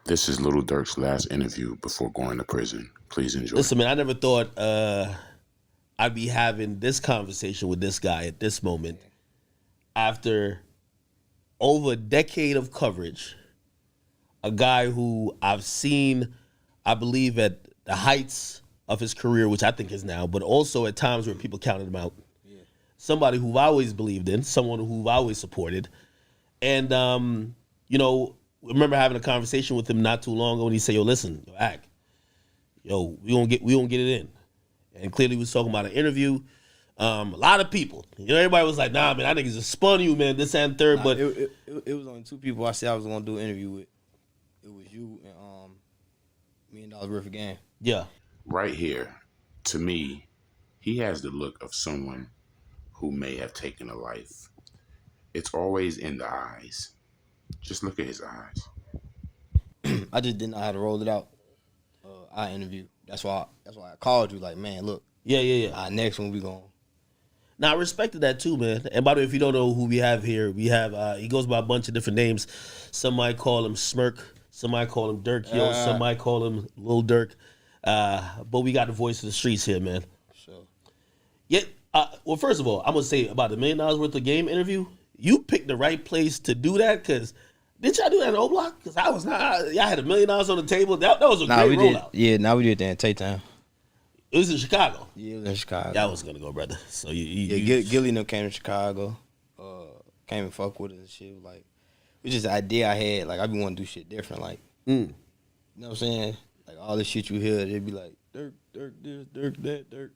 This is Lil Durk's last interview before going to prison. Please enjoy. Listen, man, I never thought I'd be having this conversation with this guy at this moment after over a decade of coverage. A guy who I've seen, I believe, at the heights of his career, which I think is now, but also at times where people counted him out. Yeah. Somebody who I've always believed in, someone who I've always supported. And, remember having a conversation with him not too long ago, and he said, "Yo, listen, yo, act, yo, we won't get it in." And clearly, he was talking about an interview. A lot of people, everybody was like, "Nah, man, I niggas just spun you, man. This and third." But it was only two people I said I was gonna do an interview with. It was you and $1 million worth of game. Yeah, right here, to me, he has the look of someone who may have taken a life. It's always in the eyes. Just look at his eyes. I just didn't know how to roll it out. Our interview. That's why I called you. Like, man, look. Yeah. Our next one we going. Now I respected that too, man. And by the way, if you don't know who we have here, we have he goes by a bunch of different names. Some might call him Smirk. Some might call him Durk. Some might call him Lil Durk. But we got the voice of the streets here, man. Sure. Yet, well, first of all, I'm gonna say about the $1 million worth of game interview. You picked the right place to do that, because did y'all do that in O Block? Because I was not. Y'all had $1 million on the table. That was a great rollout. Now we did that in Tay-Town. It was in Chicago. Yeah, it was in Chicago. That was gonna go, brother. So Gilly and them came to Chicago. Came and fuck with us and shit. Like, it was just an idea I had. Like, I be wanting to do shit different. Like, you know what I'm saying? Like, all this shit you hear, they'd be like, Durk this, Durk that, Durk.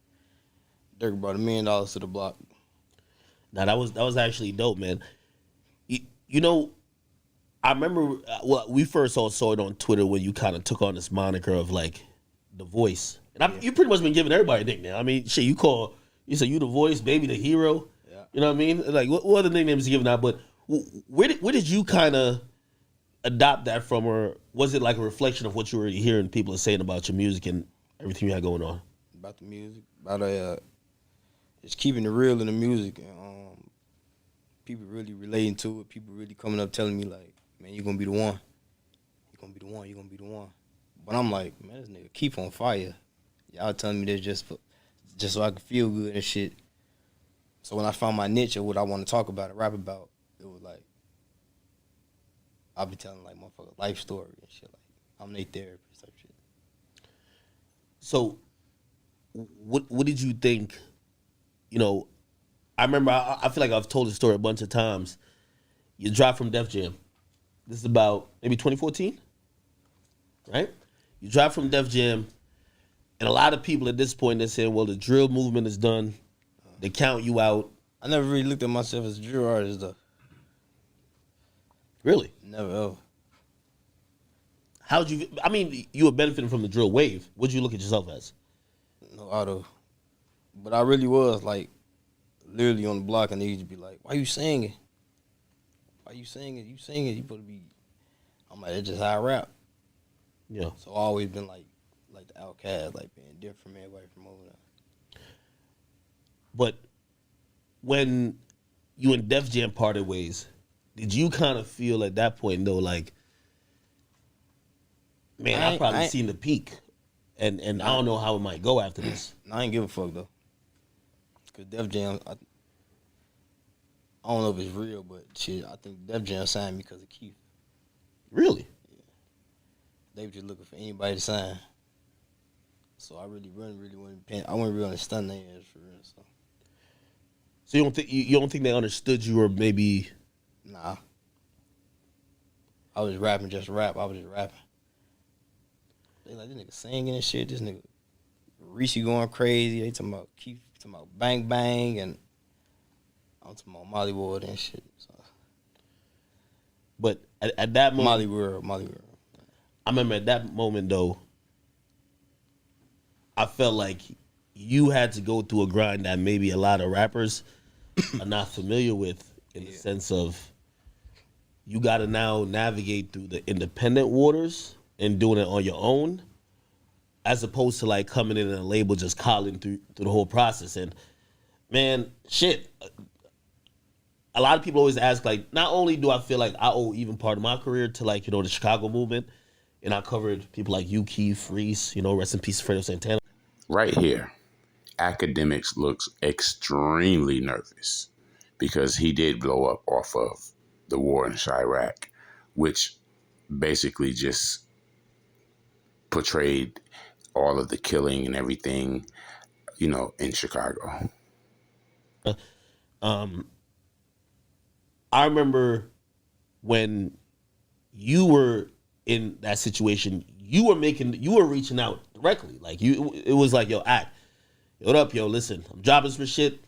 Durk brought $1 million to the block. Now that was actually dope, man. I remember we first all saw it on Twitter when you kind of took on this moniker of like the voice, and you pretty much been giving everybody a nickname. I mean, shit, you said you the voice, baby, the hero. Yeah. You know what I mean? Like what other nicknames you giving out? But where did you kind of adopt that from, or was it like a reflection of what you were hearing people are saying about your music and everything you had going on? About the music, about just keeping it real in the music, and people really relating to it. People really coming up telling me like, man, you're gonna be the one. You're gonna be the one. You're gonna be the one. But I'm like, man, this nigga keep on fire. Y'all telling me this just so I can feel good and shit. So when I found my niche of what I want to talk about and rap about, it was like, I'll be telling like motherfucker life story and shit. Like, I'm their therapist type shit. So, what did you think? I remember. I feel like I've told the story a bunch of times. You dropped from Def Jam. This is about maybe 2014, right? You dropped from Def Jam, and a lot of people at this point, they're saying, well, the drill movement is done. They count you out. I never really looked at myself as a drill artist, though. Really? Never, ever. You were benefiting from the drill wave. What'd you look at yourself as? No auto. But I really was, like, literally on the block, and they used to be like, why you singing? Why you singing? You singing, you supposed to be. I'm like, that's just how I rap. Yeah. So I always been like the outcast, like being different from everybody from over there. But when you and Def Jam parted ways, did you kind of feel at that point though, like, man, I've probably seen the peak, and I don't know how it might go after this. I ain't give a fuck though, cause Def Jam, I don't know if it's real, but shit, I think Def Jam signed me because of Keith. Really? Yeah. They were just looking for anybody to sign. So I really wasn't really on the stun their ass for real. So you don't think they understood you, or maybe? Nah. I was rapping just to rap. I was just rapping. They like, this nigga singing and shit. This nigga Reese going crazy. They talking about Keith, talking about Bang Bang, and I'm talking about Molly Ward and shit. So. But at that moment, Molly World. I remember at that moment though, I felt like you had to go through a grind that maybe a lot of rappers are not familiar with, in the sense of you got to now navigate through the independent waters and doing it on your own, as opposed to like coming in and a label just calling through the whole process. And man, shit, a lot of people always ask, like, not only do I feel like I owe even part of my career to, like, the Chicago movement, and I covered people like you, Keith, Reese, rest in peace, Fredo Santana. Right here, Academics looks extremely nervous because he did blow up off of the war in Chirac, which basically just portrayed all of the killing and everything, in Chicago. Um, I remember when you were in that situation, you were reaching out directly. Like it was like, yo, act, what up, yo, listen, I'm dropping some shit.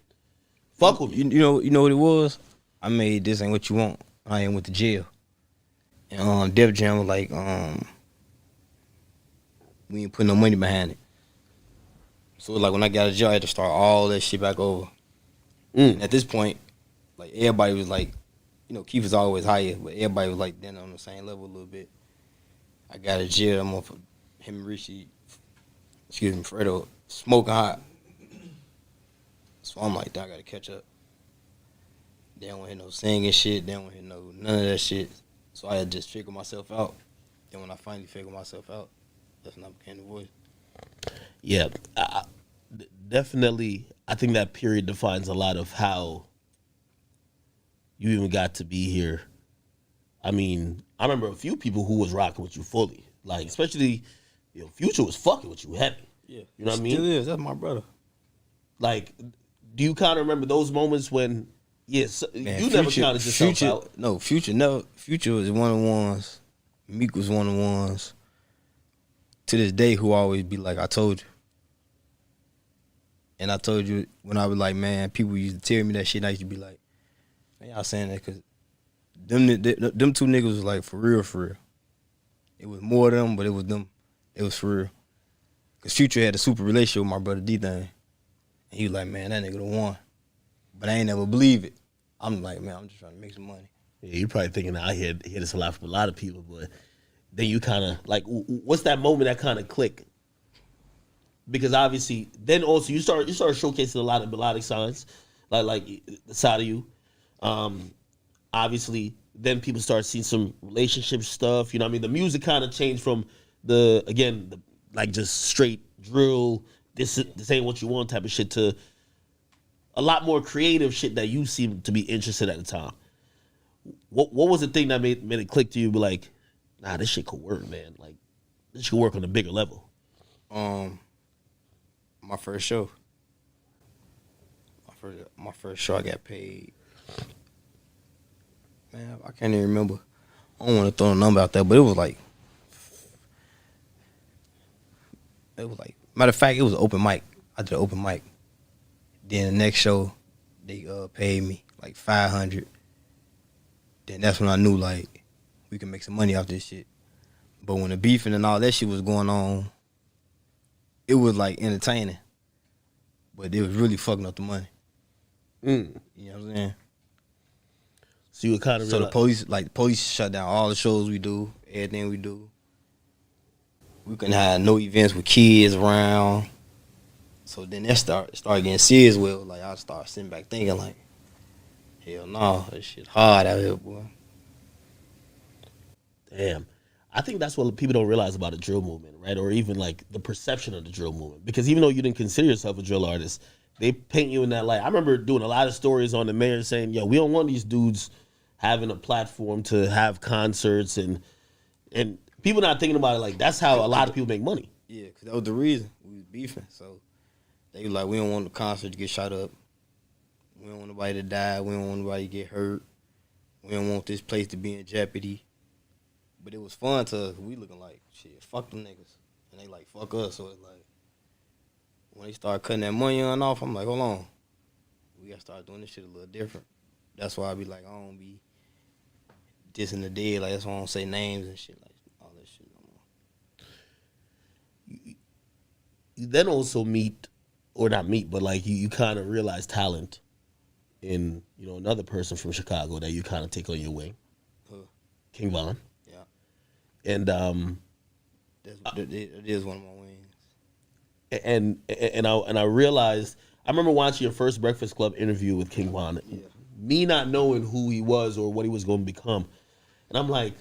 Fuck with me. You know what it was? I made This Ain't What You Want. I went to jail. And Def Jam was like, we ain't putting no money behind it. So it was like when I got out of jail, I had to start all that shit back over. And at this point, like everybody was like, Keith was always higher, but everybody was like then on the same level a little bit. I got out of jail, I'm off of him and Richie, Fredo, smoking hot. So I'm like, I gotta catch up. They don't want to hear no singing shit. They don't want to hear none of that shit. So I had to just figure myself out. Then when I finally figured myself out, that's when I became the voice. Yeah, definitely. I think that period defines a lot of how you even got to be here. I mean, I remember a few people who was rocking with you fully. Like, especially, Future was fucking with you heavy. Yeah. You know what I mean? Still is. That's my brother. Like, do you kind of remember those moments when, yes, Man, you never counted yourself out? No, Future never. Future was one of the ones. Meek was one of the ones. To this day, who always be like, I told you. And I told you when I was like, man, people used to tell me that shit, and I used to be like, man, y'all saying that because them two niggas was like, for real, for real. It was more of them, but it was them. It was for real. Because Future had a super relationship with my brother D-Thing. And he was like, man, that nigga the one. But I ain't never believe it. I'm like, man, I'm just trying to make some money. Yeah, you're probably thinking, I hear this a lot from a lot of people, but then you kind of, like, what's that moment that kind of clicked? Because obviously, then also you start showcasing a lot of melodic signs, like the side of you. Obviously, then people start seeing some relationship stuff. You know what I mean? The music kind of changed from like just straight drill, this ain't what you want type of shit to a lot more creative shit that you seem to be interested at the time. What was the thing that made it click to you? Be like, nah, this shit could work, man. Like, this could work on a bigger level. My first show. My first show, I got paid. Man, I can't even remember. I don't want to throw a number out there, but it was like, matter of fact, it was an open mic. I did an open mic. Then the next show, they paid me like $500. Then that's when I knew like we can make some money off this shit. But when the beefing and all that shit was going on, it was like entertaining, but it was really fucking up the money. You know what I'm saying? So you were kind of the police shut down all the shows we do, everything we do. We couldn't have no events with kids around. So then that started getting serious. Well, like I started sitting back thinking like, hell no, that shit hard out here, boy. Damn. I think that's what people don't realize about the drill movement, right? Or even like the perception of the drill movement. Because even though you didn't consider yourself a drill artist, they paint you in that light. I remember doing a lot of stories on the mayor saying, yo, we don't want these dudes having a platform to have concerts and people not thinking about it like that's how a lot of people make money. Yeah, because that was the reason. We was beefing. So they were like, we don't want the concert to get shot up. We don't want nobody to die. We don't want nobody to get hurt. We don't want this place to be in jeopardy. But it was fun to us. We looking like, shit, fuck them niggas. And they like, fuck us. So it's like, when they start cutting that money on off, I'm like, hold on. We got to start doing this shit a little different. That's why I be like, I don't be dissing the dead. Like, that's why I don't say names and shit. Like, all that shit no more. You then also but like you kind of realize talent in, another person from Chicago that you kind of take on your wing. King Von. And it is one of my wings. And I realized, I remember watching your first Breakfast Club interview with King Von. Yeah. Me not knowing who he was or what he was going to become, and I'm like,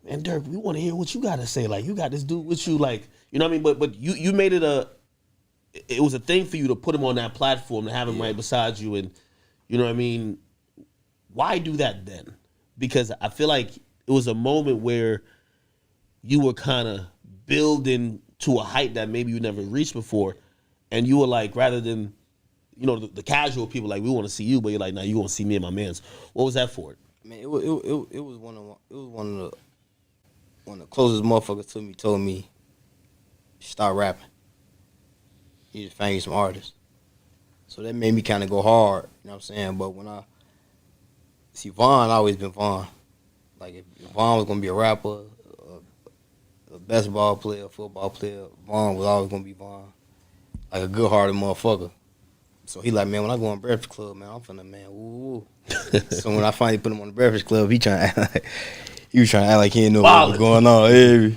man, Durk, we want to hear what you got to say. Like, you got this dude with you, like, you know what I mean? But you made it was a thing for you to put him on that platform, to have him right beside you, and you know what I mean? Why do that then? Because I feel like it was a moment where you were kind of building to a height that maybe you never reached before, and you were like, rather than, you know, the casual people, like, we want to see you, but you're like, nah, you want to see me and my mans. What was that for? Man, it was one of the closest motherfuckers to me told me, start rapping. You just find you some artists. So that made me kind of go hard, you know what I'm saying? But when I see Vaughn, always been Vaughn. Like, if Vaughn was gonna be a rapper, a basketball player, a football player, Vaughn was always gonna be Vaughn. Like a good-hearted motherfucker. So he like, man, when I go on Breakfast Club, man, I'm finna, man, woo. So when I finally put him on the Breakfast Club, he was trying to act like he didn't know what was going on.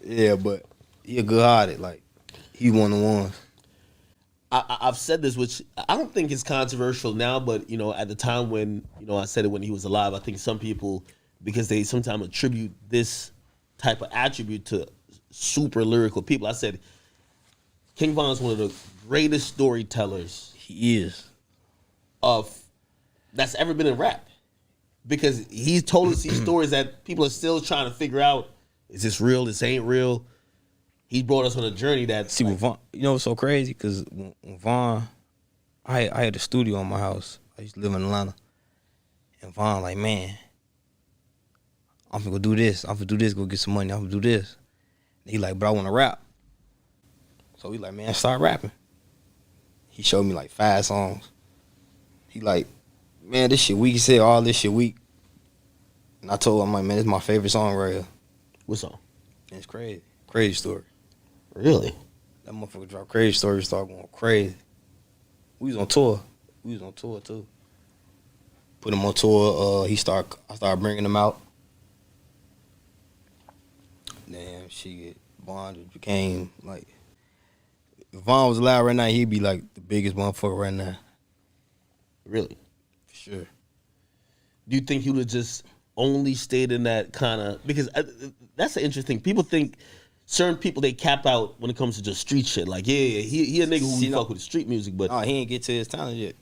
Yeah, but he a good-hearted, like, he one of the ones. I've said this, which I don't think is controversial now, but, you know, at the time when, you know, I said it when he was alive, I think some people, because they sometimes attribute this type of attribute to super lyrical people, I said King Von's one of the greatest storytellers He is. That's ever been in rap, because he's told us these stories that people are still trying to figure out, is this real, this ain't real. He brought us on a journey that, see, with Vaughn, you know what's so crazy? Because when Vaughn, I had a studio in my house. I used to live in Atlanta. And Vaughn like, man, I'm finna go do this. I'm finna do this, go get some money. I'm finna do this. And he like, but I want to rap. So he like, man, start rapping. He showed me like 5 songs. He like, man, this shit weak. He said all this shit weak. And I told him, I'm like, man, this is my favorite song right here. what song? And it's crazy. Crazy story. Really? That motherfucker dropped Crazy Story, started going crazy. We was on tour. We was on tour too. Put him on tour. I started bringing him out. Damn, Vaughn just became like, if Vaughn was alive right now, he'd be like the biggest motherfucker right now. Really? For sure. Do you think he would have just only stayed in that kind of, because that's an interesting, people think certain people, they cap out when it comes to just street shit. Like, he a nigga who fuck with the street music, but no, he ain't get to his talent yet.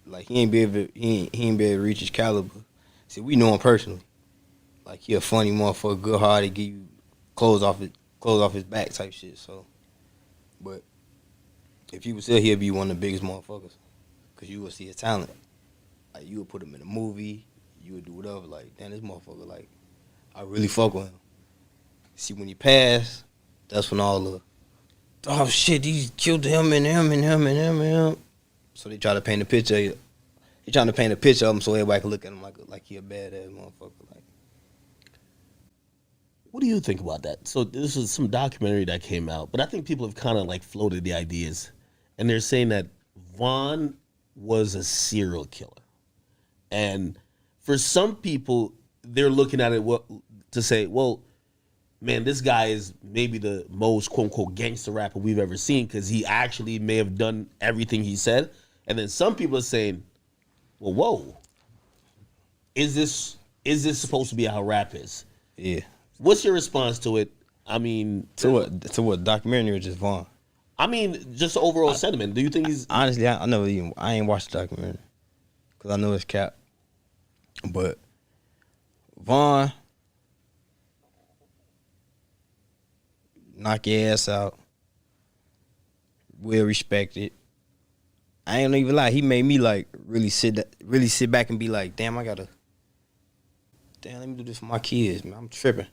Like, he ain't be able to reach his caliber. See, we know him personally. Like, he a funny motherfucker, good hearted, give you clothes off his back type shit. So, but if he was still, he'd be one of the biggest motherfuckers, cause you would see his talent. Like, you would put him in a movie, you would do whatever. Like, damn, this motherfucker, like, I really fuck with him. See, when he passed, that's when all the, oh shit, he killed him and him and him and him and him. So they try to paint a picture. They trying to paint a picture of him so everybody can look at him like he a badass motherfucker. Like, what do you think about that? So this was some documentary that came out, but I think people have kind of like floated the ideas, and they're saying that Vaughn was a serial killer, and for some people, they're looking at it to say, well, man, this guy is maybe the most quote unquote gangster rapper we've ever seen, because he actually may have done everything he said. And then some people are saying, well, whoa, is this supposed to be how rap is? yeah. What's your response to it? I mean, To what documentary or just Vaughn? I mean, just the overall sentiment. Do you think he's Honestly, I ain't watched the documentary because I know it's cap. But Vaughn, knock your ass out. Well respected. I ain't even lie. He made me like really sit back and be like, damn, let me do this for my kids, man. I'm tripping.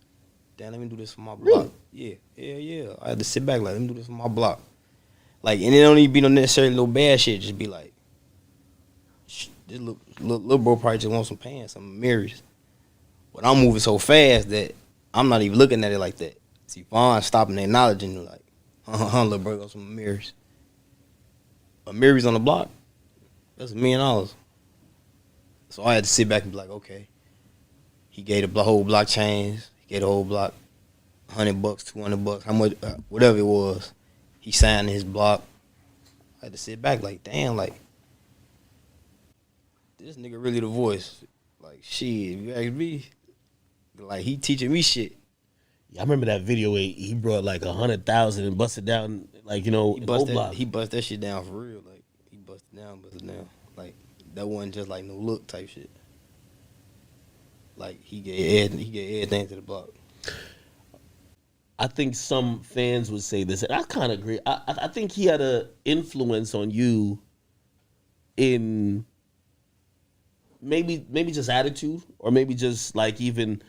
Damn, let me do this for my block. Really? Yeah. I had to sit back like, let me do this for my block. Like, and it don't even be no necessarily no bad shit. Just be like, this little bro probably just wants some pants, some mirrors. But I'm moving so fast that I'm not even looking at it like that. See, Vaughn stopping and acknowledging, like, little bro, got some mirrors. A mirrors on the block, that's $1 million. So I had to sit back and be like, okay. He gave the whole block chains. He gave the whole block $100, $200, how much, whatever it was. He signed his block. I had to sit back like, damn, like, this nigga really the voice. Like, shit, if you ask me, Like he teaching me shit. Yeah, I remember that video where he brought like 100,000 and busted down like He in bust Block. that. He bust that shit down for real. Like he busted down, Like that wasn't just like no look type shit. Like he gave everything to the block. I think some fans would say this, and I kind of agree. I think he had a influence on you in maybe just attitude, or maybe just like even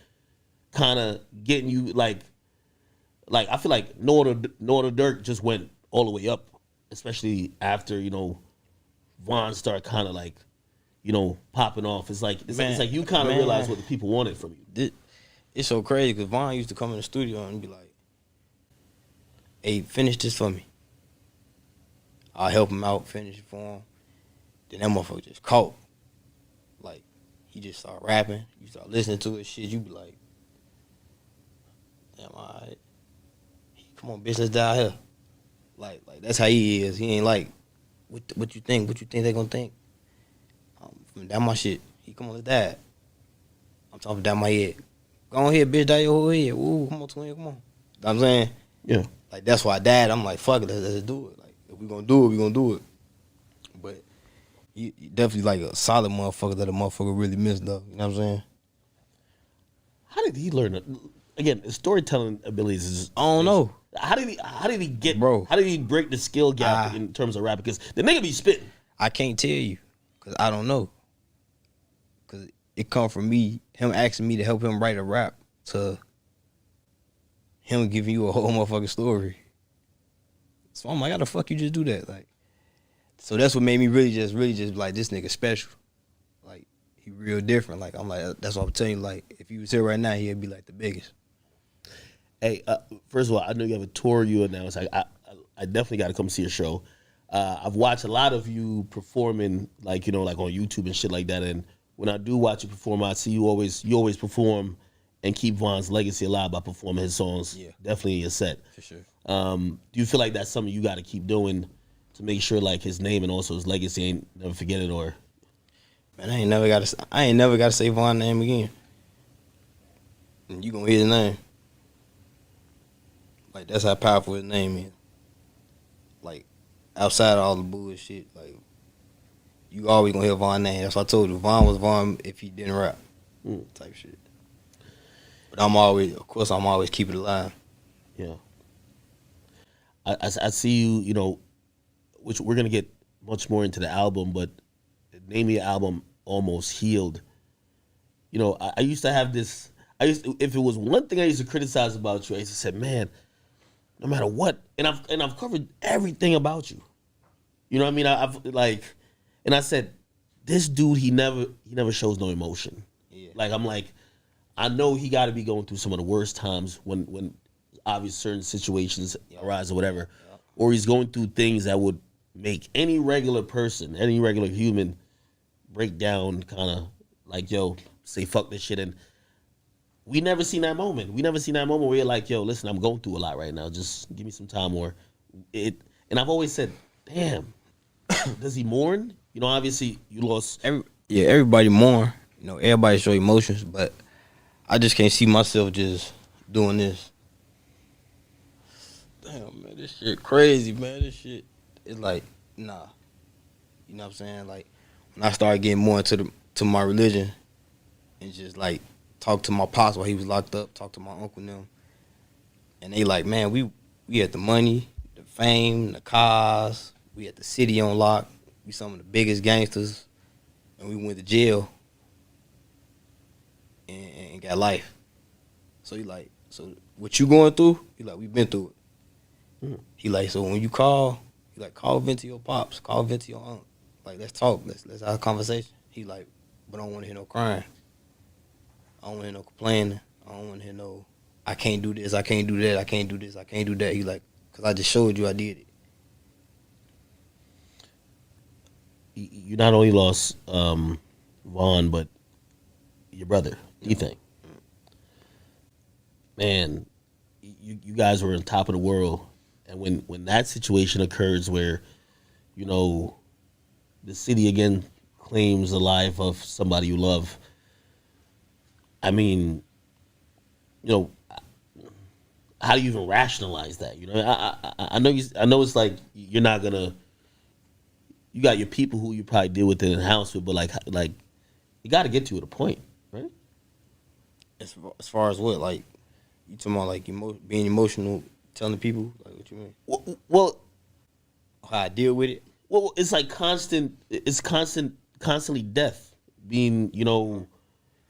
kind of getting you like I feel like Lil Durk just went all the way up, especially after Von started kind of like popping off. It's like you kind of realize what the people wanted from you. It's so crazy because Von used to come in the studio and be like, "Hey, finish this for me." I'll help him out, finish it for him. Then that motherfucker just caught. Like, he just start rapping. You start listening to his shit. You be like, damn, all right. Come on, bitch, let's die here. Like that's how he is. He ain't like, what you think? What you think they gonna think? Down my shit. He come on, let's die. I'm talking down my head. Go on here, bitch, die your whole head. Ooh, come on, twin, come on. You know what I'm saying? Yeah. Like, that's why I died. I'm like, fuck it, let's do it. Like, if we gonna do it, we gonna do it. But you definitely like a solid motherfucker that a motherfucker really missed, though. You know what I'm saying? How did he learn it? Again, his storytelling abilities is I don't know. How did he get, Bro. How did he break the skill gap in terms of rap? Because the nigga be spitting. I can't tell you, because I don't know. Because it come from me, him asking me to help him write a rap, to him giving you a whole motherfucking story. So I'm like, how the fuck you just do that? Like, so that's what made me really just like, this nigga special. Like, he real different. Like, I'm like, that's what I'm telling you. Like, if he was here right now, he'd be like the biggest. Hey, first of all, I know you have a tour you announced. I definitely got to come see a show. I've watched a lot of you performing, like like on YouTube and shit like that. And when I do watch you perform, I see you always perform and keep Von's legacy alive by performing his songs. Yeah. Definitely in your set. For sure. Do you feel like that's something you got to keep doing to make sure like his name and also his legacy ain't never forget it? Or Man, I ain't never got to say Von's name again. And you gonna hear his name. Like, that's how powerful his name is. Like, outside of all the bullshit, like, you always gonna hear Von's name. That's what I told you. Von was Von if he didn't rap. Type shit. But I'm always keep it alive. yeah, I see you. Which we're gonna get much more into the album, but name of your album, Almost Healed. I used to have this. If it was one thing I used to criticize about you, I used to say, man, no matter what, and I've covered everything about you. You know what I mean? I've like, and I said, this dude, he never shows no emotion. Yeah. Like, I'm like, I know he got to be going through some of the worst times when obvious certain situations arise or whatever, or he's going through things that would make any regular person, any regular human, break down, kind of like, yo, say fuck this shit. And we never seen that moment. We never seen that moment where you're like, yo, listen, I'm going through a lot right now. Just give me some time. Or it. And I've always said, damn, does he mourn? Obviously you lost. Everybody mourn. Everybody show emotions, but I just can't see myself just doing this. Damn, man, this shit crazy, man. This shit is like, nah. You know what I'm saying? Like, when I started getting more into my religion and just like talk to my pops while he was locked up, talk to my uncle and them, and they like, man, we had the money, the fame, the cars, we had the city on lock, we some of the biggest gangsters, and we went to jail and got life. So he like, so what you going through? He like, we been through it. He like, so when you call, he like, call vent to your pops, call vent to your aunt. Like, let's talk, let's have a conversation. He like, but I don't want to hear no crying. I don't want to hear no complaining. I don't want to hear no, I can't do this, I can't do that, I can't do this, I can't do that. He like, because I just showed you I did it. You not only lost Von, but your brother, Ethan. Man, you guys were on top of the world. And when that situation occurs where, the city again claims the life of somebody you love, I mean, you know, how do you even rationalize that? You know, I know I know it's like you're not gonna. You got your people who you probably deal with in the house with, but like you got to get to a point, right? As far as what, like, you talking about like being emotional, telling people, like, what you mean? Well, How I deal with it? well, it's like constant. It's constantly death being,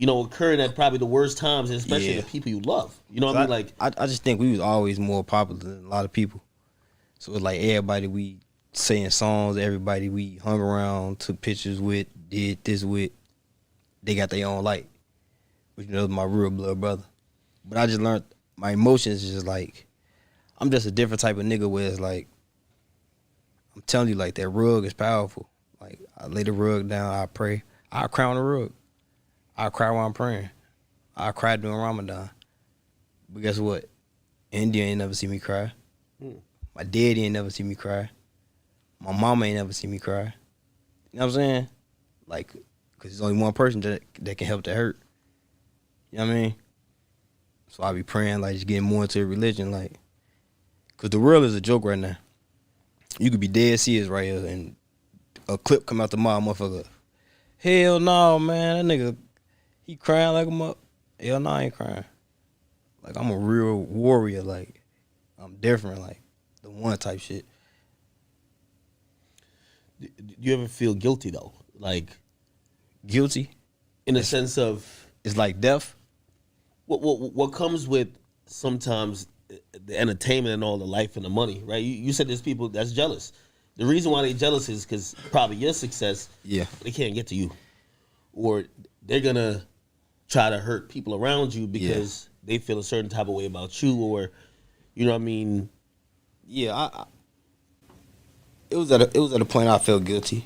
occurring at probably the worst times, and especially Yeah. the people you love. You know what I mean? Like, I just think we was always more popular than a lot of people. So it's like everybody we saying songs, everybody we hung around, took pictures with, did this with, they got their own light. Which my real blood brother. But I just learned my emotions is just like, I'm just a different type of nigga where it's like, I'm telling you, like, that rug is powerful. Like, I lay the rug down, I pray. I cry on the rug. I cry while I'm praying. I cry during Ramadan. But guess what? India ain't never see me cry. My daddy ain't never see me cry. My mama ain't never see me cry. You know what I'm saying? Like, because there's only one person that can help that hurt. You know what I mean? So I be praying, like, just getting more into religion, like, because the world is a joke right now. You could be dead serious right here, and a clip come out the mouth, motherfucker. Hell no, man. That nigga, he crying like a mother. Hell no, I ain't crying. Like, I'm a real warrior. Like, I'm different. Like, the one type shit. do you ever feel guilty though? Like, Guilty. in the sense of It's like death. what comes with sometimes the entertainment and all the life and the money, right? You said there's people that's jealous. The reason why they jealous is because probably your success, Yeah. they can't get to you, or they're gonna try to hurt people around you because they feel a certain type of way about you, or you know what I mean. Yeah, it was at a point I felt guilty,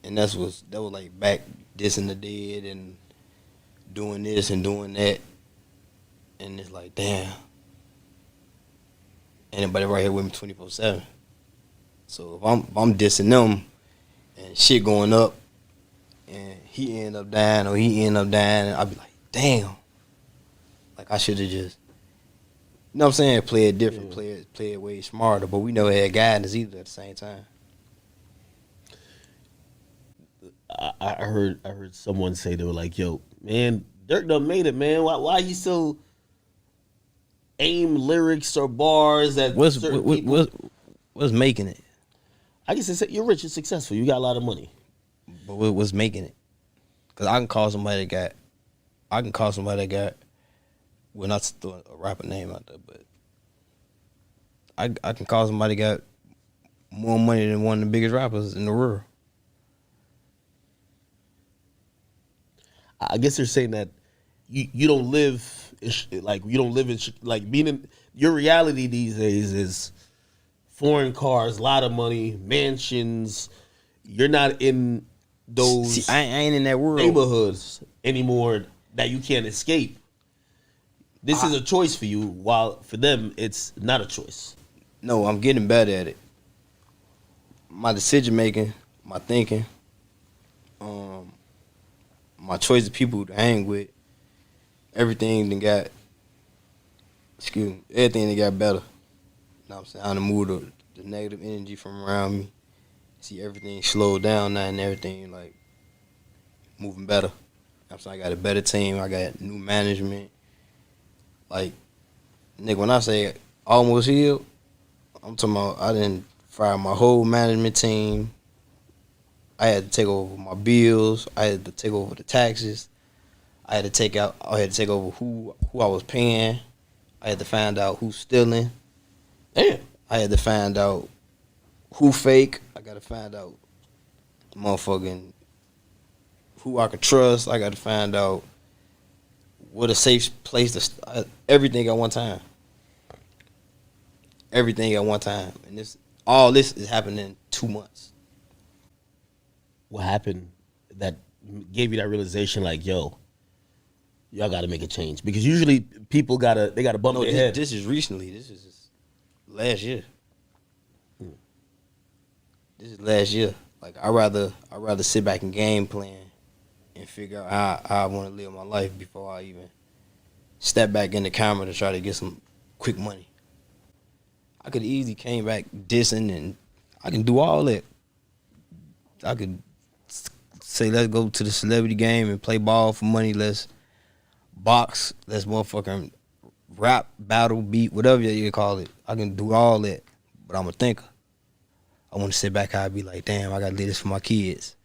and that was like back dissing the dead and doing this and doing that, and it's like, damn, anybody right here with me 24/7. So if I'm dissing them and shit going up, and he end up dying or he end up dying, I'd be like, damn, like I should have just. You know what I'm saying? Play it different, play it way smarter, but we never had guidance either at the same time. I heard someone say, they were like, "Yo, man, Dirk done made it, man. Why you still aim lyrics or bars at certain people?" What's making it? I guess it's, you're rich and successful. You got a lot of money. But what's making it? Because I can call somebody that got, well, not to throw a rapper name out there, but I can call somebody that got more money than one of the biggest rappers in the world. I guess they're saying that you don't live like you don't live in like meaning your reality these days is foreign cars, a lot of money, mansions. You're not in those See, I ain't in that world. neighborhoods anymore that you can't escape. This is a choice for you, while for them it's not a choice. No, I'm getting better at it. My decision making, my thinking, my choice of people to hang with, everything that got better. You know what I'm saying? I done moved the negative energy from around me. See everything slowed down now and everything like moving better. You know what I'm saying? I got a better team, I got new management. Like, nigga, when I say almost healed, I'm talking about I didn't fire my whole management team. I had to take over my bills. I had to take over the taxes. I had to take over who I was paying. I had to find out who's stealing. Damn. I had to find out who fake. I got to find out motherfucking who I could trust. I got to find out what a safe place to everything at one time. Everything at one time. And all this is happening in 2 months. What happened that gave you that realization? Like, yo, y'all got to make a change, because usually people gotta bump their head. This is recently. This is last year. This is last year. Like I rather sit back and game plan and figure out how I want to live my life before I even step back in the camera to try to get some quick money. I could easily came back dissing, and I can do all that. I could say, let's go to the celebrity game and play ball for money. Let's box. Let's motherfucking rap, battle, beat, whatever you call it. I can do all that, but I'm a thinker. I want to sit back and be like, damn, I got to do this for my kids.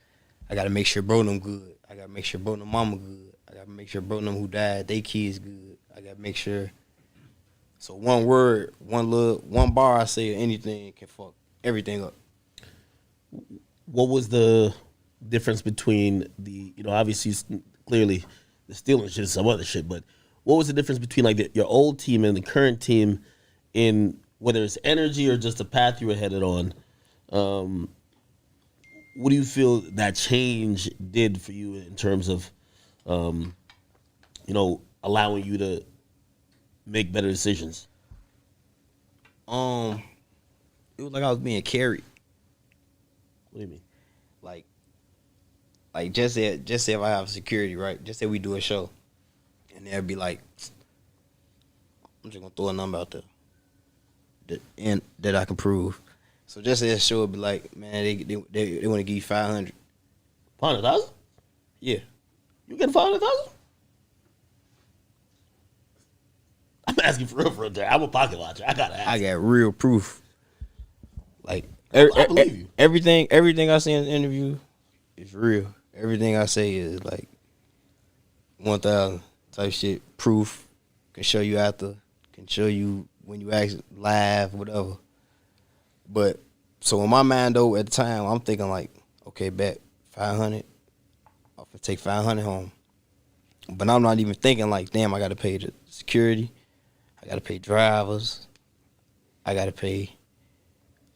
I got to make sure bro them good. I got to make sure bro them mama good. I got to make sure bro them who died, they kids good. I got to make sure. So one word, one bar I say or anything can fuck everything up. What was the difference between the, obviously, clearly the stealing shit is some other shit, but what was the difference between like your old team and the current team in whether it's energy or just the path you were headed on? What do you feel that change did for you in terms of, allowing you to make better decisions? It was like I was being carried. What do you mean? Like just say if I have security, right? Just say we do a show, and they'll be like, I'm just gonna throw a number out there that I can prove. So just say a show would be like, man, they want to give you 500. 500,000? Yeah. You get 500,000? I'm asking for real, Jack. I'm a pocket watcher. I gotta ask. I got real proof. Like I believe you. Everything I say in the interview is real. Everything I say is like 1,000 type shit. Proof. Can show you after. Can show you when you act live, whatever. But so in my mind though, at the time, I'm thinking like, okay, bet 500. I'm gonna take 500 home. But I'm not even thinking like, damn, I gotta pay the security. I gotta pay drivers. I gotta pay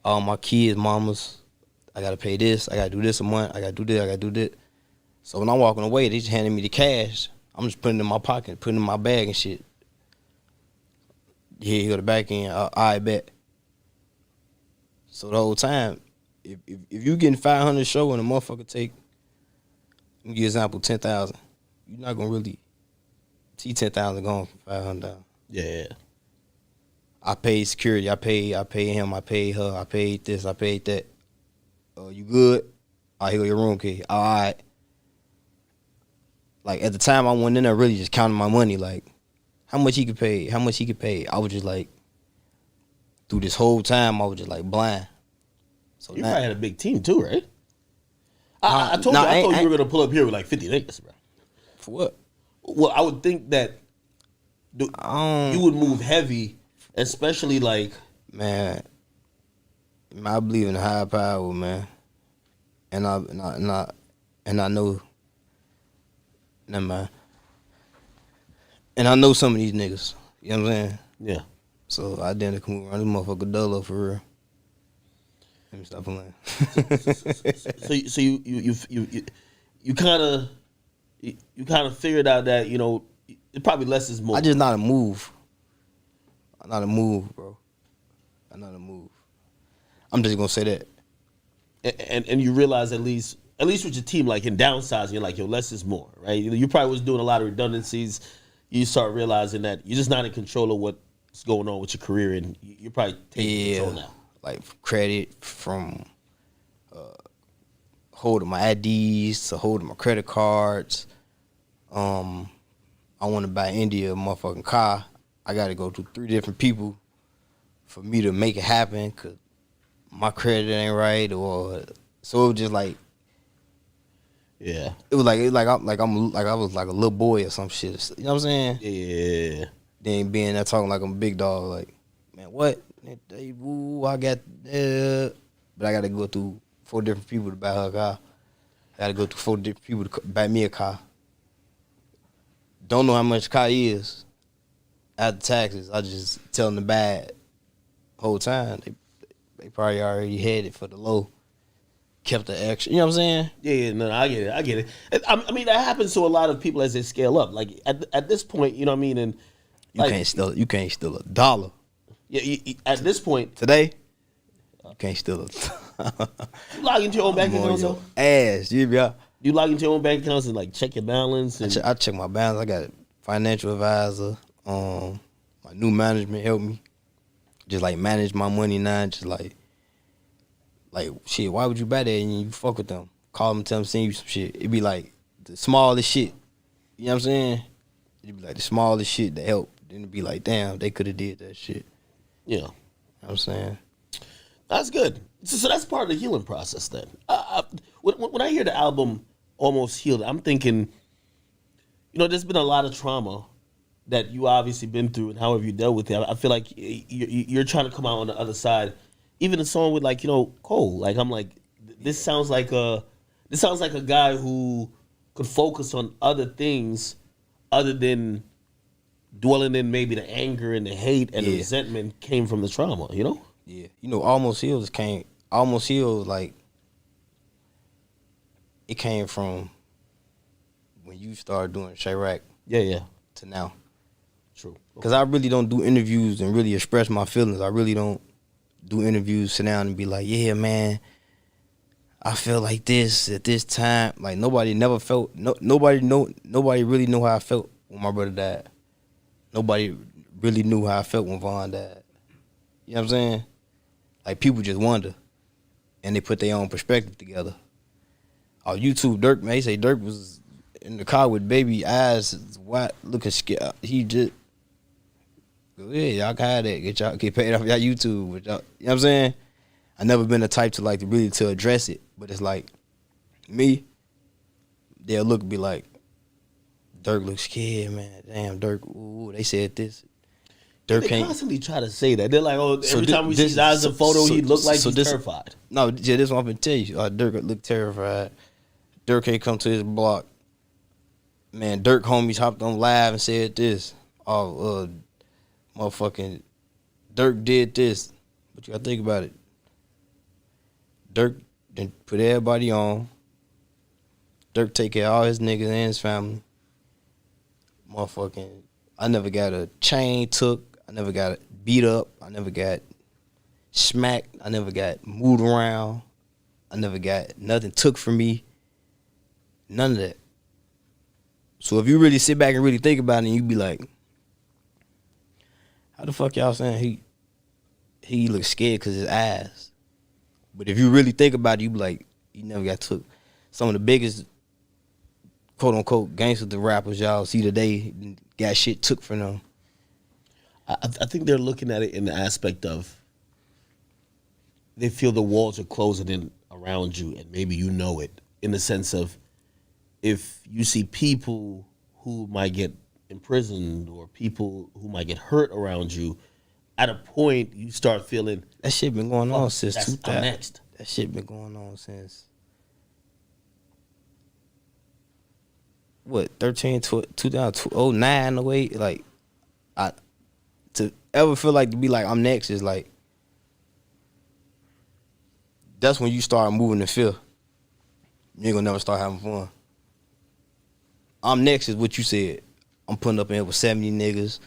all my kids' mamas. I gotta pay this. I gotta do this a month. I gotta do this. I gotta do that. So when I'm walking away, they just handing me the cash. I'm just putting it in my pocket, putting it in my bag and shit. Here you go to the back end. I bet. So the whole time, if you getting 500 show and a motherfucker take, let me give you an example, 10,000, you're not gonna really see 10,000 going for 500. Yeah. I paid security. I paid him. I paid her. I paid this. I paid that. You good? All right, here go your room key. All right. Like at the time, I went in there really just counting my money. Like how much he could pay. How much he could pay. I was just like through this whole time, I was just like blind. So You now, probably had a big team too, right? I told you you were gonna pull up here with like 50 niggas, bro. For what? Well, I would think that you would move heavy, especially like Man, I believe in higher power, man. And I know, never mind. And I know some of these niggas. You know what I'm saying? yeah. So I didn't come around this motherfucker Dolo for real. Let me stop playing. So you kind of figured out that it probably less is more. I just not a move. I'm not a move, bro. I'm not a move. I'm just gonna say that. And you realize at least with your team, like in downsizing, you're like, yo, less is more, right? You probably was doing a lot of redundancies. You start realizing that you're just not in control of what's going on with your career, and you're probably taking control now. Like credit from holding my IDs to holding my credit cards. I want to buy India a motherfucking car. I got to go to 3 different people for me to make it happen because my credit ain't right, or so it was just like, yeah, it was like I was like a little boy or some shit. You know what I'm saying? Yeah. Then being there talking like I'm a big dog, like, man, what? Woo, I got, but I got to go through 4 different people to buy her a car. I got to go through 4 different people to buy me a car. Don't know how much the car is. After taxes, I just tell them to buy it whole time. They probably already had it for the low. Kept the extra. You know what I'm saying? Yeah, no, I get it. I mean, that happens to a lot of people as they scale up. Like at this point, you know what I mean? And you can't steal a dollar. Yeah, at this point today, you can't steal you log into your own bank account, though? Ass, yeah. You log into your own bank accounts and like check your balance. And I check my balance. I got a financial advisor. My new management helped me. Just like manage my money now. Just like shit. Why would you buy that and you fuck with them? Call them, tell them, send you some shit. It'd be like the smallest shit. You know what I'm saying? It'd be like the smallest shit that help. Then it'd be like, damn, they could have did that shit. Yeah. You know what I'm saying? That's good. So that's part of the healing process then. When I hear the album Almost Healed, I'm thinking, there's been a lot of trauma that you obviously been through and how have you dealt with it. I feel like you're trying to come out on the other side. Even a song with Cole, like I'm like, this sounds like a guy who could focus on other things other than dwelling in maybe the anger and the hate and the resentment came from the trauma, Yeah. Almost Healed, like, it came from when you started doing Chirac. Yeah. To now. True. Because I really don't do interviews and really express my feelings. I really don't do interviews, sit down and be like, yeah, man, I feel like this at this time. Like, nobody really knew how I felt when my brother died. Nobody really knew how I felt when Vaughn died. You know what I'm saying? Like, people just wonder. And they put their own perspective together. On YouTube, Durk, man, they say Durk was in the car with baby eyes, white, looking scared. He just, yeah, y'all can have that. Get paid off y'all YouTube. But y'all, you know what I'm saying? I never been the type to really address it. But it's like, me, they'll look and be like, Durk looks scared, man. Damn, Durk, ooh, they said this. Durk they constantly try to say that. They're like, every time we see his eyes in photo, he look like he's terrified. No, yeah, this is what I'm going to tell you. Durk look terrified. Durk ain't come to his block. Man, Durk homies hopped on live and said this. Motherfucking Durk did this. But you got to think about it. Durk then put everybody on. Durk take care of all his niggas and his family. Motherfucking, I never got a chain took. I never got beat up. I never got smacked. I never got moved around. I never got nothing took from me. None of that. So if you really sit back and really think about it, and you be like, how the fuck y'all saying he looks scared because his eyes? But if you really think about it, you be like, he never got took. Some of the biggest, quote unquote, gangsters, the rappers y'all see today got shit took from them. I think they're looking at it in the aspect of they feel the walls are closing in around you, and maybe you know it, in the sense of if you see people who might get imprisoned or people who might get hurt around you, at a point you start feeling that shit been going on since 2000. Next. That shit been going on since what 13, 2009 away. Like, to ever feel like to be like I'm next is like, that's when you start moving in fear. You ain't gonna never start having fun. I'm next is what you said. I'm putting up in here with 70 niggas.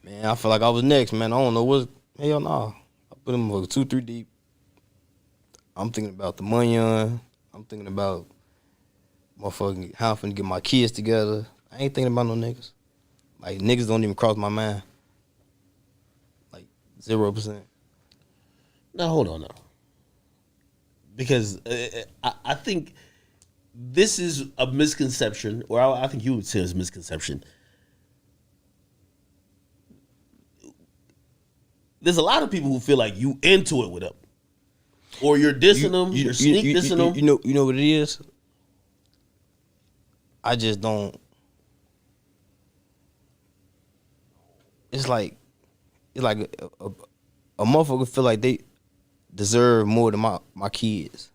Man, I feel like I was next, man. I don't know what's, hell no. I put them for 2-3 deep. I'm thinking about the money on. I'm thinking about motherfucking how I'm finna get my kids together. I ain't thinking about no niggas. Like, niggas don't even cross my mind. Like, 0%. Now, hold on now. Because I think this is a misconception, or I think you would say it's a misconception. There's a lot of people who feel like you into it with them. Or you're dissing them, you're sneak dissing them. You know what it is? I just don't. It's like a motherfucker feel like they deserve more than my kids.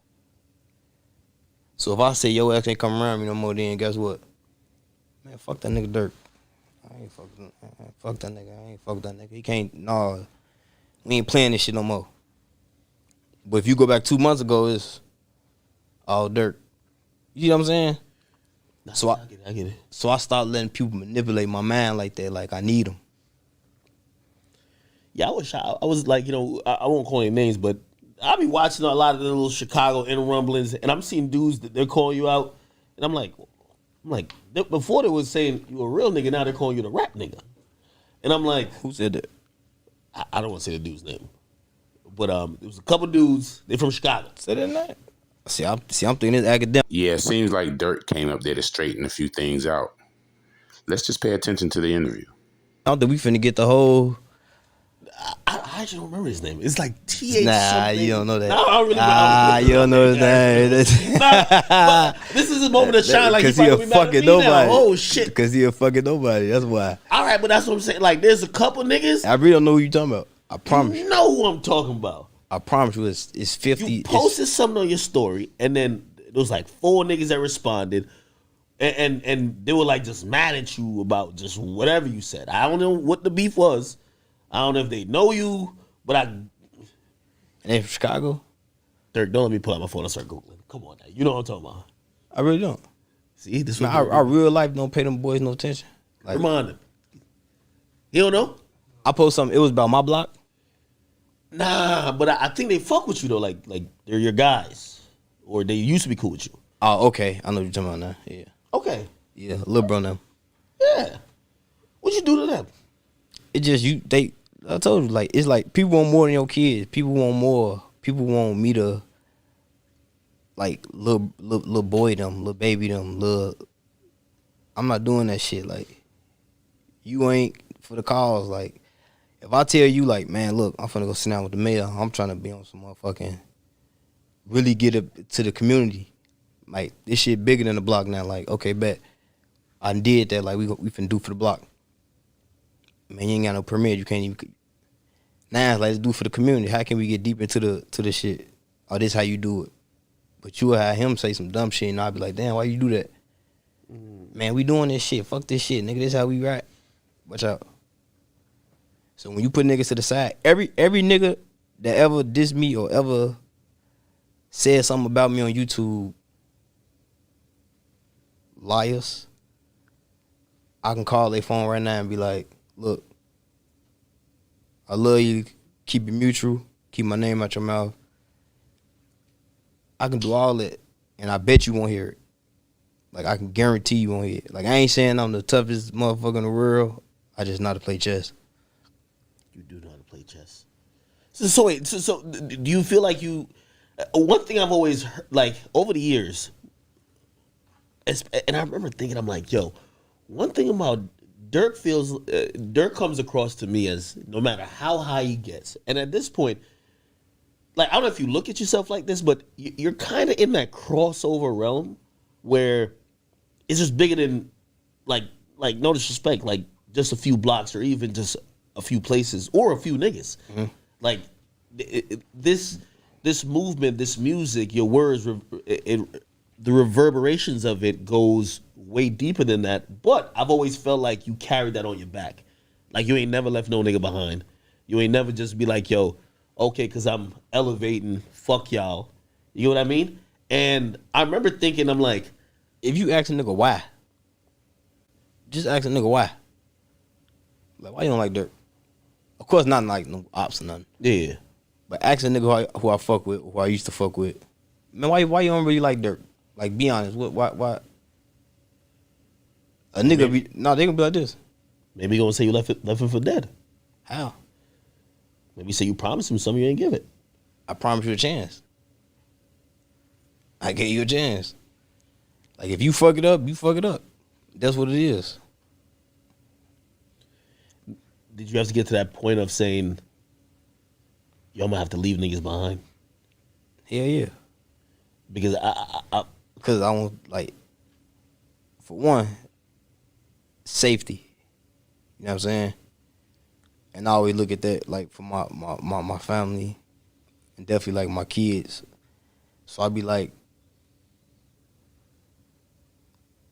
So if I say your ass ain't come around me no more, then guess what? Man, fuck that nigga Durk. I ain't fuck that nigga. I ain't fuck that nigga. He can't. Nah, we ain't playing this shit no more. But if you go back 2 months ago, it's all Durk. You know what I'm saying? Nah, So I get it. So I stopped letting people manipulate my mind like that. Like, I need them. Yeah, I wish I was like, I won't call any names, but I'll be watching a lot of the little Chicago inner rumblings, and I'm seeing dudes that they're calling you out, and I'm like, before they was saying you a real nigga, now they're calling you the rap nigga. And I'm like, Who said that? I don't want to say the dude's name, but it was a couple dudes. They from Chicago. Said that night. See, I'm thinking it's academic. Yeah, it seems like Dirk came up there to straighten a few things out. Let's just pay attention to the interview. I don't think we finna get the whole. I actually don't remember his name. It's like TH Nah, something. you don't know that. No, I don't really. You don't know his name. But this is a moment of shine. Like Because he he a probably be mad at fucking me now. nobody. Oh shit! Because he a fucking nobody. That's why. All right, but that's what I'm saying. Like, there's a couple niggas. I really don't know who you talking about. I promise you. You know who I'm talking about. I promise you, it's 50. You posted something on your story, and then there was like 4 niggas that responded, and they were like just mad at you about just whatever you said. I don't know what the beef was. I don't know if they know you, but And they from Chicago? Dirk, don't let me pull out my phone and start Googling. Come on now. You know what I'm talking about. I really don't. See, this Man, I real life don't pay them boys no attention. Like, remind him. He don't know? I post something, it was about my block. Nah, but I think they fuck with you though. Like they're your guys. Or they used to be cool with you. Oh, okay. I know what you're talking about now. Yeah. Okay. Yeah, little bro them. Yeah. What'd you do to them? It just, I told you, like, it's like people want more than your kids. People want more. People want me to, like, little boy them, little baby them, I'm not doing that shit. Like, you ain't for the cause. Like, if I tell you, like, man, look, I'm finna go sit down with the mayor. I'm trying to be on some motherfucking, really get it to the community. Like, this shit bigger than the block now. Like, okay, bet. I did that. Like, we finna do for the block. Man, you ain't got no permit. You can't even. Now, let's do for the community. How can we get deep into the shit? Oh, this how you do it. But you will have him say some dumb shit, and I'll be like, damn, why you do that? Man, we doing this shit. Fuck this shit, nigga. This how we rap. Watch out. So when you put niggas to the side, every nigga that ever dissed me or ever said something about me on YouTube, liars, I can call their phone right now and be like, look, I love you. Keep it mutual. Keep my name out your mouth. I can do all that, and I bet you won't hear it. Like, I can guarantee you won't hear it. Like, I ain't saying I'm the toughest motherfucker in the world. I just know how to play chess. You do know how to play chess. So wait, so do you feel like you? One thing I've always heard, like over the years, and I remember thinking, I'm like, yo, one thing about Dirk Dirk comes across to me as no matter how high he gets, and at this point, like I don't know if you look at yourself like this, but you're kind of in that crossover realm where it's just bigger than like no disrespect, like just a few blocks or even just a few places or a few niggas. Mm-hmm. Like this movement, this music, your words, the reverberations of it goes way deeper than that. But I've always felt like you carried that on your back. Like you ain't never left no nigga behind. You ain't never just be like, yo, okay, because I'm elevating, fuck y'all. You know what I mean? And I remember thinking, I'm like, if you ask a nigga why, just ask a nigga why. Like, why you don't like Dirk? Of course, not like no ops or nothing. Yeah. But ask a nigga who I fuck with, who I used to fuck with. Man, why you don't really like Dirk? Like, be honest. Why? A nigga Maybe. they gonna be like this. Maybe you gonna say you left him for dead. How? Maybe you say you promised him something you ain't give it. I promised you a chance. I gave you a chance. Like, if you fuck it up, you fuck it up. That's what it is. Did you have to get to that point of saying, yo, I'm gonna have to leave niggas behind? Hell yeah. Because Because I want, like, for one, safety. You know what I'm saying? And I always look at that, like, for my family and definitely, like, my kids. So I'd be like,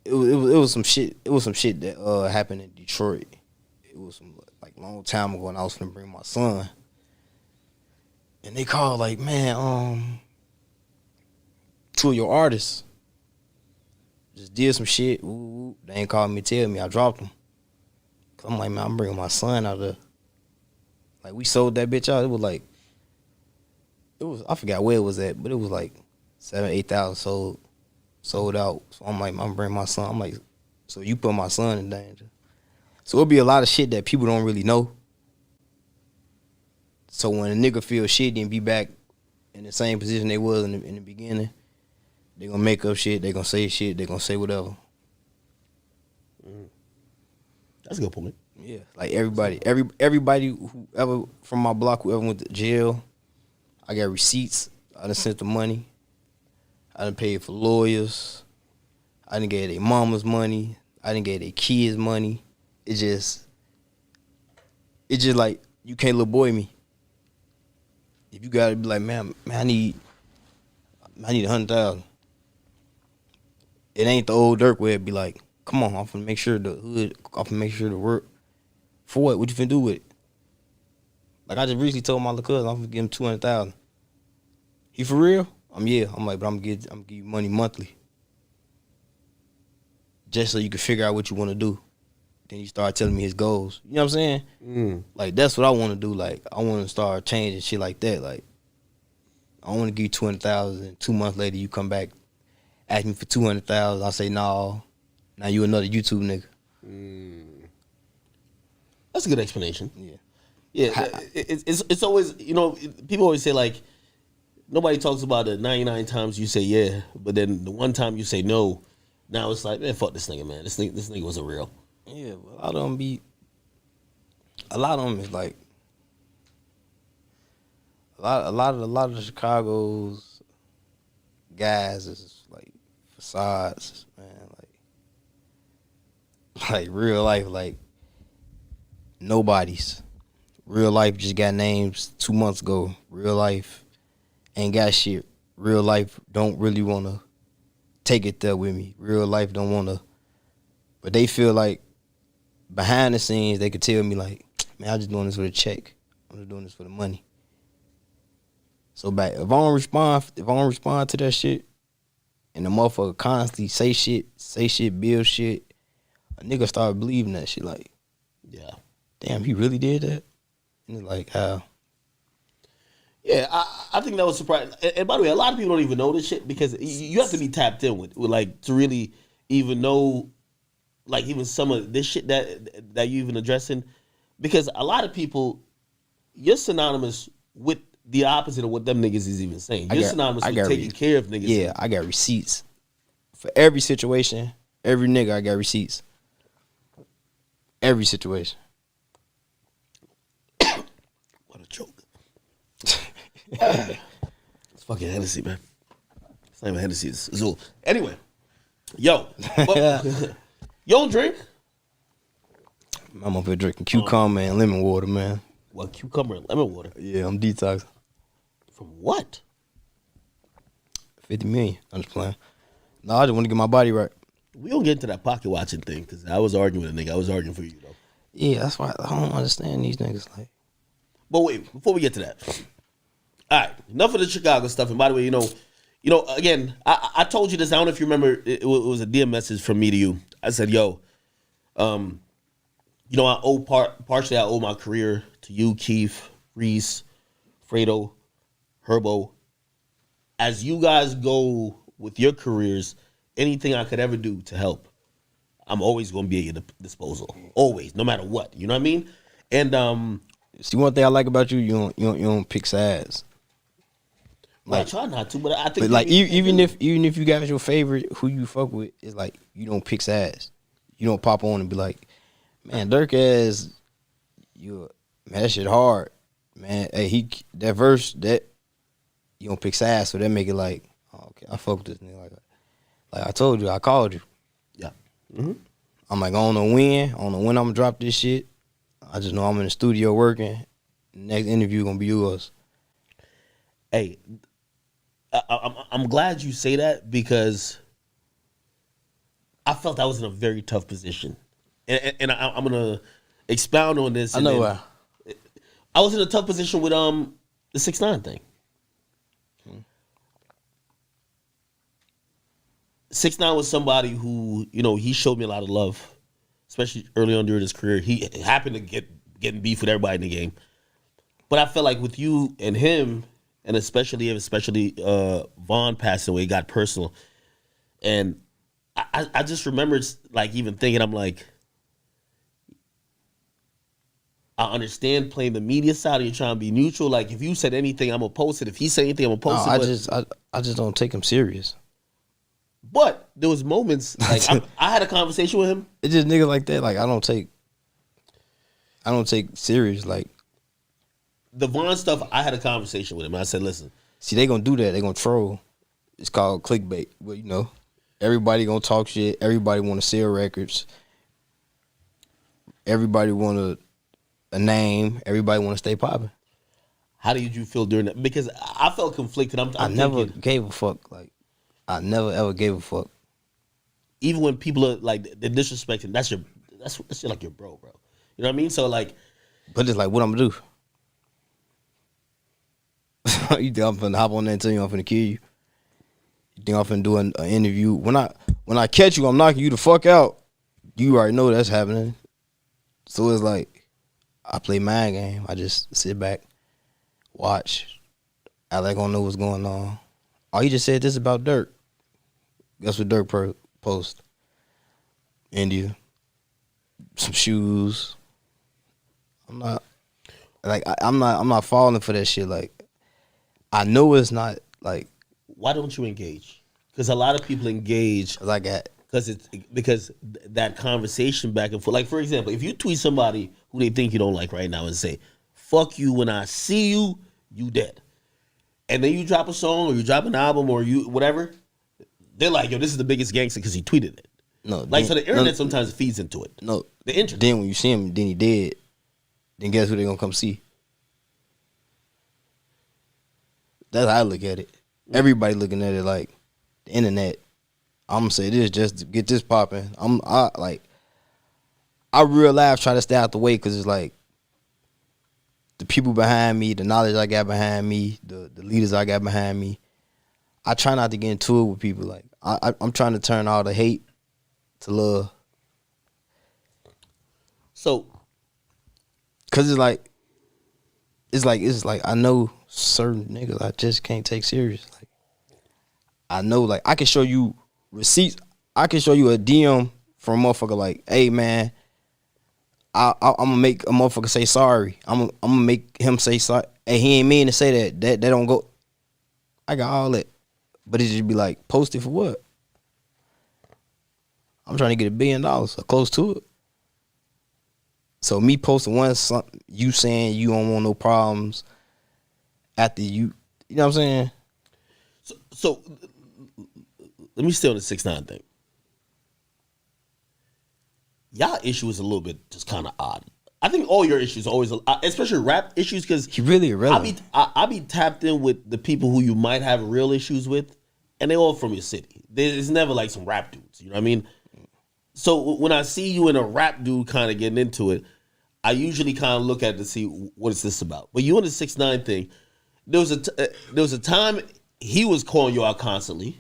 it was some shit. It was some shit that happened in Detroit. It was some like long time ago, and I was finna bring my son. And they called like, man, two of your artists just did some shit. Ooh, they ain't called me, tell me. I dropped them. Cause I'm like, man, I'm bringing my son out of. Like, we sold that bitch out. It was I forgot where it was at, but it was like 7,000-8,000 sold out. So I'm like, I'm bringing my son. I'm like, so you put my son in danger. So it'll be a lot of shit that people don't really know. So when a nigga feel shitty and be back in the same position they was in the beginning, they gonna make up shit, they gonna say shit, they gonna say whatever. That's a good point. Yeah, like everybody who ever from my block, whoever went to jail, I got receipts. I done sent the money. I done paid for lawyers. I done gave their mamas money. I done gave their kids money. It's just like you can't little boy me. If you gotta be like, man, I need 100,000. It ain't the old Durk where it be like, come on, I'm finna make sure the hood, I'm finna make sure the work. For what? What you finna do with it? Like I just recently told my little cousin I'm finna give him 200,000. He for real? Yeah. I'm like, but I'm gonna give you money monthly. Just so you can figure out what you wanna do. Then you start telling me his goals. You know what I'm saying? Like that's what I wanna do. Like I wanna start changing shit like that. Like I wanna give you 200,000 and 2 months later you come back, ask me for 200,000, I say no. Now you another YouTube nigga. That's a good explanation. Yeah. Yeah, it's always, you know, people always say like, nobody talks about the 99 times you say yeah, but then the one time you say no, now it's like, man, fuck this nigga, man. This nigga wasn't real. Yeah, but a lot of them is like, a lot of the Chicago's guys is like facades, man. Like real life, like nobodies. Real life just got names 2 months ago. Real life ain't got shit. Real life don't really want to take it there with me. Real life don't want to. But they feel like behind the scenes, they could tell me like, man, I'm just doing this for the check. I'm just doing this for the money. So back, if I don't respond to that shit, and the motherfucker constantly say shit, build shit, a nigga start believing that shit. Like, yeah, damn, he really did that. And it's like, how? Yeah, I think that was surprising. And by the way, a lot of people don't even know this shit because you have to be tapped in with like to really even know, like even some of this shit that you even addressing, because a lot of people, you're synonymous with the opposite of what them niggas is even saying. You're synonymous with taking care of niggas. Yeah, I got receipts for every situation, every nigga. I got receipts. Every situation. What a joke. It's fucking Hennessy, man. It's not even Hennessy, it's Azul. Anyway, yo, you don't drink? I'm up here drinking cucumber and lemon water, man. What, cucumber and lemon water? Yeah, I'm detoxing. From what? 50 million. I'm just playing. No, I just want to get my body right. We don't get into that pocket watching thing because I was arguing with a nigga. I was arguing for you, though. Yeah, that's why I don't understand these niggas. Like, but wait, before we get to that, all right, enough of the Chicago stuff. And by the way, you know, again, I told you this. I don't know if you remember. It was a DM message from me to you. I said, yo, you know, I owe partially I owe my career to you, Keith, Reese, Fredo, Herbo. As you guys go with your careers, anything I could ever do to help, I'm always going to be at your disposal. Always, no matter what. You know what I mean? And see, one thing I like about you, you don't pick sides. Like, I try not to, but I think. But like, even if you got your favorite, who you fuck with, it's like you don't pick sides. You don't pop on and be like, man, Durk ass, man, that shit hard, man. Hey, that verse that you don't pick sides, so that make it like, oh, okay, I fuck with this nigga like I told you, I called you. Yeah. Mm-hmm. I'm like, I don't know when I'm gonna drop this shit. I just know I'm in the studio working. Next interview gonna be yours. Hey, I'm glad you say that because I felt I was in a very tough position, and I'm gonna expound on this. I know why. I was in a tough position with the 6ix9ine thing. 6ix9ine was somebody who, you know, he showed me a lot of love, especially early on during his career. He happened to get in beef with everybody in the game, but I felt like with you and him, and especially Vaughn passing away, it got personal, and I just remember like even thinking, I'm like, I understand playing the media side. You're trying to be neutral. Like if you said anything, I'm gonna post it. If he said anything, I'm gonna post it. I just don't take him serious. But there was moments like I had a conversation with him. It's just niggas like that. Like I don't take serious. Like The Vaughn stuff, I had a conversation with him. I said, listen. See, they gonna do that. They gonna troll. It's called clickbait. But you know, everybody gonna talk shit. Everybody want to sell records. Everybody want a name. Everybody want to stay popping. How did you feel during that? Because I felt conflicted. I never gave a fuck. Like I never ever gave a fuck. Even when people are like they're disrespecting, that's like your bro. You know what I mean? So like, but it's like, what I'm gonna do? You think I'm finna hop on that and tell you I'm finna kill you? You think I'm finna do an interview? When I catch you, I'm knocking you the fuck out. You already know that's happening. So it's like, I play mind game. I just sit back, watch. I like I don't know what's going on. Oh, he just said this about Durk. That's what Durk post. India. Some shoes. I'm not falling for that shit. Like, I know it's not like. Why don't you engage? Because a lot of people engage. Because that conversation back and forth. Like for example, if you tweet somebody who they think you don't like right now and say, "Fuck you," when I see you, you dead. And then you drop a song or you drop an album or you whatever, they're like, "Yo, this is the biggest gangster because he tweeted it." No, like so the internet sometimes feeds into it. No, the internet. Then when you see him, then he dead. Then guess who they gonna come see? That's how I look at it. Everybody looking at it like the internet. I'm gonna say this just to get this popping. I real life try to stay out the way because it's like the people behind me, the knowledge I got behind me, the leaders I got behind me. I try not to get into it with people. Like I'm trying to turn all the hate to love. So, cause it's like I know certain niggas I just can't take serious. Like I know, like I can show you receipts. I can show you a DM from a motherfucker like, hey man, I'm gonna make a motherfucker say sorry. I'm gonna make him say sorry. Hey, he ain't mean to say that. That don't go. I got all that, but it just be like, post it for what? I'm trying to get $1 billion or close to it. So me posting you saying you don't want no problems after you know what I'm saying? So let me stay on the 6ix9ine thing. Y'all issue is a little bit just kind of odd. I think all your issues are always, especially rap issues, because he really irrelevant. I be tapped in with the people who you might have real issues with, and they all from your city. It's never like some rap dudes. You know what I mean? So when I see you in a rap dude kind of getting into it, I usually kind of look at it to see what is this about. But you on the 6ix9ine thing, there was a time he was calling you out constantly.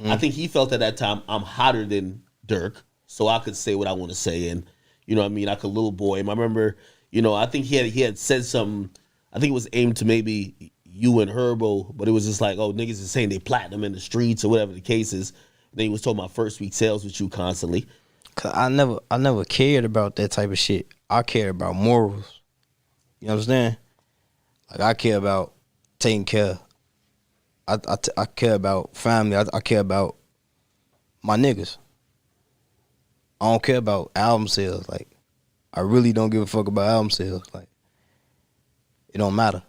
I think he felt at that time I'm hotter than Durk, so I could say what I want to say, and you know what I mean, I could little boy him. I remember, you know, I think he had said something. I think it was aimed to maybe you and Herbo, but it was just like, oh, niggas is saying they platinum in the streets or whatever the case is. Then he was talking about first week sales with you constantly. Cause I never cared about that type of shit. I care about morals. You know what I'm saying? Like I care about taking care. I care about family. I care about my niggas. I don't care about album sales. Like I really don't give a fuck about album sales. Like it don't matter.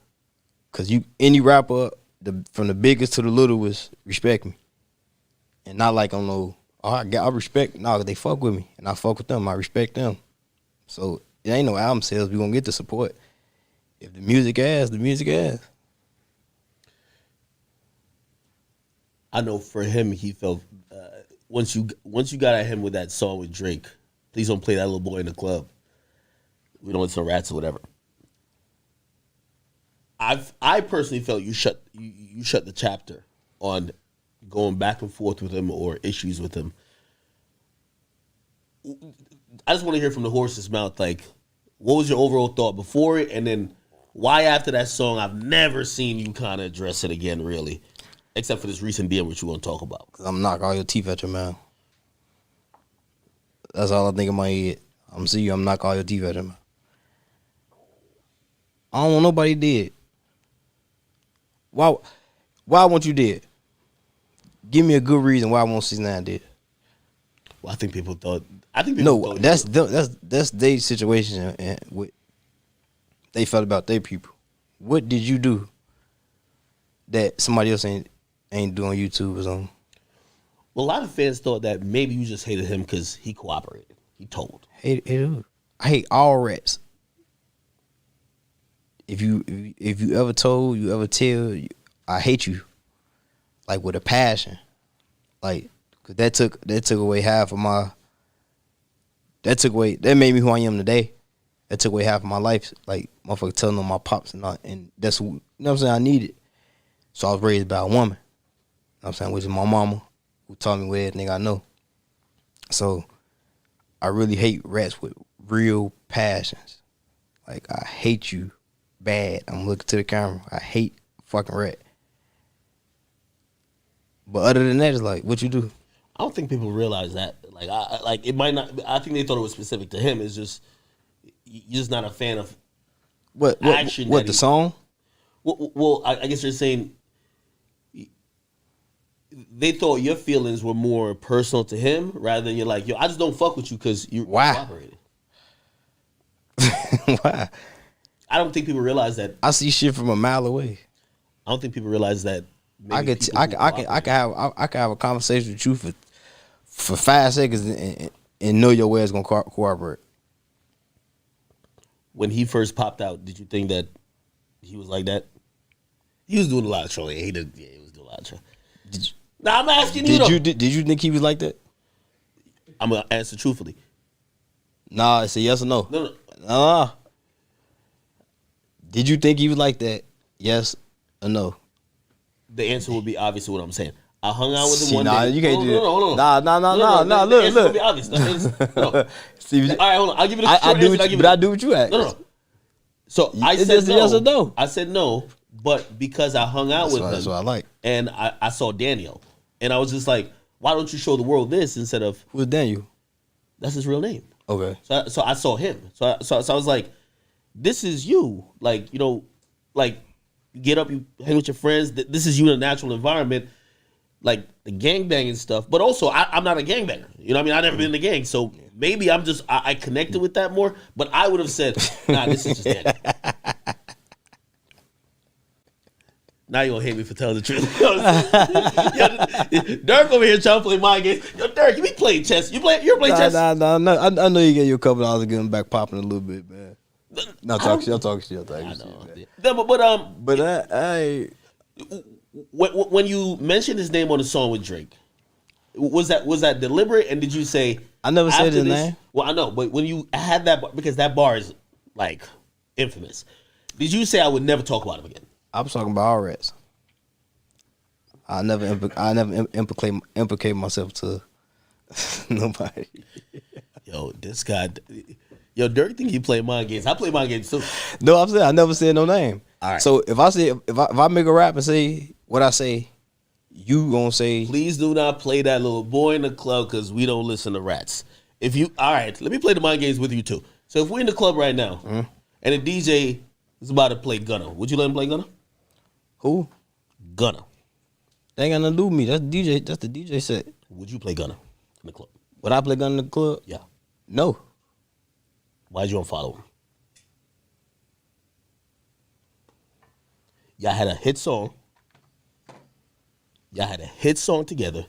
Cause any rapper, from the biggest to the littlest, respect me. And not like I'm no, I respect. No, they fuck with me, and I fuck with them. I respect them. So it ain't no album sales. We gonna get the support. If the music ass, the music ass. I know for him, he felt once you got at him with that song with Drake, please don't play that little boy in the club. We don't want some rats or whatever. I personally felt you shut the chapter on going back and forth with him or issues with him. I just want to hear from the horse's mouth, like, what was your overall thought before it, and then why after that song I've never seen you kind of address it again, really, except for this recent DM which you want to talk about. Cause I'm knock all your teeth at your mouth. That's all I think in my head. I'm see you. I'm knock all your teeth at your mouth. I don't want nobody dead. Why? Why won't you dead? Give me a good reason why I want 6ix9ine dead. Well, I think people thought. I think people No, thought that's their situation and what they felt about their people. What did you do that somebody else ain't doing YouTube or something? Well, a lot of fans thought that maybe you just hated him because he cooperated. He told. I hate all rats. If you ever told, you ever tell, I hate you, like with a passion, like, cause that took away half of my. That made me who I am today. That took away half of my life. Like motherfucker telling on my pops and that's who, you know what I'm saying, I needed. So I was raised by a woman. You know what I'm saying, which is my mama, who taught me what everything I know. So I really hate rats with real passions. Like I hate you bad. I'm looking to the camera. I hate fucking rat. But other than that, it's like, what you do? I don't think people realize that. Like it might not. I think they thought it was specific to him. It's just you're just not a fan of What action. What the song? Well, I guess you're saying they thought your feelings were more personal to him rather than you're like, yo, I just don't fuck with you because you cooperated. Why? I don't think people realize that. I see shit from a mile away. I don't think people realize that. I can have a conversation with you for 5 seconds and know your way is gonna cooperate. When he first popped out, did you think that he was like that? He was doing a lot of trolling. He was doing a lot of trolling. Now I'm asking you. Did you think he was like that? I'm gonna answer truthfully. Nah, it's a yes or no. No. Did you think he was like that? Yes or no? The answer would be obvious to what I'm saying. I hung out with him one day. You can't do that. No. Nah. The answer Look. would be obvious. No. See, All right, hold on. I'll give you the short answer. I do what you ask. No. So I It's said just a no. yes or no. I said no, but because I hung out with him. That's what I like. And I saw Daniel. And I was just like, why don't you show the world this instead of... Who's Daniel? That's his real name. Okay. So I saw him. So I was like, this is you. Like, you know, like, you get up, you hang with your friends. This is you in a natural environment. Like, the gangbanging stuff. But also, I'm not a gangbanger. You know what I mean? I've never been in a gang. So maybe I'm just... I connected with that more. But I would have said, nah, this is just Daniel. Now you gonna hate me for telling the truth. Durk over here trying to play mind games. Yo, Durk, you be playing chess. You're playing chess. Nah. I know you get you a couple dollars to get them back popping a little bit, man. I'm talking shit. I know. But I when you mentioned his name on the song with Drake, was that deliberate? And did you say I never said his name? Well, I know, but when you had that, because that bar is like infamous, did you say I would never talk about him again? I was talking about all rats. I never implicate myself to nobody. Yo, this guy, Durk think he play mind games. I play mind games too. No, I'm saying I never said no name. All right. So if I make a rap and say what I say, you gonna say? Please do not play that little boy in the club because we don't listen to rats. All right, let me play the mind games with you too. So if we're in the club right now and a DJ is about to play Gunna, would you let him play Gunna? Who? Gunna. They ain't got nothing to do with me. That's DJ. That's the DJ set. Would you play Gunna in the club? Would I play Gunna in the club? Yeah. No. Why'd you unfollow him? Y'all had a hit song. Together.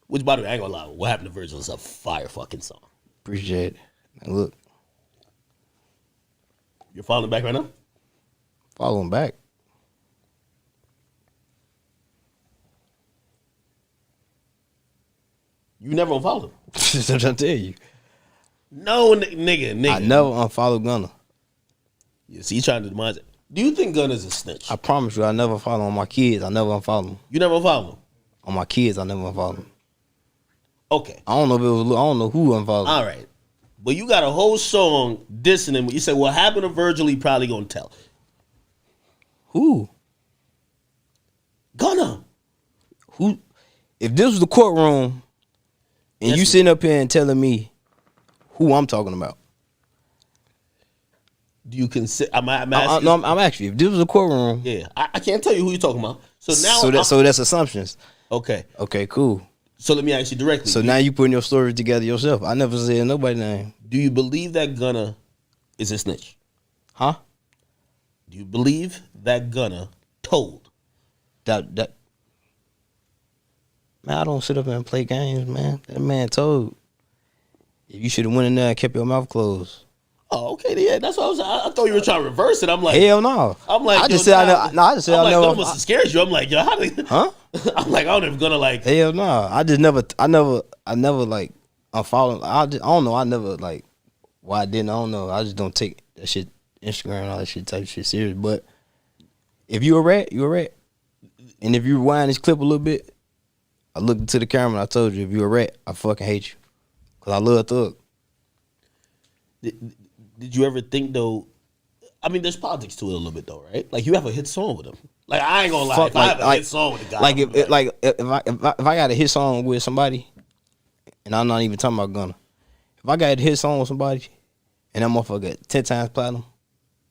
Which, by the way, I ain't gonna lie. What Happened to Virgil is a fire fucking song. Appreciate it. Now look. You're following back right now? Following back. You never unfollowed him. That's what I'm trying to tell you. No, nigga. I never unfollowed Gunna. Yeah, see, you trying to demise it. Do you think Gunna's a snitch? I promise you, I never follow on my kids. I never unfollow them. You never unfollowed him? On my kids, I never unfollow them. Okay. I don't know if it was. I don't know who unfollowed. All right. But you got a whole song dissing him. You say, what happened to Virgil, he probably gonna tell. Who? Gunna. Who? If this was the courtroom and Yes, you sitting up here and telling me who I'm talking about, Do you consider? I'm I, asking. no, I'm actually, if this was a courtroom, Yeah, I can't tell you who you're talking about. So now, so that's assumptions. okay. Okay, cool. So let me ask you directly. So now you putting your story together yourself. I never said nobody's name. Do you believe that Gunna is a snitch? Huh? Do you believe that Gunna told? That man, I don't sit up and play games, man. That man told. If you should have went in there and kept your mouth closed. Oh, okay, yeah, that's what I was. I thought you were trying to reverse it. I'm like, Hell no. I'm like, I just said I never. No, I just said I'm I like, never. Gunna must have scared you. I'm like, yo, how did? Huh? I'm like, I don't know if Gunna like. Hell no. I never like. I'm following. I don't know. I never like. Why I didn't. I don't know. I just don't take that shit, Instagram and all that shit type shit serious. But if you a rat, you a rat. And if you rewind this clip a little bit, I looked into the camera and I told you, if you a rat, I fucking hate you. Cause I love Thug. Did you ever think though? I mean, there's politics to it a little bit though, right? Like you have a hit song with him. Like I ain't gonna lie, Fuck, if I have a hit song with a guy, Like I'm if I got a hit song with somebody, and I'm not even talking about Gunna. If I got a hit song with somebody, and that motherfucker got 10 times platinum,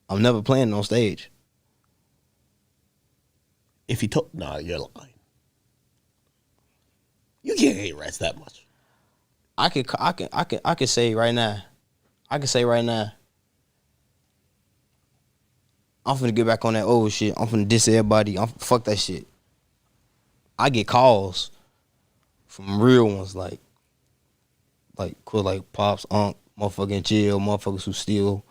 I'm never playing it on stage. if he told, nah, you're lying. You can't hate rats that much. I could say right now. I can say right now. I'm finna get back on that old shit. I'm finna diss everybody. Fuck that shit. I get calls from real ones like Pops, Unc, motherfucking in jail, motherfuckers who still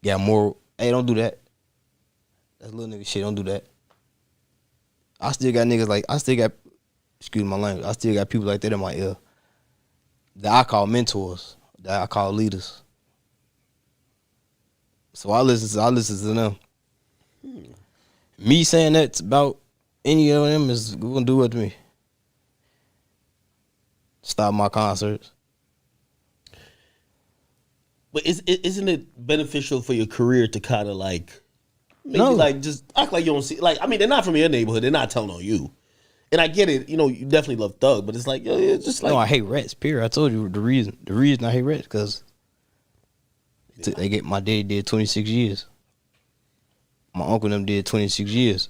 got more. Hey, don't do that. That's little nigga shit. Don't do that. I still got niggas like, excuse my language, I still got people like that in my ear that I call mentors, that I call leaders. So I listen to them. Me saying that's about any of them is gonna do it to me. Stop my concerts. But isn't it beneficial for your career to kind of like, maybe No. like just act like you don't see? Like, I mean, they're not from your neighborhood. They're not telling on you. And I get it. You know, you definitely love Thug, but it's like, yo, it's just like. No, I hate rats. Period. I told you the reason. The reason I hate rats because my daddy did 26 years. My uncle and them did 26 years.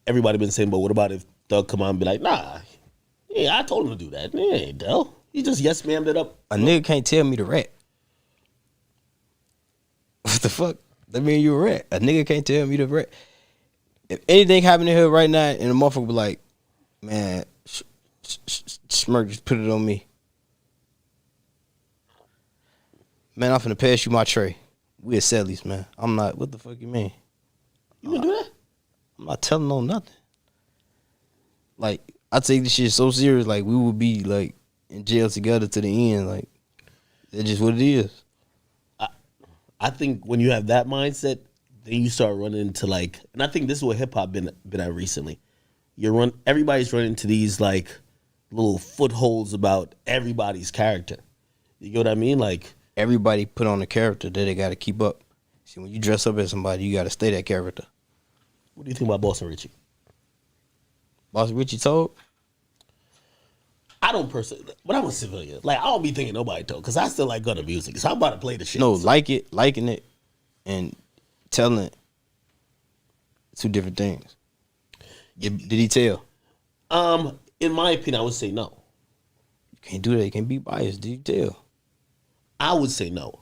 Everybody been saying, but what about if Thug come out and be like, nah, yeah, I told him to do that. Yeah, ain't Dell. He just yes ma'ammed it up. A nigga can't tell me to rat. What the fuck? That mean you a rat. A nigga can't tell me to rat. If anything happened here right now and the motherfucker be like, man, Smirk just put it on me. Man, I'm finna pass you my tray. We at Sally's, man. I'm not, what the fuck you mean? You gonna do that? I'm not telling no nothing. Like, I take this shit so serious, like we would be like in jail together to the end. Like, that's just what it is. I think when you have that mindset, then you start running into like, and I think this is what hip hop been at recently. Everybody's running into these like little footholds about everybody's character. You get what I mean? Like Everybody put on a character that they got to keep up. See, when you dress up as somebody, you got to stay that character. what do you think about Boston Richie? Boss Richie told. I don't personally, but I'm a civilian. Like I don't be thinking nobody told, because I still like Gunna music. So I'm about to play the shit. No, So- liking it, and telling it. Two different things. Did he tell? In my opinion, I would say no. You can't do that. You can't be biased. Did he tell? I would say no.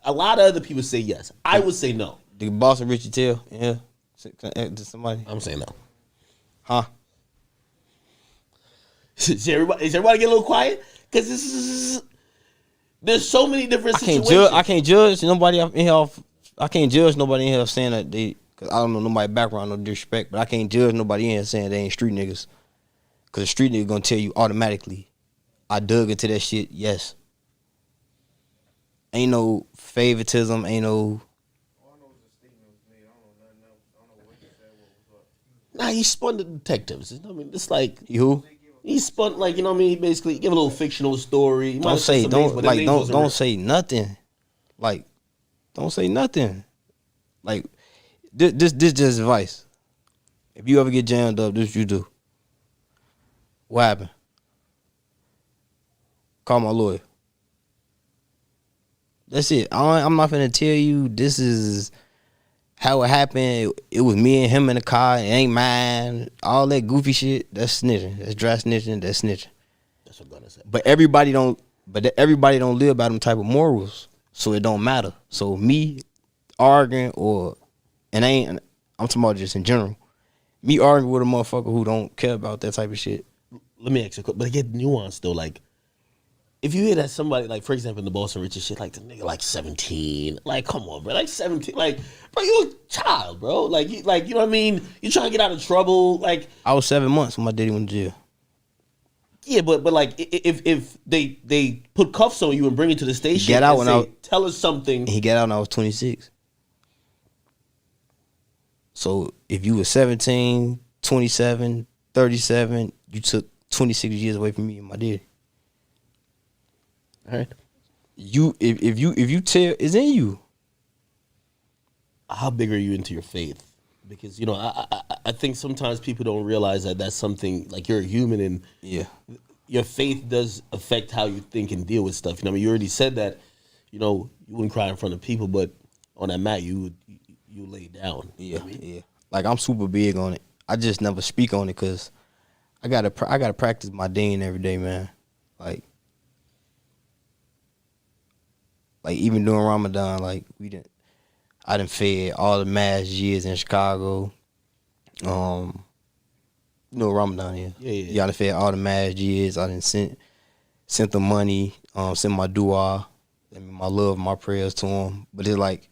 A lot of other people say yes. I would say no. Did Boss and Richie tell? Yeah. To somebody? I'm saying no. Huh? Is everybody get a little quiet? Because there's so many different situations. I can't judge nobody in here. I can't judge nobody in here saying that they. Cause I don't know nobody's background, no disrespect, but I can't judge nobody in here saying they ain't street niggas. Cause a street nigga gonna tell you automatically, I dug into that shit. Yes. Ain't no favoritism. Ain't no. Nah, he spun the detectives. You know what I mean, it's like You who? he spun like, you know what I mean. Basically, give a little fictional story. He might Don't have said say some names, but them names wasn't real. don't say nothing. Like, don't say nothing. Like, this just advice. If you ever get jammed up, this what you do. What happened? Call my lawyer. That's it. I'm not finna tell you this is how it happened. It was me and him in the car. It ain't mine. All that goofy shit. That's snitching. That's dry snitching. That's snitching. That's what I'm gonna say. But everybody don't. But everybody don't live by them type of morals. So it don't matter. So me arguing I'm talking about just in general. Me arguing with a motherfucker who don't care about that type of shit. Let me ask you a question, but I get nuance though. Like, if you hear that somebody, like, for example, in the Boston Richard shit, like, the nigga, like, 17. Like, come on, bro. Like, 17. Like, bro, you a child, bro. Like, you know what I mean? You trying to get out of trouble. Like, I was 7 months when my daddy went to jail. yeah, but like, if they put cuffs on you and bring you to the station Get out and say, tell us something. He got out when I was 26. So if you were 17, 27, 37, you took 26 years away from me and my daddy. All right. If you tell, it's in you. How big are you into your faith? Because, you know, I think sometimes people don't realize that that's something, like, you're a human and Yeah. your faith does affect how you think and deal with stuff. You know, I mean, you already said that, you know, you wouldn't cry in front of people, but on that mat, you lay down. Yeah, You know what I mean? yeah. Like, I'm super big on it. I just never speak on it because I gotta practice my deen every day, man. Like even during Ramadan, like I done fed all the mass years in Chicago. You know what Ramadan is? Yeah. Yeah, I done fed all the mass years. I done sent them money, sent my dua, I mean, my love, my prayers to them. But it's like,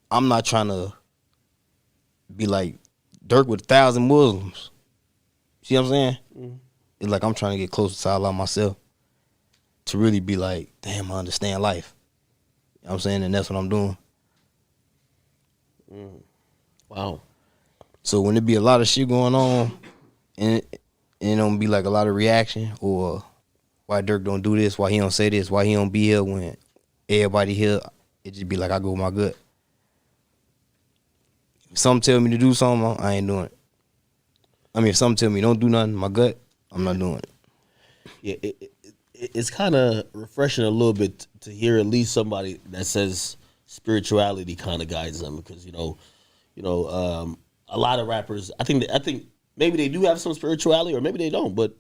I'm not trying to be like Durk with 1,000 Muslims. See what I'm saying? Mm-hmm. It's like I'm trying to get closer to Allah myself to really be like, damn, I understand life. You know what I'm saying? And that's what I'm doing. Wow. So when there be a lot of shit going on and it don't be like a lot of reaction or why Durk don't do this, why he don't say this, why he don't be here when everybody here, it just be like I go with my gut. If something tell me to do something, I ain't doing it. I mean, if something tell me don't do nothing, my gut, I'm not doing it. Yeah, it's kind of refreshing a little bit to hear at least somebody that says spirituality kind of guides them, because you know, a lot of rappers, I think maybe they do have some spirituality or maybe they don't, but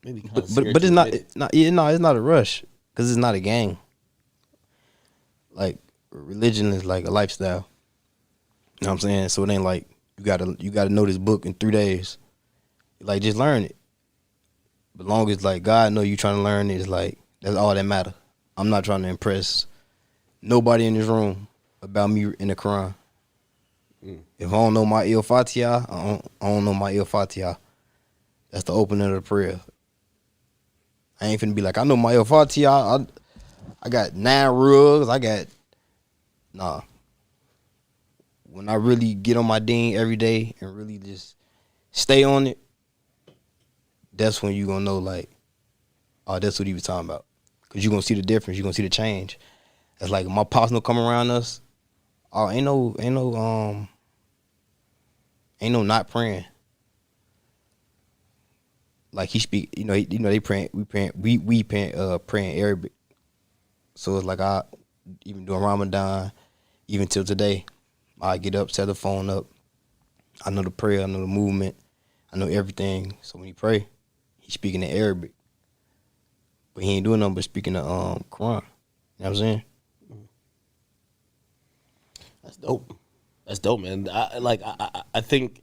maybe but it's not a rush because it's not a gang. Like religion is like a lifestyle. You know what I'm saying? So it ain't like you gotta know this book in 3 days. Like, just learn it. But long as like God know you trying to learn it, it's like that's all that matter. I'm not trying to impress nobody in this room about me in the Quran. If I don't know my Il Fatiha, I don't know my Il Fatiha. That's the opening of the prayer. I ain't finna be like, I know my Il Fatiha. I got 9 rules. Nah. When I really get on my deen every day and really just stay on it, that's when you gonna know, like, oh, that's what he was talking about. Cause you gonna see the difference. You gonna see the change. It's like my pops no come around us. Oh, ain't no not praying. Like he speak, they praying. We praying Arabic. So it's like I even doing Ramadan, even till today, I get up, set the phone up. I know the prayer, I know the movement, I know everything. So when he pray, he's speaking in Arabic, but he ain't doing nothing but speaking the Quran. You know what I'm saying? That's dope. That's dope, man. I think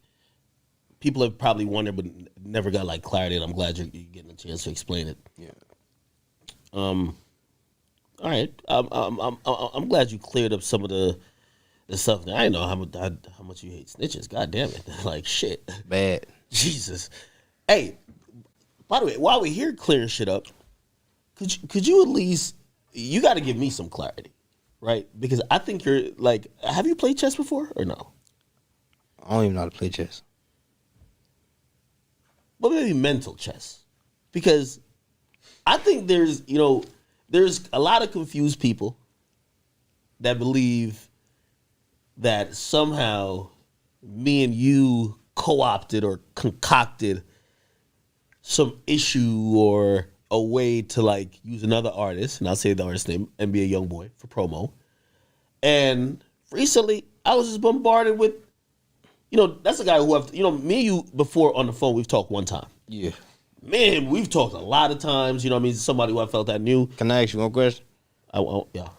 people have probably wondered, but never got like clarity. And I'm glad you're getting a chance to explain it. Yeah. All right. I'm glad you cleared up some of the stuff. Now, I know how much you hate snitches. God damn it. Like shit. Bad. Jesus. Hey, by the way, while we're here clearing shit up, could you at least, you got to give me some clarity, right? Because I think you're like, have you played chess before or no? I don't even know how to play chess. But maybe mental chess. Because I think there's a lot of confused people that believe that somehow me and you co-opted or concocted some issue or a way to like use another artist, and I'll say the artist name, NBA YoungBoy, for promo. And recently, I was just bombarded with, that's a guy who me and you before on the phone, we've talked one time. Yeah. Man, we've talked a lot of times, somebody who I felt I knew. Can I ask you one question? Yeah.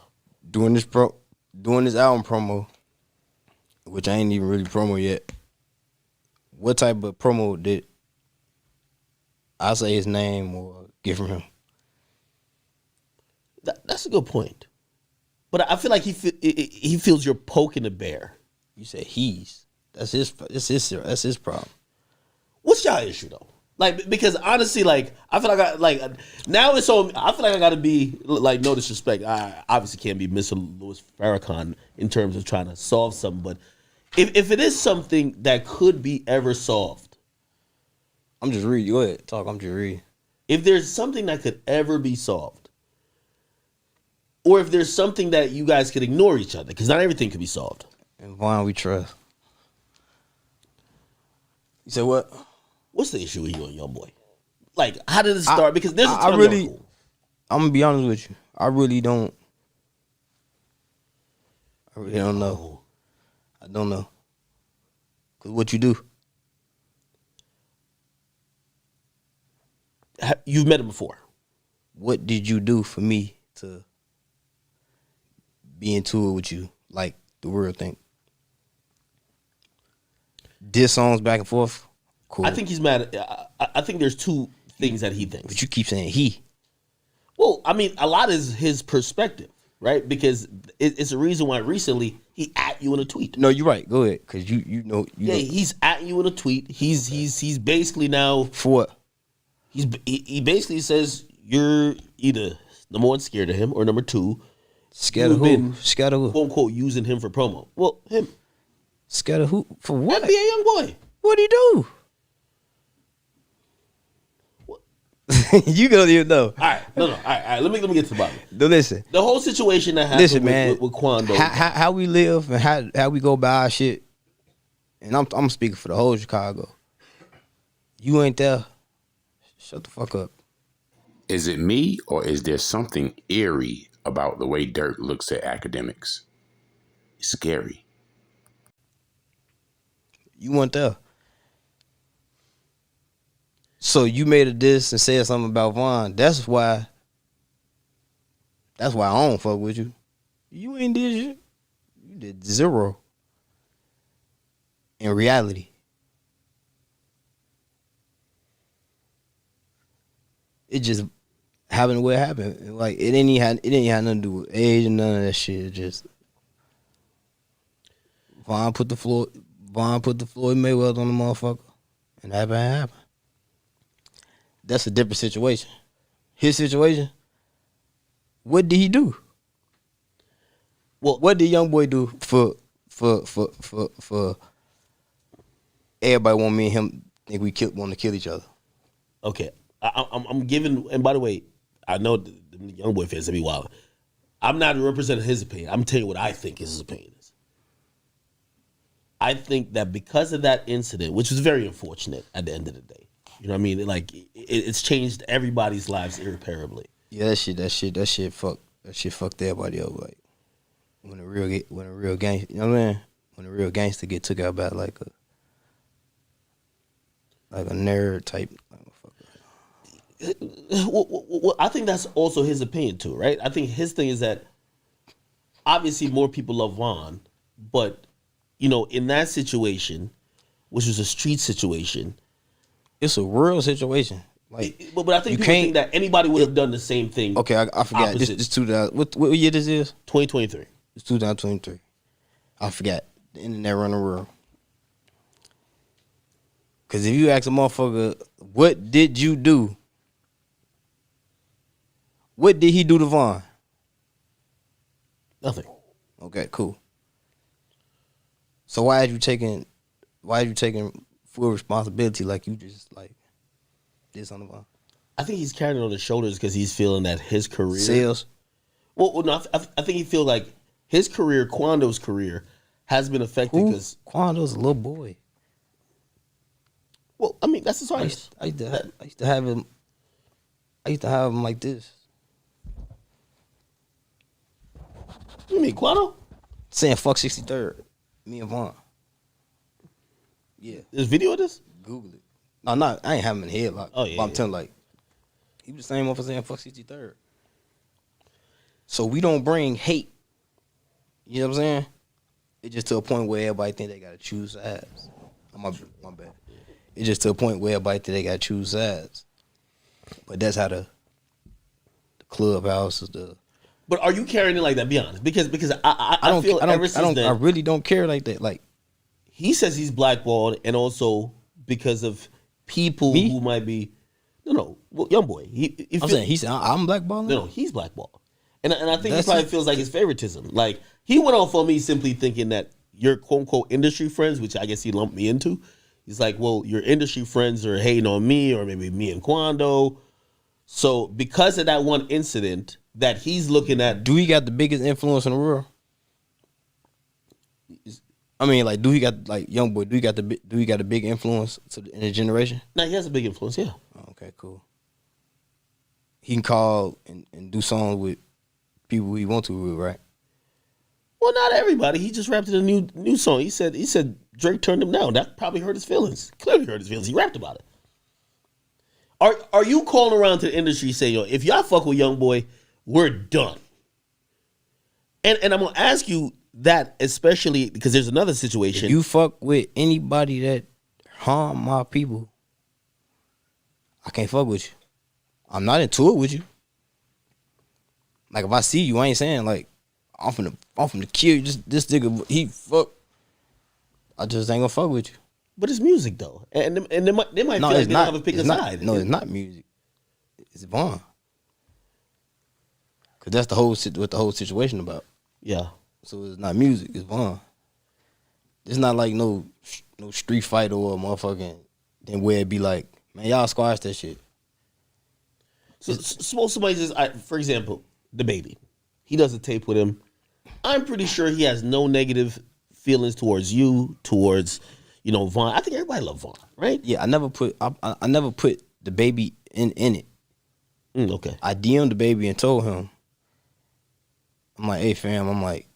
Doing this album promo, which I ain't even really promo yet. What type of promo did I say his name or get from him? That's a good point. But I feel like he feels you're poking the bear. You said he's. That's his problem. What's y'all issue though? Like, because honestly, like, I feel like now it's so, I feel like I gotta be, like, no disrespect. I obviously can't be Mr. Louis Farrakhan in terms of trying to solve something, but if it is something that could be ever solved. I'm just reading. Go ahead, talk. I'm just reading. If there's something that could ever be solved, or if there's something that you guys could ignore each other, because not everything could be solved. And Vaughn, we trust. You said what? What's the issue with you and YoungBoy? Like, how did it start? Because there's a ton I'm gonna be honest with you. I really don't know. I don't know. Cause what you do? You've met him before. What did you do for me to be into it with you? Like the world think. Diss songs back and forth. Cool. I think he's mad. I think there's two things that he thinks. But you keep saying he. Well, I mean, a lot is his perspective, right? Because it's a reason why recently he at you in a tweet. No, you're right. Go ahead, because you know. He's at you in a tweet. He's basically now for what? He basically says you're either number one scared of him or number two scared of who? Scared of who? Quote unquote using him for promo. Well, him. Scared of who? For what? NBA YoungBoy. What'd he do? You don't even know. All right, no. All right. Let me get to the bottom. No, listen. The whole situation that happened with Quando. How we live and how we go by our shit. And I'm speaking for the whole Chicago. You ain't there. Shut the fuck up. Is it me or is there something eerie about the way Durk looks at academics? It's scary. You weren't there. So you made a diss and said something about Vaughn. That's why I don't fuck with you. You ain't did shit. You did zero. In reality. It just happened the way it happened. Like it didn't have nothing to do with age and none of that shit. It just Vaughn put the Floyd Mayweather on the motherfucker. And that happened. That's a different situation. His situation, what did he do? Well, what did YoungBoy do for everybody want me and him think we want to kill each other? Okay, I'm giving, and by the way, I know the YoungBoy fans be wild. I'm not representing his opinion. I'm telling you what I think his opinion is. I think that because of that incident, which was very unfortunate at the end of the day, you know what I mean? Like it's changed everybody's lives irreparably. Yeah, that shit fucked everybody up. Like when a real gangster, you know what I mean? When a real gangster get took out by like a nerd type motherfucker. Well, I think that's also his opinion too, right? I think his thing is that obviously more people love Vaughn, but in that situation, which was a street situation. It's a real situation. Like, but I think people think that anybody would have done the same thing. Okay, I forgot. This 2000. What year this is? 2023. It's 2023. I forgot. The internet run the world. Because if you ask a motherfucker, what did you do? What did he do to Vaughn? Nothing. Okay, cool. So why are you taking full responsibility like you just like this on the Vaughn? I think he's carrying it on his shoulders because he's feeling that his career sales. Well, no, I think he feels like his career, Quando's career, has been affected because Quando's a little boy. Well, I mean that's his artist. I used to have him. I used to have them like this. You mean Quano? Saying fuck 63rd. Me and Vaughn. Yeah. There's video of this? Google it. No, not. I ain't having him in the headlock. Oh, yeah, But I'm yeah. telling like, he was the same motherfucker saying fuck 63rd. So we don't bring hate. You know what I'm saying? It's just to a point where everybody think they gotta choose sides. My bad. It's just to a point where everybody think they gotta choose sides. But that's how the clubhouse is the. But are you carrying it like that? Be honest, because I feel ever since then I really don't care like that. Like he says he's blackballed, and also because of people Me? who might be well, young boy. I'm saying, he said I'm blackballing. no, he's blackballed, and I think That's he probably just- feels like it's favoritism. Like he went off on me simply thinking that your quote unquote industry friends, which I guess he lumped me into. He's like, well, your industry friends are hating on me, or maybe me and Quando. So because of that one incident that he's looking at, Do he got the biggest influence in the world? I mean, like, do he got like young boy? Do he got a big influence in his generation? now he has a big influence, yeah. Oh, okay, cool. He can call and do songs with people he want to with, right? Well, not everybody. He just rapped in a new song. He said Drake turned him down. That probably hurt his feelings. Clearly hurt his feelings. He rapped about it. Are you calling around to the industry saying, yo, if y'all fuck with Young Boy, we're done? And I'm gonna ask you that especially because there's another situation. If you fuck with anybody that harm my people, I can't fuck with you. I'm not into it with you. Like if I see you, I ain't saying like I'm finna kill you. This nigga, he fuck. I just ain't gonna fuck with you. But it's music though, and they might feel like it's they not. don't have a pick a It's not. side. No, it's not music. It's Vaughn. Cause that's what the whole situation about. Yeah. So it's not music. It's Vaughn. It's not like no street fight or a motherfucking. Then where it be like, man, y'all squash that shit. So suppose somebody says, for example, the baby, he does a tape with him. I'm pretty sure he has no negative feelings towards you, towards Vaughn. I think everybody loves Vaughn, right? Yeah, I never put the baby in it. Okay. I DM'd the baby and told him, I'm like, hey fam, I'm like,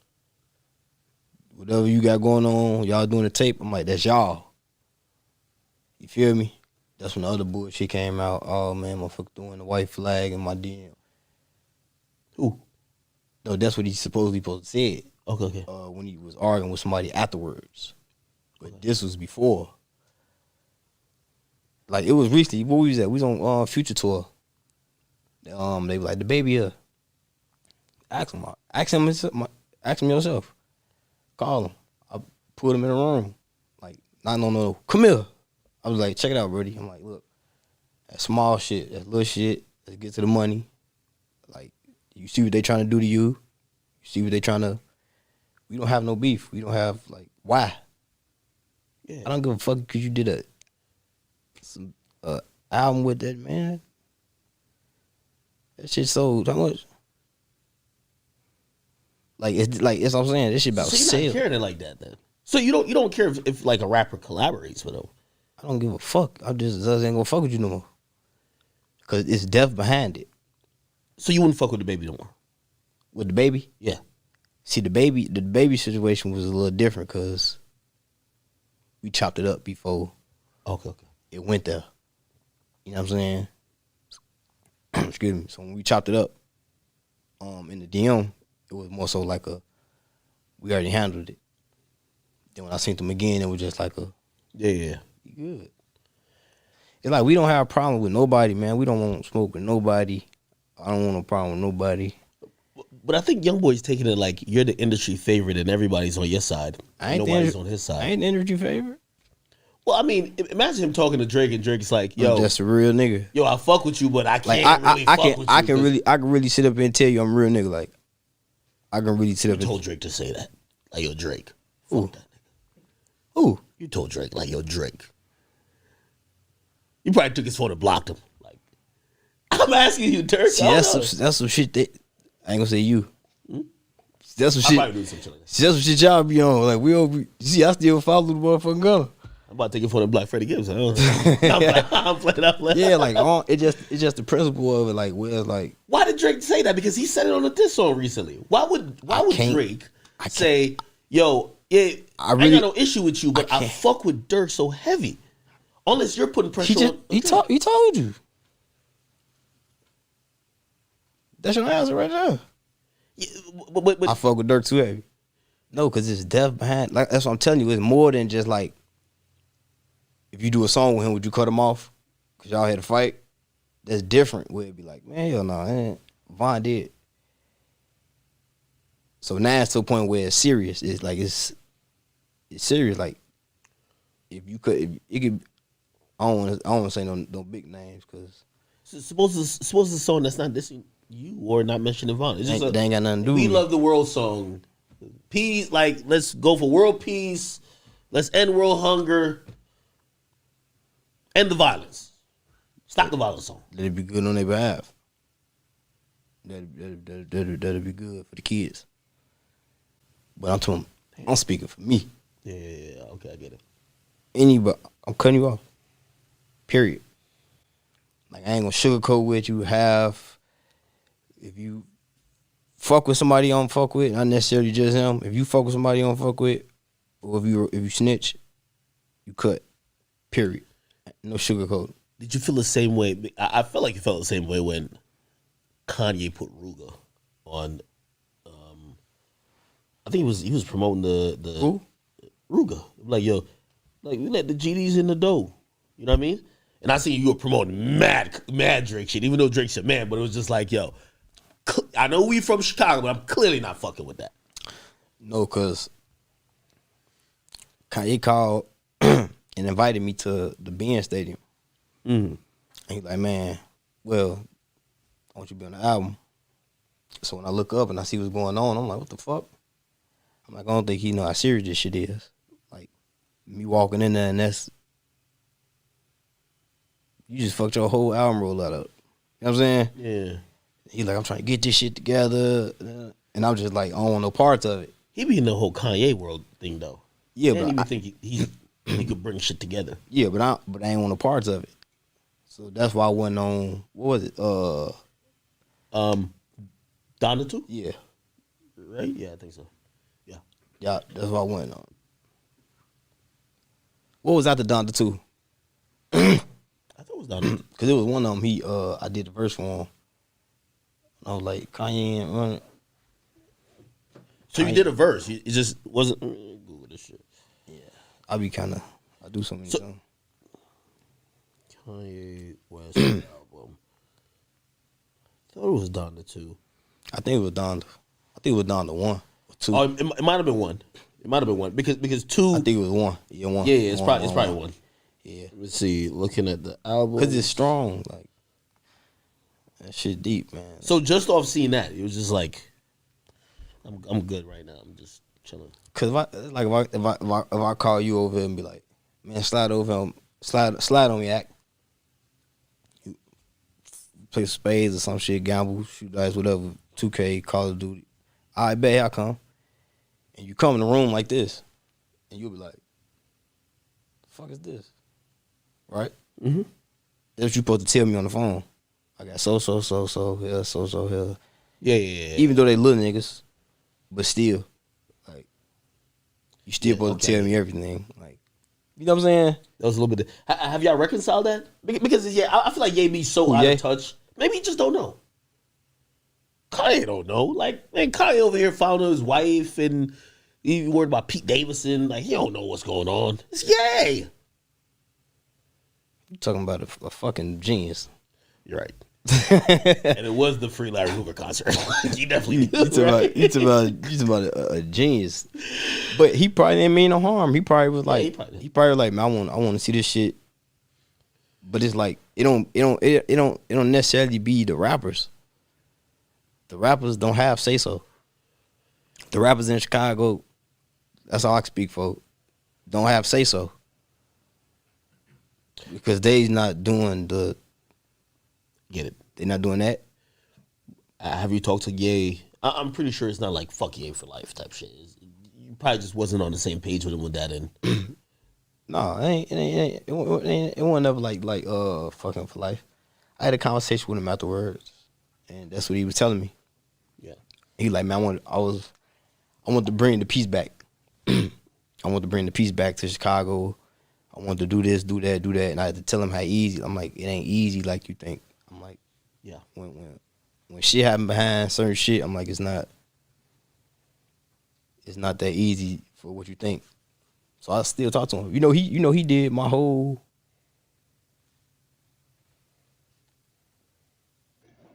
whatever you got going on, y'all doing the tape, I'm like, that's y'all. You feel me? That's when the other bullshit came out. Oh man, motherfucker doing the white flag in my DM. Who? No, that's what he supposed to said. Okay. When he was arguing with somebody afterwards. But this was before. Like it was recently. Where we was at? We was on Future Tour. They was like, the baby here. Ask him yourself. Call him. I put him in a room. Like, no. Come here. I was like, check it out, Brody. I'm like, look, that small shit, that little shit. Let's get to the money. Like, you see what they trying to do to you. You see what they trying to. We don't have no beef. We don't have like why. Yeah. I don't give a fuck because you did some album with that man. That shit sold how much? It's what I'm saying. This shit about So you're sales. not carrying it like that then. So you don't care if like a rapper collaborates with him. I don't give a fuck. I just ain't gonna fuck with you no more. Cause it's death behind it. So you wouldn't fuck with the baby no more. With the baby? Yeah. See the baby situation was a little different because we chopped it up before Okay. it went there. You know what I'm saying? Excuse me. So when we chopped it up, in the DM, it was more so like we already handled it. Then when I seen them again, it was just like Yeah. you good. It's like we don't have a problem with nobody, man. We don't want to smoke with nobody. I don't want no problem with nobody. But I think Young Boy's taking it like you're the industry favorite and everybody's on your side. Nobody's on his side. I ain't the industry favorite. Well, I mean, imagine him talking to Drake and Drake's like, yo, That's a real nigga. yo, I fuck with you, but I Like can't really fuck with you. I can really sit up and tell you I'm a real nigga. Like I can really sit You up and told Drake to say that. Like, yo, Drake. Ooh. Fuck that nigga. Ooh. You told Drake, like, yo, Drake. You probably took his phone and blocked him. Like, I'm asking you, Dirk. See, that's some shit that I ain't gonna say you. That's some I shit. probably do some shit like that. See, that's some shit y'all be on. Like we all be, see, I still follow the motherfucking gunner. about to take it for the Black Freddie Gibbs. I'm playing. Yeah, like it's just the principle of it. Like where it's like, Why did Drake say that? Because he said it on a diss song recently. Why would Drake say, "Yo, I ain't got no issue with you, but I fuck with Durk so heavy"? Unless you're putting pressure on. He told you. That's your answer right there. Yeah, but I fuck with Durk too heavy. No, because it's depth behind. Like that's what I'm telling you. It's more than just like, if you do a song with him, would you cut him off? Because y'all had a fight. That's different. Where it'd be like, man, hell no, Von did. So now it's to a point where it's serious. It's like it's serious. Like if you could, if it could. I don't want to say no big names because suppose it's a song that's not dissing you or not mentioning Von. It's just they ain't got nothing to do. We with love the world song. Peace, like let's go for world peace. Let's end world hunger. End the violence. Stop the violence song. Let it be good on their behalf. That'd be good for the kids. But I'm speaking for me. Yeah. Okay, I get it. Anybody, I'm cutting you off. Period. Like I ain't gonna sugarcoat with you. If you fuck with somebody you don't fuck with, not necessarily just him. If you fuck with somebody you don't fuck with, or if you snitch, you cut. Period. No sugarcoat. Did you feel the same way? I felt like you felt the same way when Kanye put Ruga on. I think he was promoting the Who? Ruga. Like yo, like we let the GDs in the dough. You know what I mean? And I seen you were promoting mad Drake shit, even though Drake's your man. But it was just like yo, I know we from Chicago, but I'm clearly not fucking with that. No, cause Kanye called and invited me to the Ben Stadium. Mm-hmm. And he's like, man, well, I want you to be on the album. So when I look up and I see what's going on, I'm like, what the fuck? I'm like, I don't think he know how serious this shit is. Like, me walking in there and you just fucked your whole album roll out up. You know what I'm saying? Yeah. He's like, I'm trying to get this shit together. And I'm just like, I don't want no parts of it. He be in the whole Kanye world thing though. Yeah, I didn't but even think he could bring shit together. Yeah, but I ain't want no parts of it. So that's why I wasn't on, what was it? Donna 2? Yeah. Right? Yeah, I think so. Yeah, that's what I went on. What was after Donda 2? I thought it was Donna 2. Because it was one of them, I did the verse for him. I was like, Kanye ain't running. So you did a verse. It just wasn't. Google this shit. Yeah. I do so many songs. Kanye West album. I thought it was Donda 2. I think it was Donda. I think it was Donda 1 or 2. Oh, it might have been 1. It might have been 1 because 2. I think it was 1. Yeah, 1. Yeah, it's probably 1. Yeah. Let me see. Looking at the album, Because it's strong. Like, that shit deep, man. So just off seeing that, it was just like, I'm good right now. I'm just chilling. Cause if I call you over and be like, man, slide over, slide on me, act. You play spades or some shit, gamble, shoot dice, whatever, 2K, Call of Duty. I bet here I come, and you come in the room like this, and you'll be like, the fuck is this, right? Mm-hmm. That's what you supposed to tell me on the phone. I got so here, so here. Yeah. Even though they little niggas, but still, like, you still supposed to tell me everything. Like, you know what I'm saying? That was a little bit. Have y'all reconciled that? Because I feel like Ye be so out of touch. Maybe he just don't know. Kanye don't know. Like, man, Kanye over here found his wife and he worried about Pete Davidson. Like, he don't know what's going on. It's Ye. You talking about a fucking genius. You're right. And it was the free Larry Hoover concert. He definitely knew, you talking about a genius. But he probably didn't mean no harm. He probably was like, he probably like, man, I want to see this shit. But it's like it don't necessarily be the rappers. The rappers don't have say so. The rappers in Chicago, that's all I can speak for, don't have say so. Because they not doing the. Get it? They not doing that. Have you talked to Ye? I'm pretty sure it's not like fuck Ye for life type shit. You probably just wasn't on the same page with him with that. And No, it wasn't never like fucking for life. I had a conversation with him afterwards, and that's what he was telling me. Yeah. He like, man, I want to bring the peace back. I want to bring the peace back to Chicago. I want to do this, do that, and I had to tell him how easy. I'm like, it ain't easy like you think. I'm like, Yeah. When shit happen behind certain shit, I'm like, it's not that easy for what you think. So I still talk to him. He did my whole.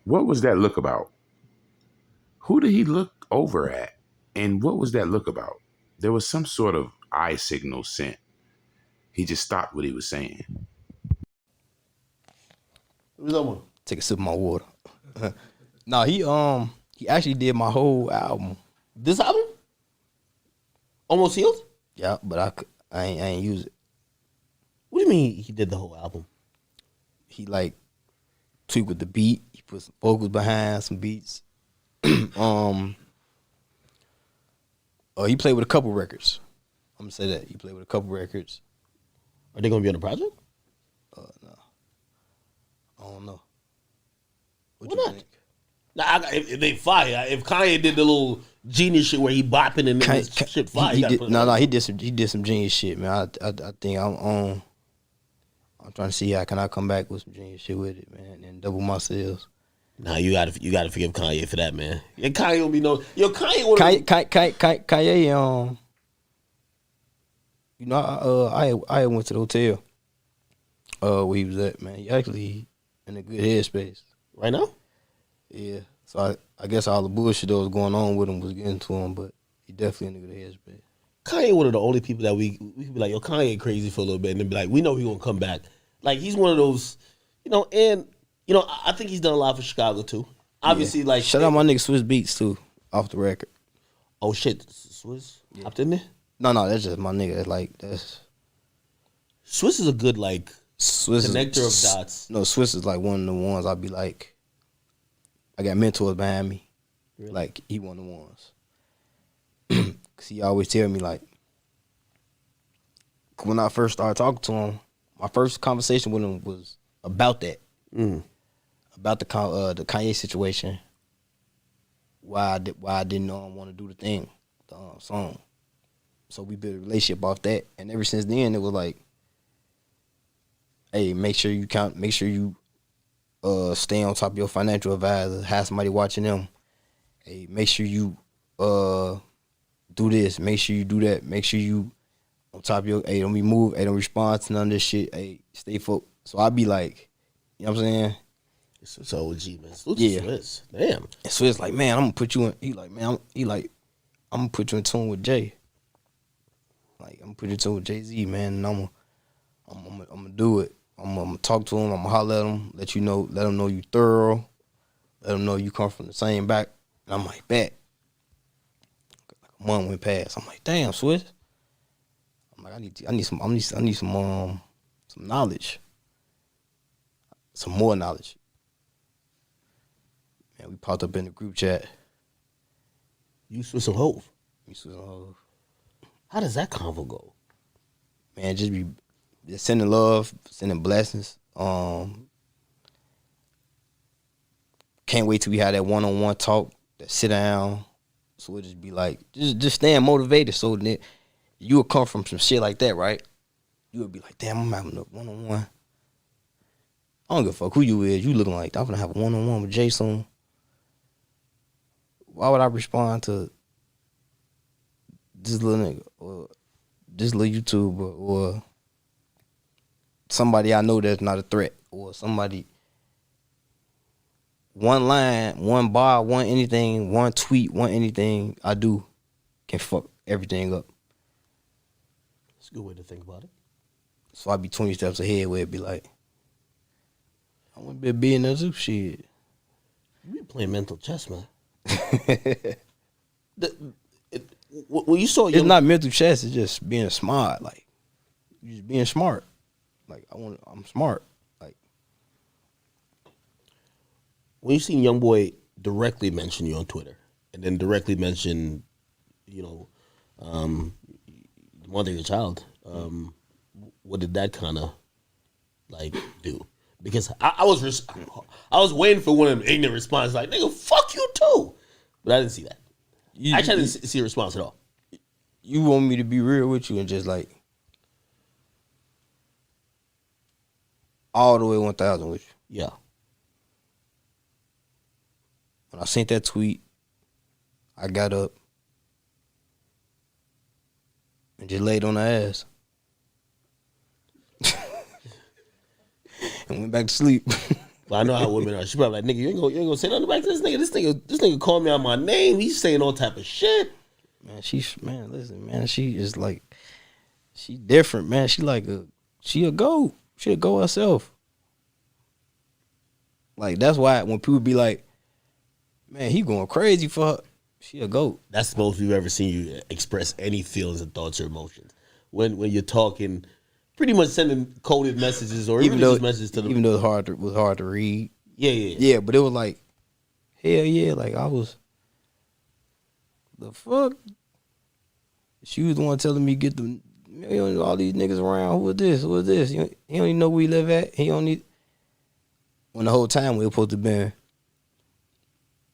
What was that look about? Who did he look over at? And what was that look about? There was some sort of eye signal sent. He just stopped what he was saying. Who's that one? Take a sip of my water. No, he actually did my whole album. This album? Almost Healed? Yeah, but I ain't use it. What do you mean he did the whole album? He like tweaked with the beat. He put some vocals behind some beats. He played with a couple records. I'm gonna say that he played with a couple records. Are they gonna be on the project? No, I don't know. What Why you not? think? Nah, if they fire, if Kanye did the little genius shit where he bopping and then shit fire, he did some genius shit, man. I think I'm trying to see how can I come back with some genius shit with it, man, and double my sales. Nah, you gotta forgive Kanye for that, man. Yeah, Kanye will be Kanye. Kanye, I went to the hotel, where he was at, man. He actually in a good headspace Right now? Yeah. So I guess all the bullshit that was going on with him was getting to him, but he definitely in a good headspace. Kanye one of the only people that we could be like, yo, Kanye crazy for a little bit, and then be like, we know he gonna come back. Like he's one of those, and I think he's done a lot for Chicago too. Obviously, Yeah. like shout out my nigga Swiss Beats too, off the record. Oh shit, Swiss hopped in there. No, that's just my nigga. That's Swiss is a good like Swiss connector of dots. No, Swiss is like one of the ones I'd be like, I got mentors behind me. Really? Like he one of the ones. Cause he always tell me like, when I first started talking to him, my first conversation with him was about that, about the Kanye situation. Why I didn't want to do the thing, the song. So we built a relationship off that, and ever since then it was like, hey, make sure you stay on top of your financial advisor, have somebody watching them. Hey, make sure you do this, make sure you do that, make sure you on top of your, hey, don't be moved, hey, don't respond to none of this shit, hey, stay focused. So I be like, you know what I'm saying? It's OG, man. Salute Yeah. to Swiss. Damn. And so it's like, man, I'm gonna put you in. He like, man, I'm gonna put you in tune with Jay. Like, I'm gonna put you in tune with Jay-Z, man, and I'm gonna do it. I'm gonna talk to him. I'm gonna holler at him, let him know you thorough, let him know you come from the same back. And I'm like, bet. Like a month went past. I'm like, damn, Swiss. I'm like, I need some knowledge, some more knowledge. Man, we popped up in the group chat. You Swiss and Hove. So, How does that convo go? man, just sending love, sending blessings. Can't wait till we have that one-on-one talk, that sit down. So we'll just be like, just staying motivated so that you will come from some shit like that, right? You would be like, damn, I'm having a one-on-one. I don't give a fuck who you is. You looking like, I'm gonna have a one-on-one with Jay soon. Why would I respond to this little nigga or this little YouTuber or somebody I know that's not a threat or somebody, one line, one bar, one anything, one tweet, one anything I do can fuck everything up. It's a good way to think about it. So I be 20 steps ahead where it be like, I want to be in there too, shit. You be playing mental chess, man. When you saw It's not mental chess, it's just being smart. Like, you just being smart. Like, I'm smart. Like, when you seen YoungBoy directly mention you on Twitter and then directly mention, the mother of your child, what did that kind of like do? Because I was waiting for one of them ignorant responses like, nigga, fuck you too. But I didn't see that. I actually didn't see a response at all. You want me to be real with you and just like all the way 1,000 with you. Yeah. When I sent that tweet, I got up and just laid on her ass. And went back to sleep. But I know how women are. She probably like, nigga, you ain't gonna say nothing back to this nigga. This nigga called me out my name. He's saying all type of shit. Man, listen, man, she is like, she different, man. She a goat. She a goat herself. Like, that's why when people be like, man, he going crazy for her, she a goat. That's the most we've ever seen you express any feelings and thoughts or emotions. When you're talking, pretty much sending coded messages or even just messages to them. Even though it was hard to read. Yeah. Yeah, but it was like, hell yeah, like I was, the fuck? She was the one telling me get the, all these niggas around. Who is this? Who is this? He don't even know where we live at. He don't need. When the whole time we were supposed to be the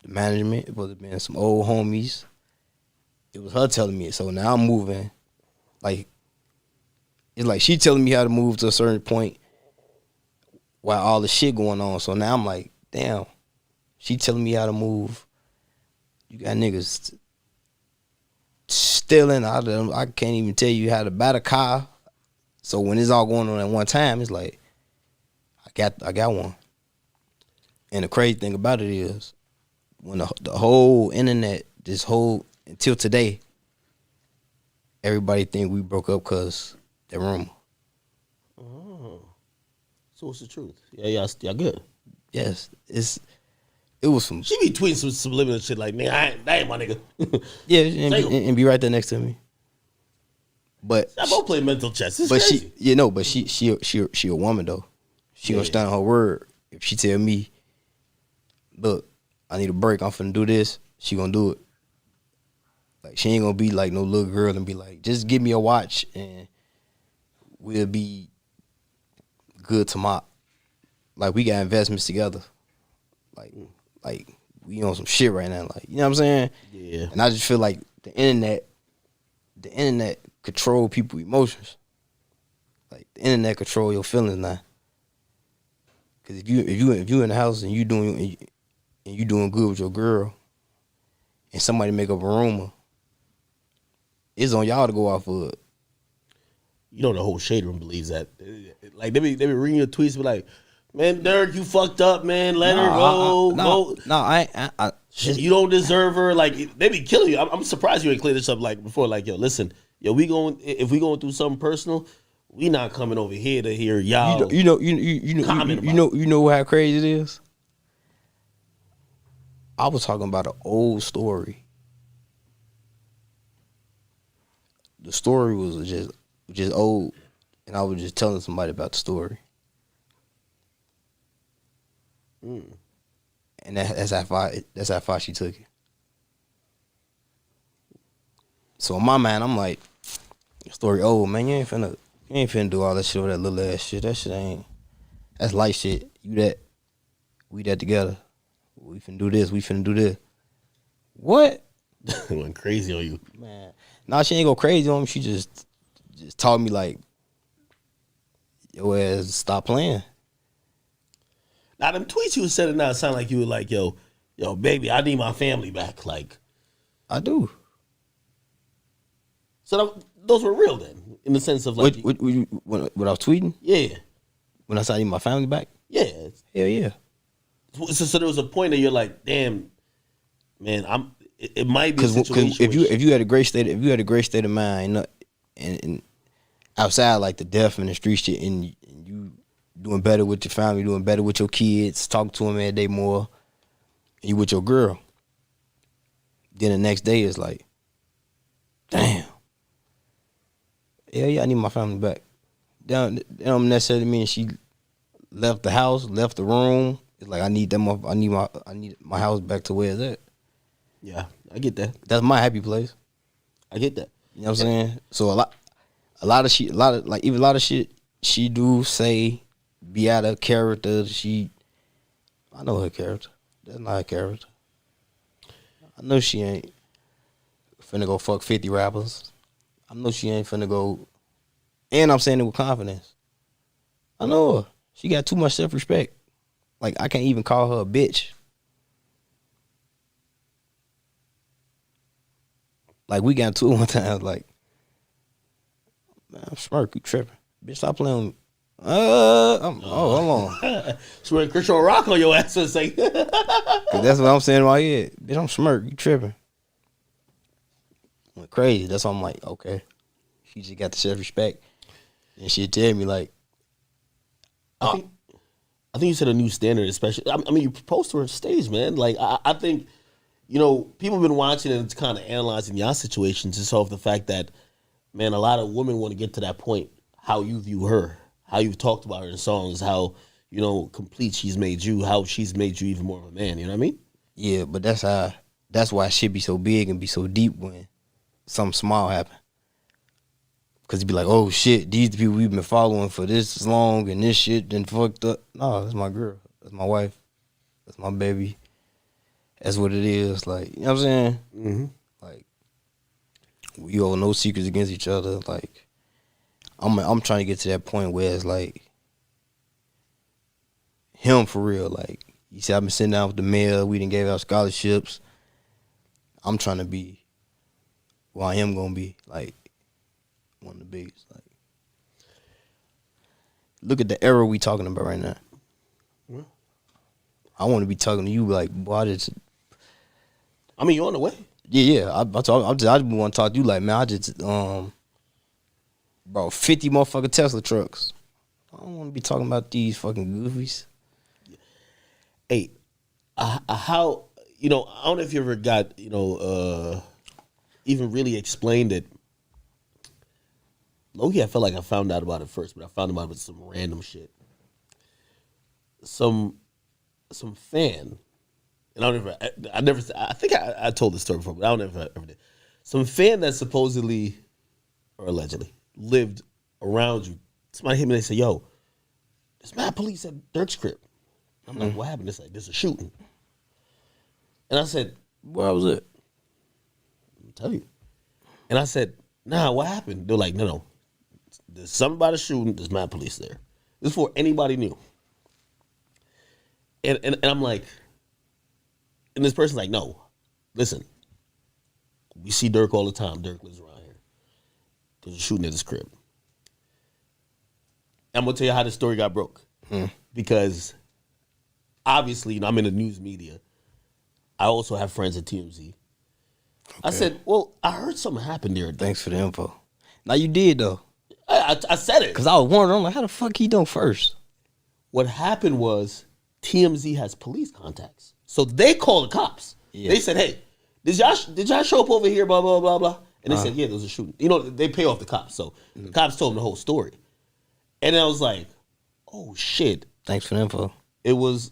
management, it was supposed to be some old homies. It was her telling me it. So now I'm moving. Like, it's like she telling me how to move to a certain point while all the shit going on. So now I'm like, damn, she telling me how to move. You got niggas stealing out of them. I can't even tell you how to bat a car. So when it's all going on at one time, it's like, I got one. And the crazy thing about it is, when the whole internet, until today, everybody think we broke up because that rumor. Oh. So what's the truth? Yeah, y'all good. Yes. It was some. She be tweeting some subliminal shit like, nigga, that ain't my nigga. Yeah, and be right there next to me. But I both play mental chess. It's but crazy. she a woman though. She gonna stand on her word. If she tell me, look, I need a break, I'm finna do this, she gonna do it. Like, she ain't gonna be like no little girl and be like, just give me a watch and we'll be good tomorrow. Like, we got investments together. Like we on some shit right now. Like, you know what I'm saying? Yeah. And I just feel like the internet control people's emotions. Like, the internet control your feelings now. Cause if you in the house and you doing good with your girl, and somebody make up a rumor, it's on y'all to go off of it. You know the whole shade room believes that. Like, they be reading your tweets, be like, man, Durk, you fucked up, man. Let her go. I you don't deserve her. Like, they be killing you. I'm surprised you ain't cleared this up like before. Like, yo, listen, if we going through something personal, we not coming over here to hear y'all. You know how crazy it is. I was talking about an old story. The story was just old, and I was just telling somebody about the story. And that's how far she took it. So in my mind, I'm like, the story old, man. You ain't finna do all that shit with that little ass shit. That shit ain't. That's light shit. We that together. We finna do this. We finna do this. What? Went crazy on you, man. Nah, she ain't go crazy on me. She just taught me like, yo ass stop playing. Now them tweets you was sending now sound like you were like, yo, baby, I need my family back. Like, I do. So those were real then, in the sense of like, when I was tweeting. Yeah. When I said I need my family back. Yeah. Hell yeah. So there was a point that you're like, damn, man, it might be a situation. Because if you had a great state of mind, and outside like the death and the street shit, and you doing better with your family, doing better with your kids, talking to them every day more, and you with your girl, then the next day is like, damn. Yeah, I need my family back. That don't necessarily mean she left the house, left the room. It's like I need my house back to where it's at. Yeah, I get that. That's my happy place. I get that. You know what I'm saying? So a lot of shit she do say be out of character. I know her character. That's not her character. I know she ain't finna go fuck 50 rappers. I know she ain't finna go, and I'm saying it with confidence. I know her. She got too much self-respect. Like, I can't even call her a bitch. Like, we got into it one time, like, man, I'm smirk, you tripping. Bitch, stop playing with me. Hold on. So when Christian Rock on your ass and say, Cause that's what I'm saying in my head. Bitch, I'm smirk, you tripping. Went crazy. That's why I'm like, okay. She just got the self-respect. And she'd tell me, like, I think you set a new standard, especially. I mean, you proposed to her on stage, man. Like, I think, people have been watching and kind of analyzing y'all situations just off the fact that, man, a lot of women want to get to that point. How you view her, how you've talked about her in songs, how complete she's made you, how she's made you even more of a man. You know what I mean? yeah, but that's why it should be so big and be so deep when something small happen. Cause you be like, oh shit, these the people we've been following for this long and this shit then fucked up. No, that's my girl. That's my wife. That's my baby. That's what it is. Like, you know what I'm saying? Mm-hmm. Like, we hold no secrets against each other. Like, I'm trying to get to that point where it's like him for real. Like, you see, I've been sitting down with the mayor. We done gave out scholarships. I'm trying to be who I am gonna be. Like, one of the biggest. Like, look at the era we talking about right now. Yeah. I want to be talking to you like, boy, I mean, you're on the way. yeah. I just want to talk to you like, man, I just brought 50 motherfucking Tesla trucks. I don't want to be talking about these fucking goofies. Hey, how I don't know if you ever got even really explained it. Low-key, I felt like I found out about it first, but I found out about some random shit. Some fan, and I think I told this story before, but I don't ever did. Some fan that supposedly or allegedly lived around you. Somebody hit me and they said, "Yo, there's mad police at Durk's crib." I'm like, "What happened?" It's like, "There's a shooting." And I said, Where was it? "I'll tell you." And I said, "Nah, what happened?" They're like, "No. There's something about a shooting. There's mad police there." This is before anybody knew. And I'm like, and this person's like, "No, listen. We see Durk all the time. Durk lives around here. There's a shooting at his crib." I'm gonna tell you how the story got broke. Because obviously, I'm in the news media. I also have friends at TMZ. Okay. I said, "Well, I heard something happened there." Thanks for the info. Now you did though. I said it because I was wondering. I'm like, how the fuck he done first? What happened was TMZ has police contacts, so they called the cops. Yeah. They said, "Hey, did y'all show up over here?" Blah blah blah blah. And they said, "Yeah, there was a shooting." They pay off the cops, so the cops told them the whole story. And I was like, "Oh shit!" Thanks for the info. It was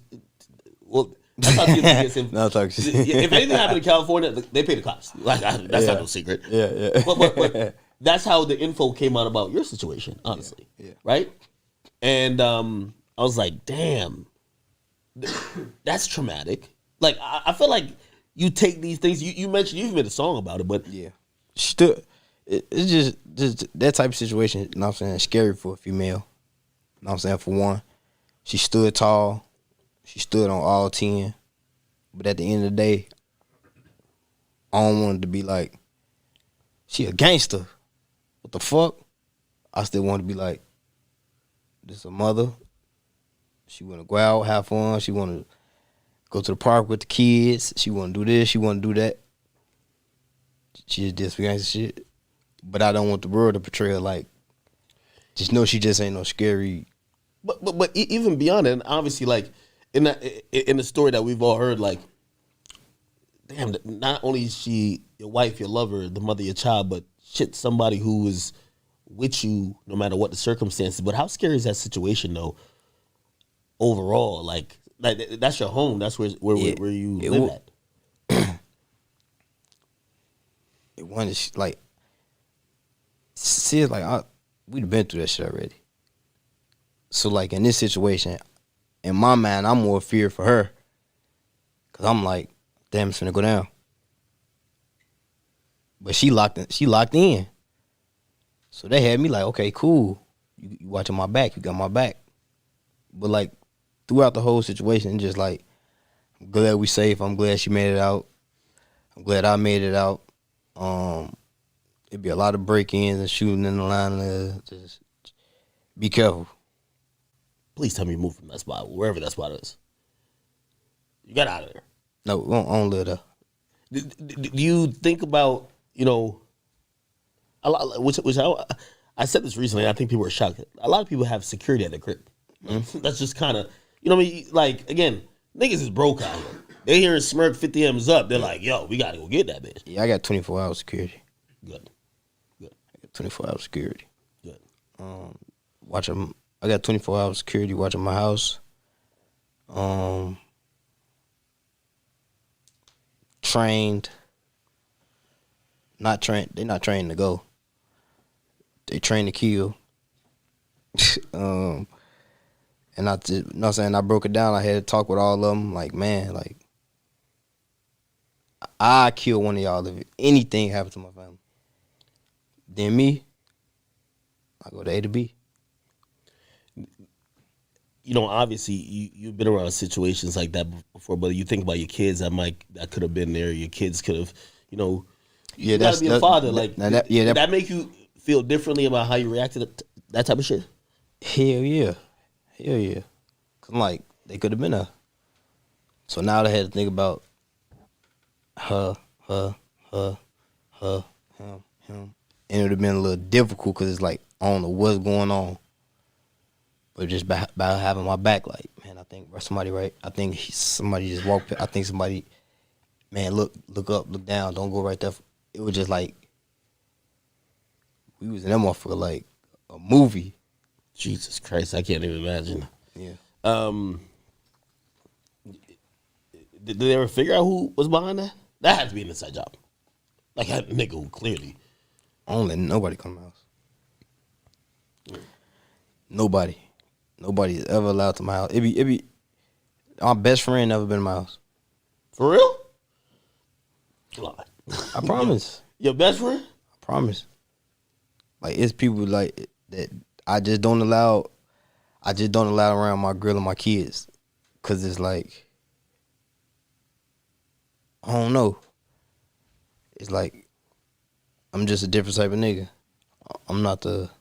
that's how TMZ gets info. No, talk shit. If anything happened in California, they pay the cops. Like that's not no secret. Yeah. But that's how the info came out about your situation, honestly. Yeah. Right? And I was like, damn, that's traumatic. Like, I feel like you take these things, you mentioned, you've made a song about it, but. Yeah. It's just that type of situation, you know what I'm saying, scary for a female. You know what I'm saying? For one, she stood tall. She stood on all 10. But at the end of the day, I don't want it to be like, she a gangster. What the fuck? I still want to be like, this a mother. She want to go out, have fun. She want to go to the park with the kids. She want to do this. She want to do that. She just did some gangster shit. But I don't want the world to portray her like, just know she just ain't no scary. But even beyond that, and obviously, like, in the story that we've all heard, like, damn, not only is she your wife, your lover, the mother of your child, but shit, somebody who is with you no matter what the circumstances. But how scary is that situation though? Overall, like that's your home. That's where you live at. It was like, see, like we'd been through that shit already. So like in this situation, in my mind, I'm more feared for her. Cause I'm like, damn, it's finna go down. But she locked in. So they had me like, okay, cool. You watching my back, you got my back. But like throughout the whole situation, just like, I'm glad we safe. I'm glad she made it out. I'm glad I made it out. It'd be a lot of break-ins and shooting in the line. Just be careful. Please tell me you moved from that spot, wherever that spot is. You got out of there. No, I don't live there. Do you think about, you know, a lot, which I said this recently, I think people were shocked. A lot of people have security at the crib. That's just kind of, you know what I mean? Like, again, niggas is broke out here. They hearing Smirk 50 M's up. They're like, yo, we got to go get that bitch. Yeah, I got 24-hour security. Good. I got 24-hour security. Good. I got 24-hour security watching my house. Trained. Not trained. They not trained to go. They trained to kill. And I just, you know what I'm saying, I broke it down. I had to talk with all of them. Like, man, like, I kill one of y'all if anything happened to my family. Then me, I go to A to B. You know, obviously, you've been around situations like that before, but you think about your kids that could have been there. Your kids could have, you know, you gotta be a father. Did that make you feel differently about how you reacted to that type of shit? Hell yeah. Cause I'm like, they could have been there. So now I had to think about her, him. And it would have been a little difficult because it's like, I don't know what's going on. But just by having my back, like, man, I think somebody right. I think somebody just walked. I think somebody, man, look up, look down, don't go right there. It was just like, we was in that motherfucker like a movie. Jesus Christ, I can't even imagine. Yeah. Did they ever figure out who was behind that? That had to be an inside job. Like a nigga who clearly. I don't let nobody come to my house. Nobody. Nobody's ever allowed to my house. It be my best friend never been to my house. For real? Lie. I promise. Your best friend? I promise. Like, it's people like that I just don't allow around my girl and my kids. Cause it's like, I don't know. It's like, I'm just a different type of nigga. I'm not the.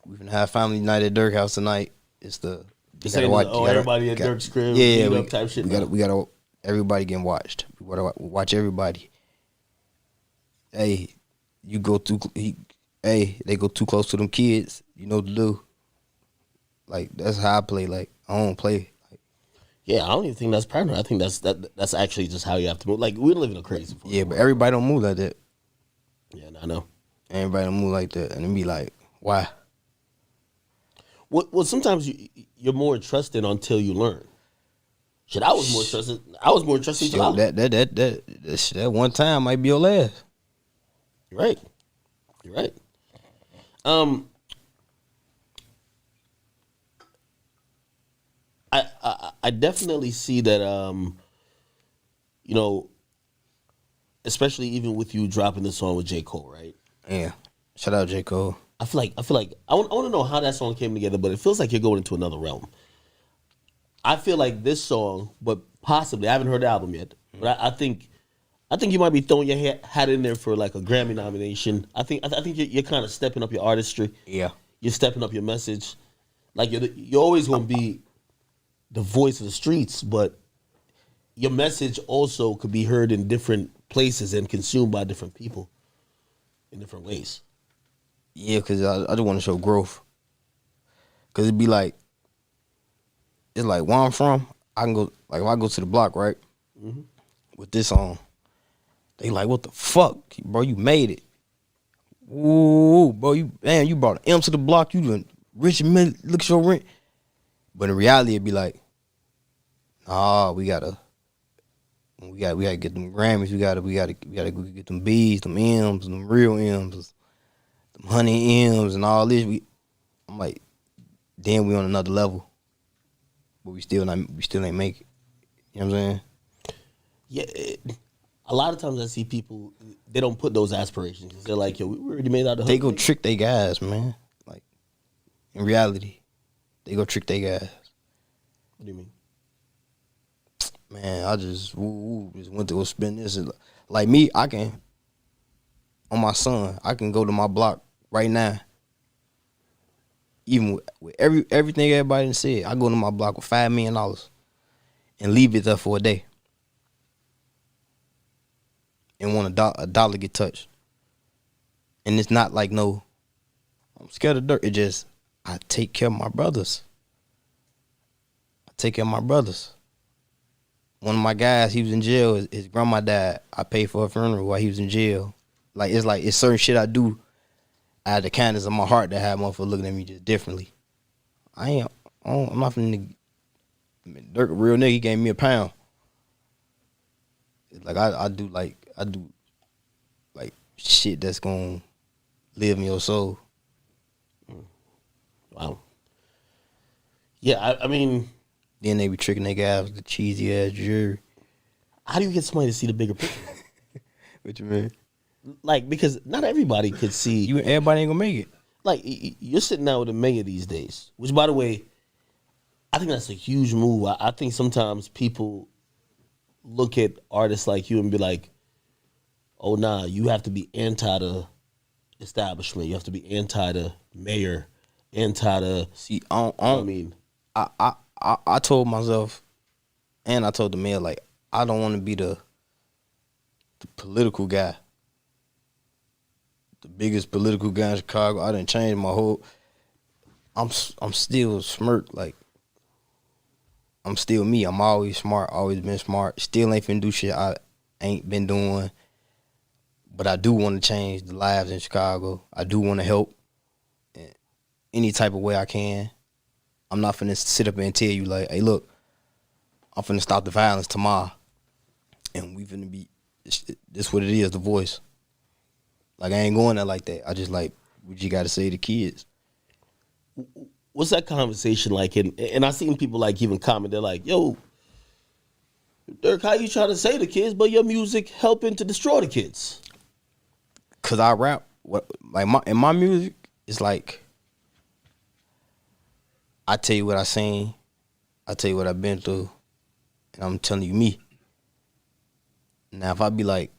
We're gonna have family night at Durk house tonight. It's the you gotta watch. Everybody at Durk's crib. Yeah, up type shit. We gotta. Everybody getting watched. We gotta watch everybody. Hey, you go too. They go too close to them kids. You know what to do. Like, that's how I play. Like, I don't play. Like, yeah, I don't even think that's paranoid. I think that's actually just how you have to move. Like, we're living a crazy. Yeah, but everybody don't move like that. Yeah, I know. Everybody don't move like that, and it be like, why? Well, sometimes you're more trusted until you learn. Shit, I was more trusted. Until That one time might be your last. You're right. I definitely see that. You know, especially even with you dropping the song with J. Cole, right? Yeah. Shout out J. Cole. I feel like I want to know how that song came together, but it feels like you're going into another realm. I feel like this song, but possibly I haven't heard the album yet, but I think you might be throwing your hat in there for like a Grammy nomination. I think you're kind of stepping up your artistry. Yeah, you're stepping up your message. Like you're always going to be the voice of the streets, but your message also could be heard in different places and consumed by different people in different ways. Yeah, because I just want to show growth. Because it'd be like, it's like where I'm from, I can go, like if I go to the block, right, with this song, they like, what the fuck, bro, you made it. Ooh, bro, you brought an M to the block, you doing rich and mid, look at your rent. But in reality, it'd be like, nah, we gotta get them Grammys, we gotta go get them B's, them M's, them real M's, them honey M's and all this. I'm like, then we on another level, but we still ain't make it. You know what I'm saying? Yeah, a lot of times I see people, they don't put those aspirations. They're like, yo, we already made out the hood. They go trick they guys, man. Like, in reality, they go trick they guys. What do you mean? Man, I just went to go spend this. Like me, I can, on my son, I can go to my block right now. Even with everything everybody done said, I go to my block with $5 million and leave it there for a day. And want a dollar get touched. And it's not like no, I'm scared of dirt. It just, I take care of my brothers. One of my guys, he was in jail. His grandma died. I paid for her funeral while he was in jail. It's certain shit I do out of the kindness of my heart that have motherfuckers looking at me just differently. I'm not finna. Durk a real nigga. He gave me £1. Like I do shit that's gonna live in your soul. Wow. Yeah, I mean, Then they be tricking their guys with the cheesy ass jury. how do you get somebody to see the bigger picture? What you mean? Like, because not everybody could see. Everybody ain't gonna make it. Like, you're sitting down with a mayor these days, which, by the way, I think that's a huge move. I think sometimes people look at artists like you and be like, oh, nah, you have to be anti the establishment. You have to be anti the mayor, anti the. See, I mean, I told myself, and I told the mayor, like, I don't want to be the political guy, the biggest political guy in Chicago. I didn't change my whole. I'm still smirk, like, I'm still me. I'm always smart, always been smart. Still ain't finna do shit I ain't been doing. But I do want to change the lives in Chicago. I do want to help in any type of way I can. I'm not finna sit up and tell you like, hey, look, I'm finna stop the violence tomorrow. And we finna be, this what it is, the voice. Like, I ain't going there like that. I just like, what you gotta say to kids. what's that conversation like? And I seen people like even comment, they're like, yo, Durk, how you trying to say to kids, but your music helping to destroy the kids? Cause I rap, in my music, it's like, I tell you what I seen, I tell you what I've been through, and I'm telling you me. Now if I be like,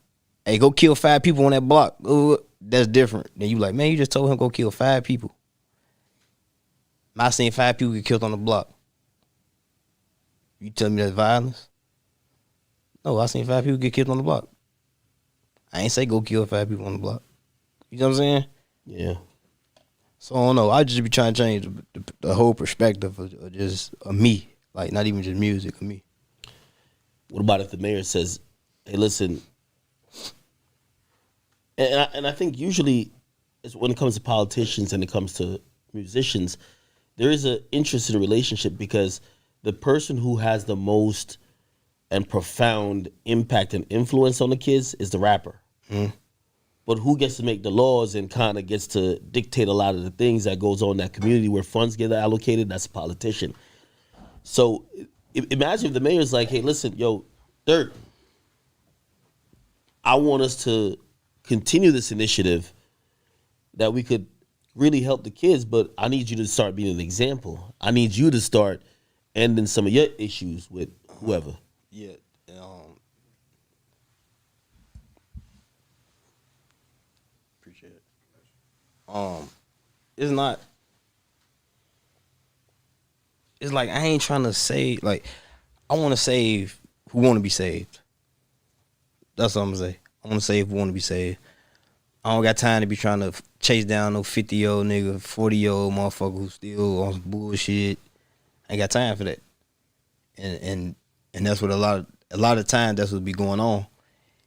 hey, go kill 5 people on that block, that's different. Then you like, man, you just told him go kill 5 people. I seen 5 people get killed on the block. You tell me that's violence? No, I seen 5 people get killed on the block. I ain't say go kill 5 people on the block. You know what I'm saying? Yeah. So I don't know. I just be trying to change the whole perspective of just me. Like, not even just music, of me. What about if the mayor says, hey, listen, and I think usually when it comes to politicians and it comes to musicians, there is an interest in a relationship because the person who has the most and profound impact and influence on the kids is the rapper. Mm. But who gets to make the laws and kind of gets to dictate a lot of the things that goes on in that community where funds get allocated? That's a politician. So imagine if the mayor's like, hey, listen, yo, Durk, I want us to continue this initiative that we could really help the kids, but I need you to start being an example. I need you to start ending some of your issues with whoever. Yeah. Appreciate it. It's not. It's like I ain't trying to save. Like, I want to save who want to be saved. That's what I'm gonna say. I want to save who want to be saved. I don't got time to be trying to chase down no 50-year-old nigga, 40-year-old motherfucker who still on some bullshit. I ain't got time for that. And that's what a lot of times that's what be going on.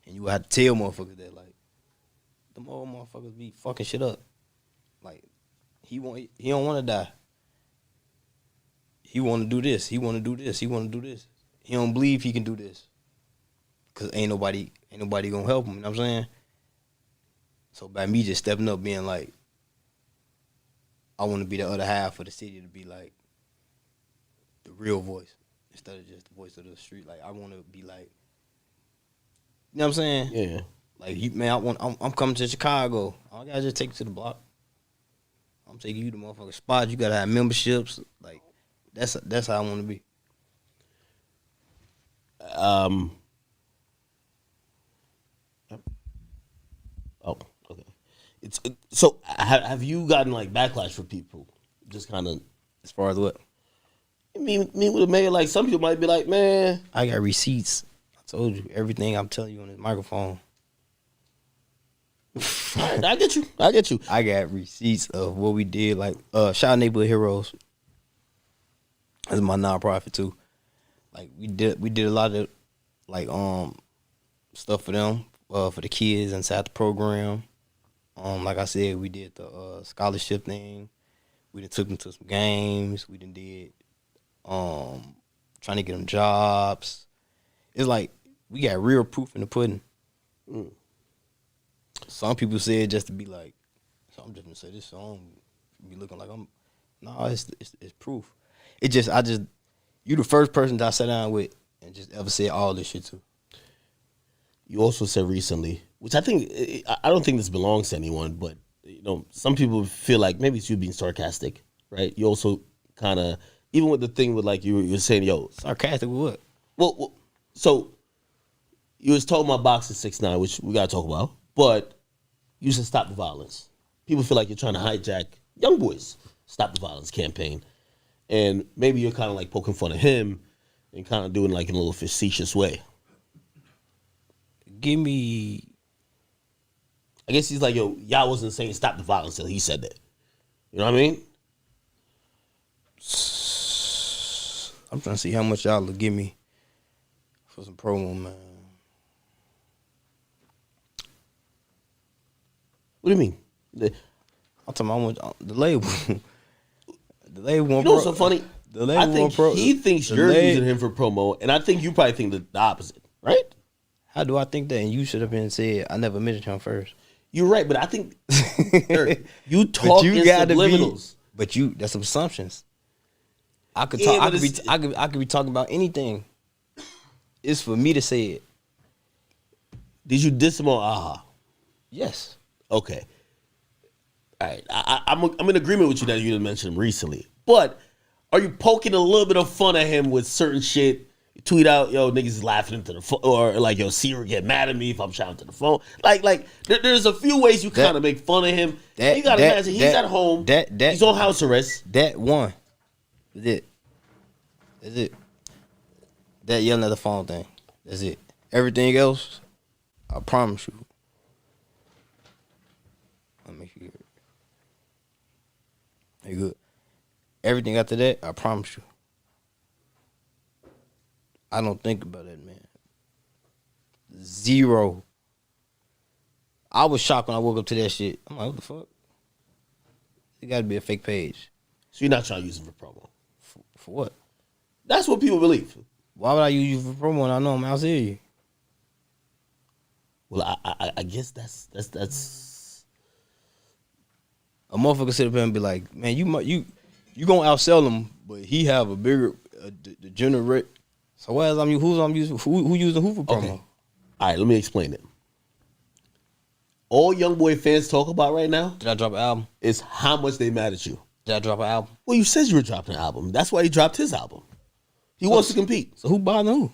And you have to tell motherfuckers that, like, them old motherfuckers be fucking shit up. Like, he don't want to die. He want to do this. He want to do this. He want to do this. He don't believe he can do this. Cause ain't nobody gonna help him. You know what I'm saying? So by me just stepping up, being like, I want to be the other half of the city to be like the real voice instead of just the voice of the street. Like I want to be like, you know what I'm saying? Yeah. Like I'm coming to Chicago. I gotta just take you to the block. I'm taking you to motherfucking spots. You gotta have memberships. Like that's how I want to be. Oh, okay. So have you gotten like backlash for people? Just kind of As far as what? me with a mayor. Like some people might be like, man, I got receipts. I told you everything I'm telling you on this microphone. I get you. I got receipts of what we did. Like shout out Neighborhood Heroes. That's my nonprofit too. Like we did a lot of like stuff for them, for the kids inside the program. Like I said, we did the scholarship thing. We done took them to some games. We done did trying to get them jobs. It's like we got real proof in the pudding. Some people say it just to be like, so I'm just gonna say this song be looking like I'm. No, it's proof. You the first person that I sat down with and just ever said all this shit to. you also said recently, which I think I don't think this belongs to anyone, but you know, some people feel like maybe it's you being sarcastic, right? You also kind of even with the thing with like you were saying, yo, Sarcastic with what? well, so you was talking about boxing 6ix9ine, which we gotta talk about, but you said stop the violence. People feel like you're trying to hijack young boys stop the violence campaign, and maybe you're kind of like poking fun of him and kind of doing like in a little facetious way. Give me. I guess he's like, yo, y'all wasn't saying stop the violence till he said that. You know what I mean? I'm trying to see how much y'all will give me for some promo, man. What do you mean? I'm talking about how much the label. The label You won't know what's so funny? The label I think won't pro. he thinks the you're lab- using him for promo, and I think you probably think the opposite, right? How do I think that? And you should have been said I never mentioned him first. You're right, but I think Eric, you talk in gotta subliminals. But you, that's assumptions. I could Yeah, talk. but I could be talking about anything. It's for me to say it. Did you diss him on Aha? Yes. Okay. All right. I'm in agreement with you that you didn't mention him recently. But are you poking a little bit of fun at him with certain shit? You tweet out, yo, niggas is laughing into the phone. Or like, yo, Sierra get mad at me if I'm shouting to the phone. Like there's a few ways you kind of make fun of him. You got to imagine, he's at home. He's on house arrest. That one. Is it. That's it. That yelling at the phone thing. That's it. Everything else, I promise you. I'll make you good. Hey, good. Everything after that, I promise you. I don't think about it, man. Zero. I was shocked when I woke up to that shit. I'm like, what the fuck? It got to be a fake page. So you're not trying to use him for promo. For what? That's what people believe. Why would I use you for promo when I know I'm out here? Well, I guess that's A motherfucker sit up here and be like, man, you gonna outsell him, but he have a bigger degenerate. So who using who for promo? okay. All right, let me explain it. All young boy fans talk about right now Did I drop an album? is how much they mad at you. Did I drop an album? Well, you said you were dropping an album. That's why he dropped his album. He wants to compete. So who bothering who?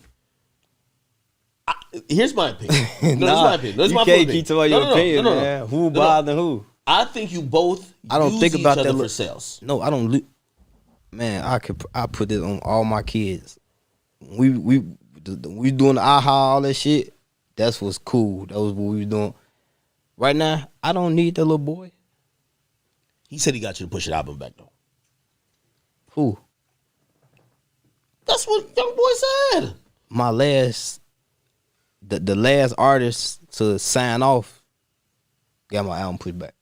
Here's my opinion. No, Nah, that's my opinion. That's you my can't opinion. keep talking your opinion, no. man. Who bothering who? I think you both I don't use think each about other that for sales. No, I don't. Man, I put this on all my kids. We doing the aha all that shit. That's what's cool. That was what we was doing. Right now, I don't need that little boy. He said he got you to push your album back though. Who? That's what young boy said. My last, the last artist to sign off got my album put back.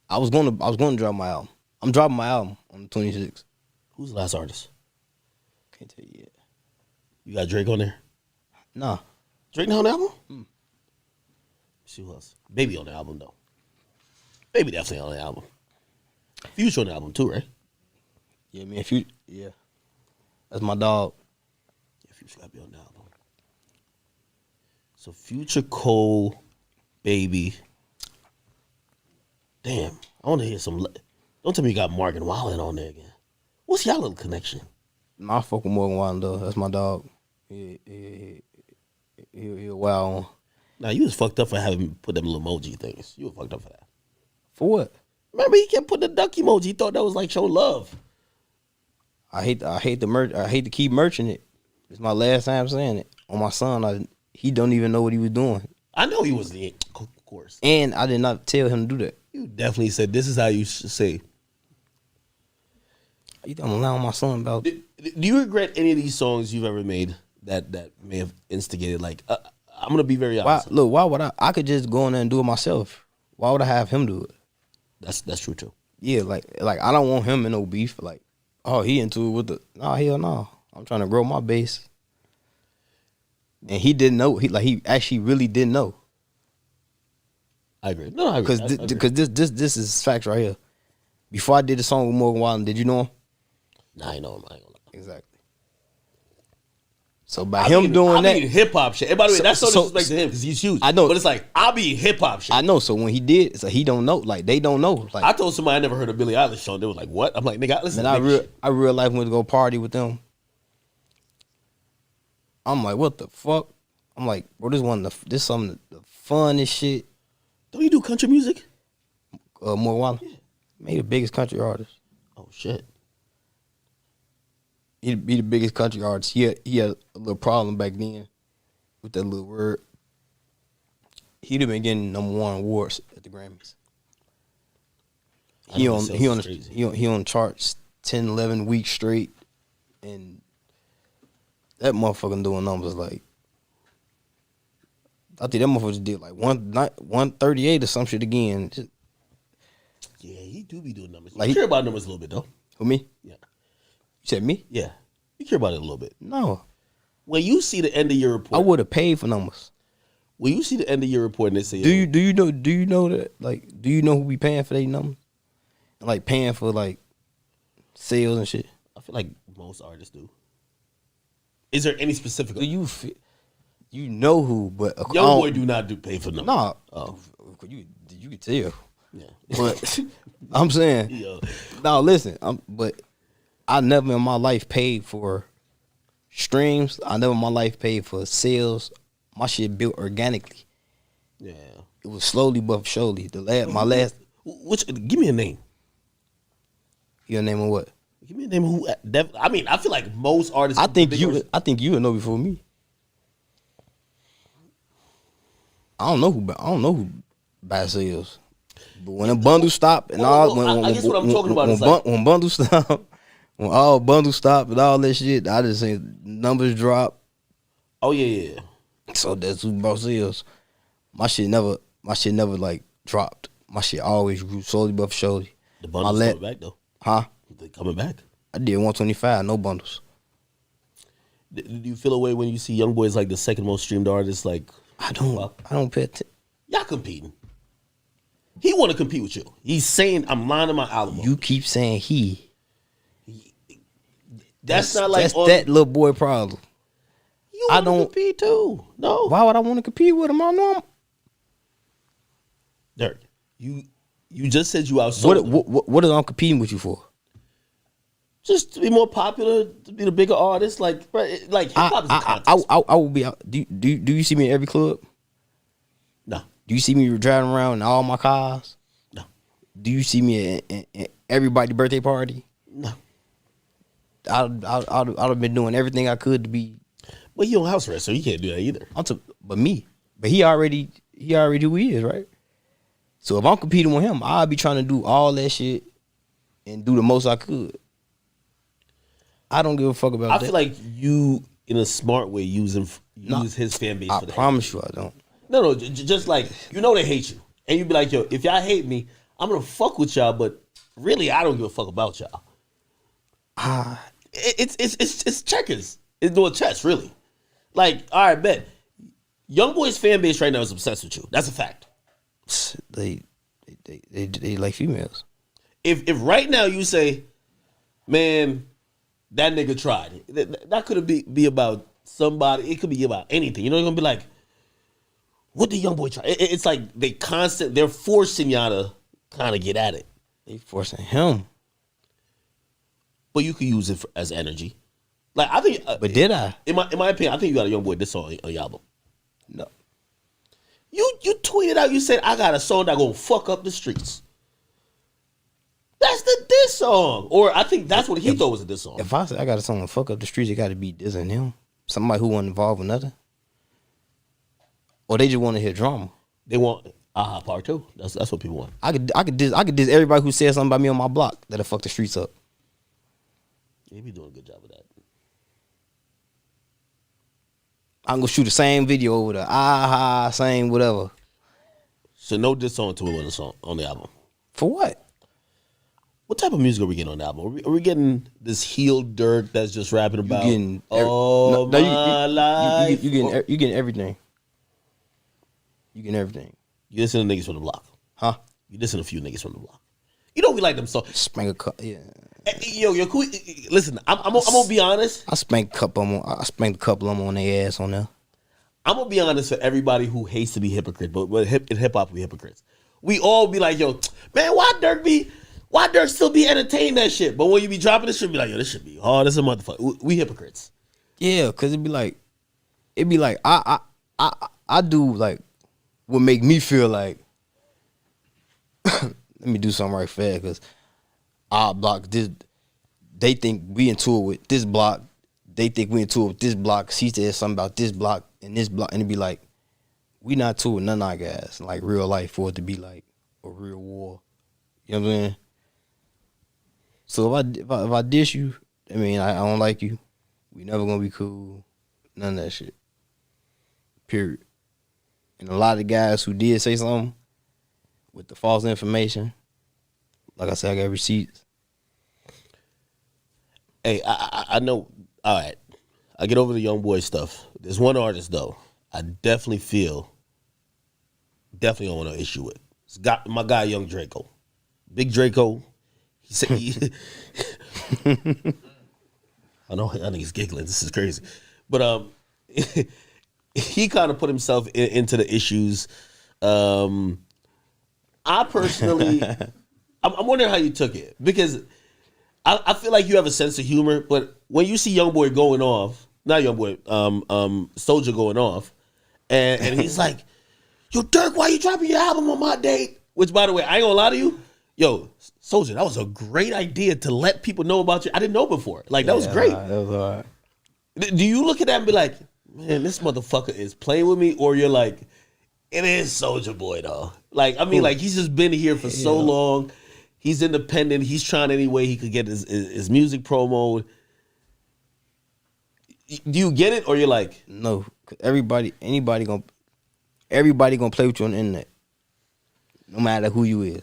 I was going to drop my album. I'm dropping my album on the 26th. Who's the last artist? Can't tell you yet. You got Drake on there? Nah. Drake not on the album? See who else? Baby on the album though. Baby definitely on the album. Future on the album too, right? Yeah, man. Yeah, that's my dog. Yeah, Future gotta be on the album. So Future, Cole, Baby. Damn, I want to hear some. Don't tell me you got Morgan Wallen on there again. What's y'all little connection? Nah, I fuck with Morgan Wallen though. That's my dog. He a wild one. Nah, you was fucked up for having put them little emoji things. You were fucked up for that. For what? Remember, he kept putting the duck emoji. He thought that was like show love. I hate the merch. I hate to keep merching it. It's my last time saying it. On my son, he don't even know what he was doing. I know he was the, of course. And I did not tell him to do that. You definitely said this is how you should say. You think I'm allowing my son about? Do you regret any of these songs you've ever made that may have instigated? Like, I'm gonna be very honest. Why would I? I could just go in there and do it myself. Why would I have him do it? That's true too. Yeah, like I don't want him in no beef. Like, oh, he into it with the hell no. I'm trying to grow my base. And he didn't know. He actually really didn't know. I agree. No, I agree. Because this is facts right here. Before I did the song with Morgan Wallen, did you know him? Nah, I know him. I ain't gonna lie. Exactly. So by him doing that, hip hop shit. And by the way, that's no disrespect to him because he's huge. I know, but it's like I'll be hip hop shit. I know. So when he did, so he don't know. Like they don't know. Like I told somebody I never heard a Billie Eilish song. They was like, "What?" I'm like, "Nigga, listen." And I real life went to go party with them. I'm like, what the fuck? I'm like, bro, this some of the funnest shit. Don't you do country music? Morgan Wallen, made the biggest country artist. Oh shit. He'd be the biggest country artist. He had a little problem back then with that little word. He'd have been getting #1 awards at the Grammys. He on charts 10, 11 weeks straight, and that motherfucker doing numbers like I think that motherfucker just did like 138 or some shit again. Just, yeah, he do be doing numbers. Like you care about numbers a little bit though. Who me? Yeah. You said me? Yeah. You care about it a little bit. No. When you see the end of your report, I would have paid for numbers. When you see the end of your report and they say, do you know that, like, do you know who be paying for their numbers? Like paying for like sales and shit. I feel like most artists do. Is there any specific? Do you know who? But Young Boy do not pay for numbers. Nah. Oh. You can tell. Yeah. But I'm saying, Yo. now listen. But I never in my life paid for streams. I never in my life paid for sales. My shit built organically. Yeah. It was slowly but surely. My last. Give me a name. Your name of what? Give me a name who. I mean, I feel like most artists. I think you would know before me. I don't know who buy sales. But when the bundle stop and I guess what I'm talking about is like when bundle stop, when all bundle stop and all that shit, I just say numbers drop. Oh yeah. So that's who bought sales. My shit never like dropped. My shit always grew slowly but surely. The bundles coming back though. Huh? They coming back. I did 125, no bundles. Do you feel a way when you see Young Boy is like the second most streamed artist? Like I don't pay attention. Y'all competing. He want to compete with you. He's saying I'm lining my album. You keep saying he. That's not like that little boy problem. You want to compete too. No. Why would I want to compete with him? I know him. Durk, you just said you outsold what is I'm competing with you for? Just to be more popular, to be the bigger artist, like hip hop is a contest. I will be out. Do you see me in every club? No. Do you see me driving around in all my cars? No. Do you see me at everybody's birthday party? No. I'd have been doing everything I could to be. But he on house arrest, so he can't do that either. But he already who he is, right? So if I'm competing with him, I'll be trying to do all that shit and do the most I could. I don't give a fuck about that. I feel like you, in a smart way, use his fan base. I promise you I don't. No, just like, they hate you. And you be like, yo, if y'all hate me, I'm going to fuck with y'all, but really, I don't give a fuck about y'all. It's checkers. It's doing chess, really. Like, all right, bet. Young Boy's fan base right now is obsessed with you. That's a fact. They They like females. If right now you say, man, that nigga tried it, that could be about somebody. It could be about anything. You know, you're gonna be like, what did young boy try? It's like they're forcing y'all to kind of get at it. They forcing him. But you could use it as energy. Like I think. But did I? In my opinion, I think you got a young boy diss song on your album. No. You tweeted out. You said I got a song that gonna fuck up the streets. That's the diss song, or I think that's what he thought was a diss song. If I say I got a song to fuck up the streets, it got to be dissing him. Somebody who wasn't involved with nothing. Or they just want to hear drama. They want part 2. That's what people want. I could diss everybody who said something about me on my block that'll fuck the streets up. You be doing a good job of that. I'm gonna shoot the same video over the same whatever. So no diss song to it on the song on the album. For what? What type of music are we getting on the album? Are we getting this Lil Durk that's just rapping about You life? You getting everything. You getting everything. You listen to niggas from the block, huh? You listen to a few niggas from the block. You know we like them songs. Spank a cup, yeah. Yo, cool. Listen, I'm gonna be honest. I spanked a couple of them on their ass on there. I'm gonna be honest for everybody who hates to be hypocrite, but in hip hop we hypocrites. We all be like, yo, man, why Durk still be entertaining that shit? But when you be dropping this shit, be like, yo, this should be hard as a motherfucker. We hypocrites. Yeah, cause it'd be like I do like what make me feel like let me do something right fast because our block this they think we into it with this block. They think we into it with this block. She said something about this block and this block, and it'd be like, we not to it with none of our guys. Like real life for it to be like a real war. You know what I'm saying? So if I diss you, I mean I don't like you. We never gonna be cool. None of that shit. Period. And a lot of guys who did say something with the false information, like I said, I got receipts. Hey, I know. All right, I get over the young boy stuff. There's one artist though I definitely don't want to issue with. It's got my guy Young Draco, Big Draco. He said, I know he's giggling. This is crazy, but he kind of put himself into the issues. I personally, I'm wondering how you took it because I feel like you have a sense of humor, but when you see YoungBoy going off, not YoungBoy, Soldier going off, and he's like, "Yo, Durk, why you dropping your album on my date?" Which, by the way, I ain't gonna lie to you, yo, Soldier, that was a great idea to let people know about you. I didn't know before. Like that was great. That was all right. Do you look at that and be like, man, this motherfucker is playing with me, or you're like, it is Soldier Boy though? Like, I mean, like he's just been here for so long. He's independent. He's trying any way he could get his music promo. Do you get it, or you're like, no? Cause anybody gonna play with you on the internet, no matter who you is.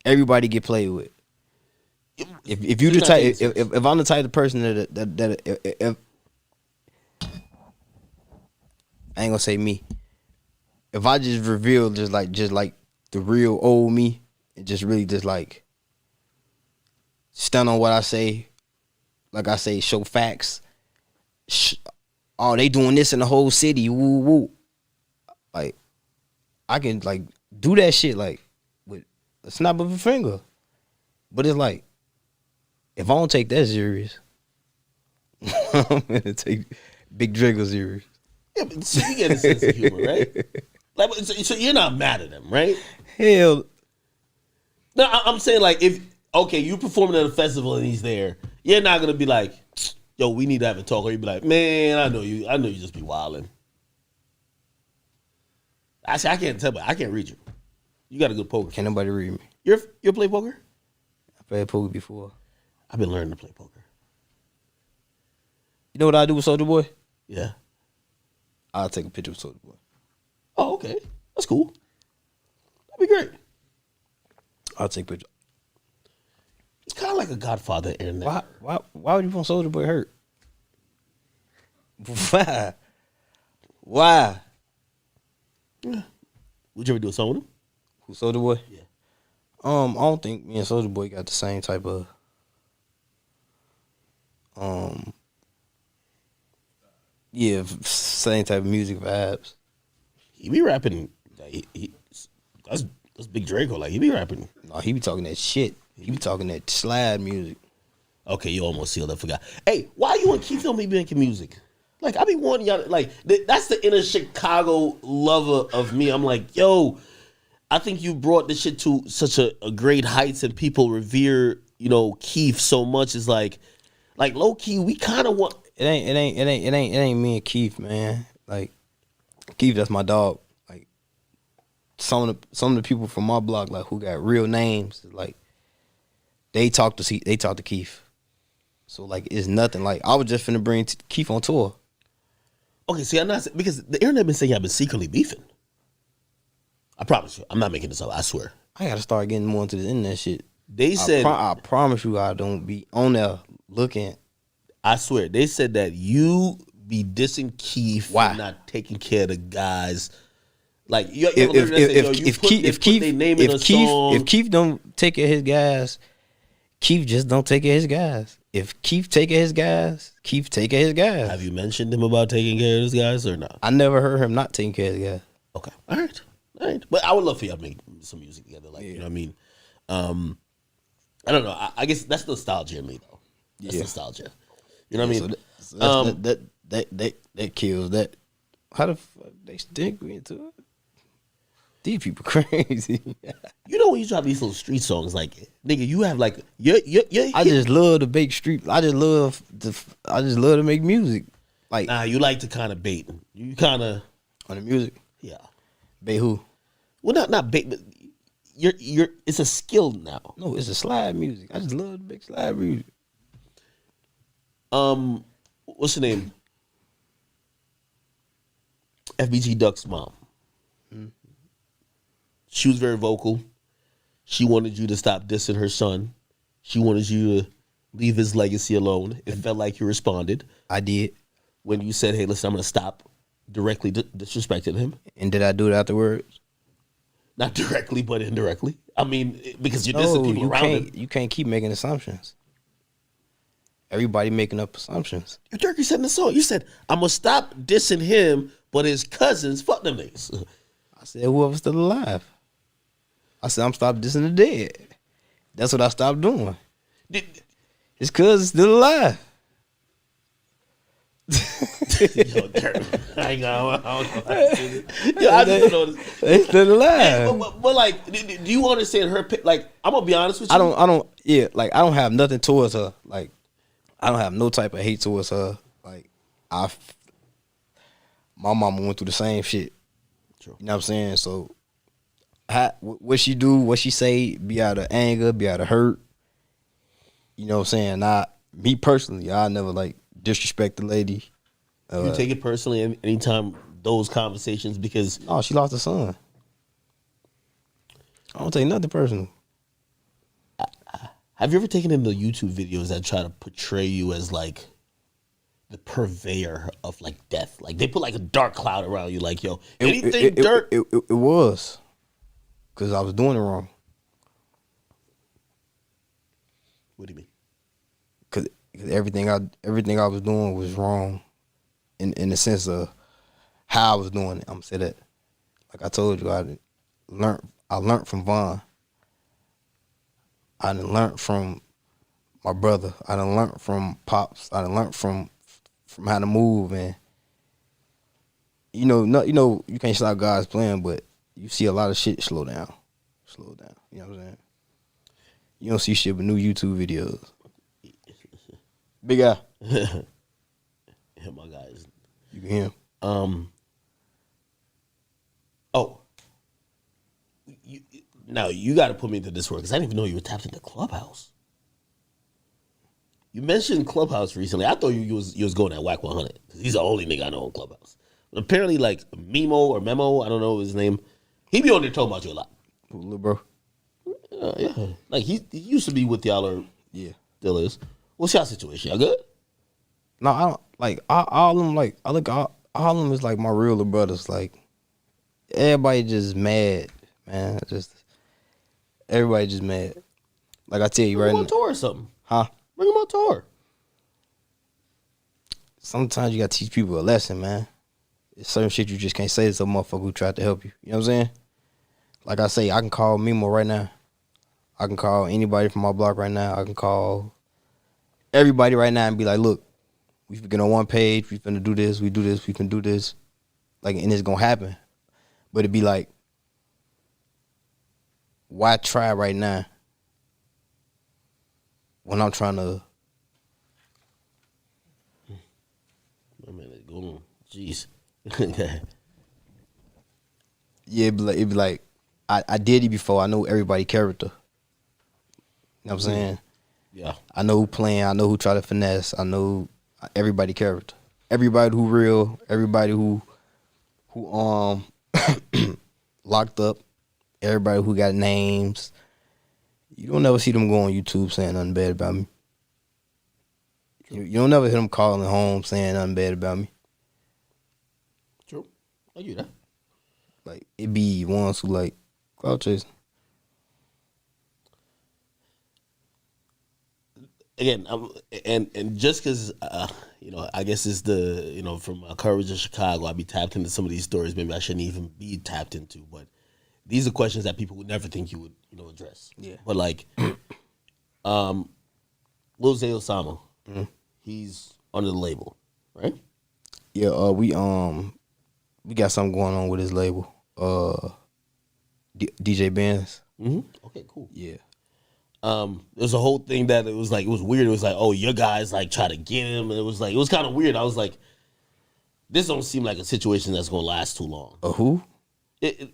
Everybody get played with. If you the type, if I'm the type of person that if I ain't gonna say me. If I just reveal just like the real old me and just really just like stand on what I say, like I say, show facts. Oh, they doing this in the whole city. Woo woo. Like I can like do that shit like with a snap of a finger. But it's like if I don't take that serious, I'm gonna take Big Draco serious. yeah, but so you get a sense of humor, right? Like, so you're not mad at him, right? Hell, No, I'm saying like if you performing at a festival and he's there, you're not gonna be like, yo, we need to have a talk, or you'd be like, man, I know you just be wilding. Actually, I can't tell, but I can't read you. You got a good poker. can't nobody read me. You play poker? I played poker before. I've been learning to play poker. You know what I do with Soulja Boy? Yeah. I'll take a picture with Soulja Boy. Oh, okay. That's cool. That'd be great. I'll take a picture. It's kind of like a Godfather internet. Why would you want Soulja Boy hurt? Why? Yeah. Would you ever do a song with him? Who Soulja Boy? Yeah. I don't think me and Soulja Boy got the same type of same type of music vibes. He be rapping. Like, that's Big Draco. Like he be rapping. No, he be talking that shit. He be talking that slide music. Okay, you almost sealed. I forgot. Hey, why you and Keith don't be making music? Like I be wanting y'all. Like that's the inner Chicago lover of me. I'm like, yo, I think you brought this shit to such a great heights, and people revere, Keith so much. It's like low key, we kind of want. It ain't me and Keith, man. Like Keith, that's my dog. Like some of the people from my block, like who got real names, like they talk to Keith. So like it's nothing. Like I was just finna bring Keith on tour. Okay, see, I'm not because the internet been saying I've been secretly beefing. I promise you, I'm not making this up. I swear. I gotta start getting more into the internet shit. They said, I promise you, I don't be on there looking. I swear, they said that you be dissing Keith Why? for not taking care of the guys. Like if Keith don't take care of his guys, Keith just don't take care of his guys. If Keith take care of his guys, Keith take care of his guys. Have you mentioned him about taking care of his guys or not? I never heard him not taking care of his guys. Okay, all right. But I would love for y'all to make some music together. Like, you know what I mean? I don't know. I guess that's nostalgia in me, though. That's nostalgia. You know what I mean? So that kills that. How the fuck they stick me into it? These people crazy. You know when you drop these little street songs, like nigga, you have like I just love to bake street. I just love to make music. Like nah, you like to kind of bait. You kind of on the music. Yeah. Bait who? Well, not bait, but you're. It's a skill now. No, it's a slide music. I just love the big slide music. What's her name? FBG Duck's mom. She was very vocal. She wanted you to stop dissing her son. She wanted you to leave his legacy alone. It felt like you responded. I did. When you said, hey, listen, I'm going to stop directly disrespecting him. And did I do it afterwards? Not directly, but indirectly. I mean, because you're dissing people around him. You can't keep making assumptions. Everybody making up assumptions. You Durk, you said in the song, you said, I'm going to stop dissing him, but his cousins, fuck them niggas. I said, whoever's still alive. I said, I'm stopped dissing the dead. That's what I stopped doing. His cousin's still alive. Yo, Durk, I ain't gonna. Yo, I just know this. They still alive. Hey, but like, do you understand her? Like, I'm gonna be honest with you. I don't. Yeah, like I don't have nothing towards her. Like, I don't have no type of hate towards her. Like, my mama went through the same shit. True. You know what I'm saying? So, what she do, what she say, be out of anger, be out of hurt. You know what I'm saying? Me personally, I never like disrespect the lady. You take it personally anytime those conversations because oh, she lost her son. I don't take nothing personal. Have you ever taken in the YouTube videos that try to portray you as like the purveyor of like death? Like they put like a dark cloud around you, like yo, anything dirt. It was because I was doing it wrong. What do you mean? Because everything I was doing was wrong, in the sense of how I was doing it. I'm gonna say that. Like I told you, I learned from Vaughn. I done learned from my brother. I done learned from Pops. I done learned from how to move, and you can't stop God's plan, but you see a lot of shit slow down. You know what I'm saying? You don't see shit but new YouTube videos. Big guy. Yeah, my guys. You can hear him. Oh. Now you got to put me into this work because I didn't even know you were tapped into Clubhouse. You mentioned Clubhouse recently. I thought you was going at Whack 100 because he's the only nigga I know on Clubhouse. But apparently, like Memo, I don't know his name. He be on there talking about you a lot. Little bro. Yeah, like he used to be with y'all or still is. What's your situation? Y'all good? No, I don't like all of them. Like I look all of them is like my real little brothers. Like everybody just mad, man. Just Everybody just mad. Like I tell you Bring right him on now. tour or something. Huh? Bring him on tour. Sometimes you gotta teach people a lesson, man. It's certain shit you just can't say to some motherfucker who tried to help you. You know what I'm saying? Like I say, I can call Mimo right now. I can call anybody from my block right now. I can call everybody right now and be like, look, we get on one page. We finna do this. We do this. We can do this. Like, and it's gonna happen. But it'd be like, why try right now when I'm trying to? I mean, go on. Jeez. Yeah, it'd be like I did it before. I know everybody character. You know what I'm saying? Yeah. I know who playing. I know who try to finesse. I know everybody character. Everybody who real. Everybody who locked up. Everybody who got names. You don't never see them go on YouTube saying nothing bad about me. You don't never hear them calling home saying nothing bad about me. True. I get that. Like, it be ones who like clout chasing. Again, and just because I guess it's the from Courage in Chicago, I be tapped into some of these stories. Maybe I shouldn't even be tapped into, but these are questions that people would never think you would address. Yeah. But like, Lil Zay Osama, he's under the label, right? Yeah. We got something going on with his label. DJ Benz. Okay, cool. Yeah. There's a whole thing that it was weird. It was like, oh, your guys like try to get him. And it was kind of weird. I was like, this don't seem like a situation that's gonna last too long. Who?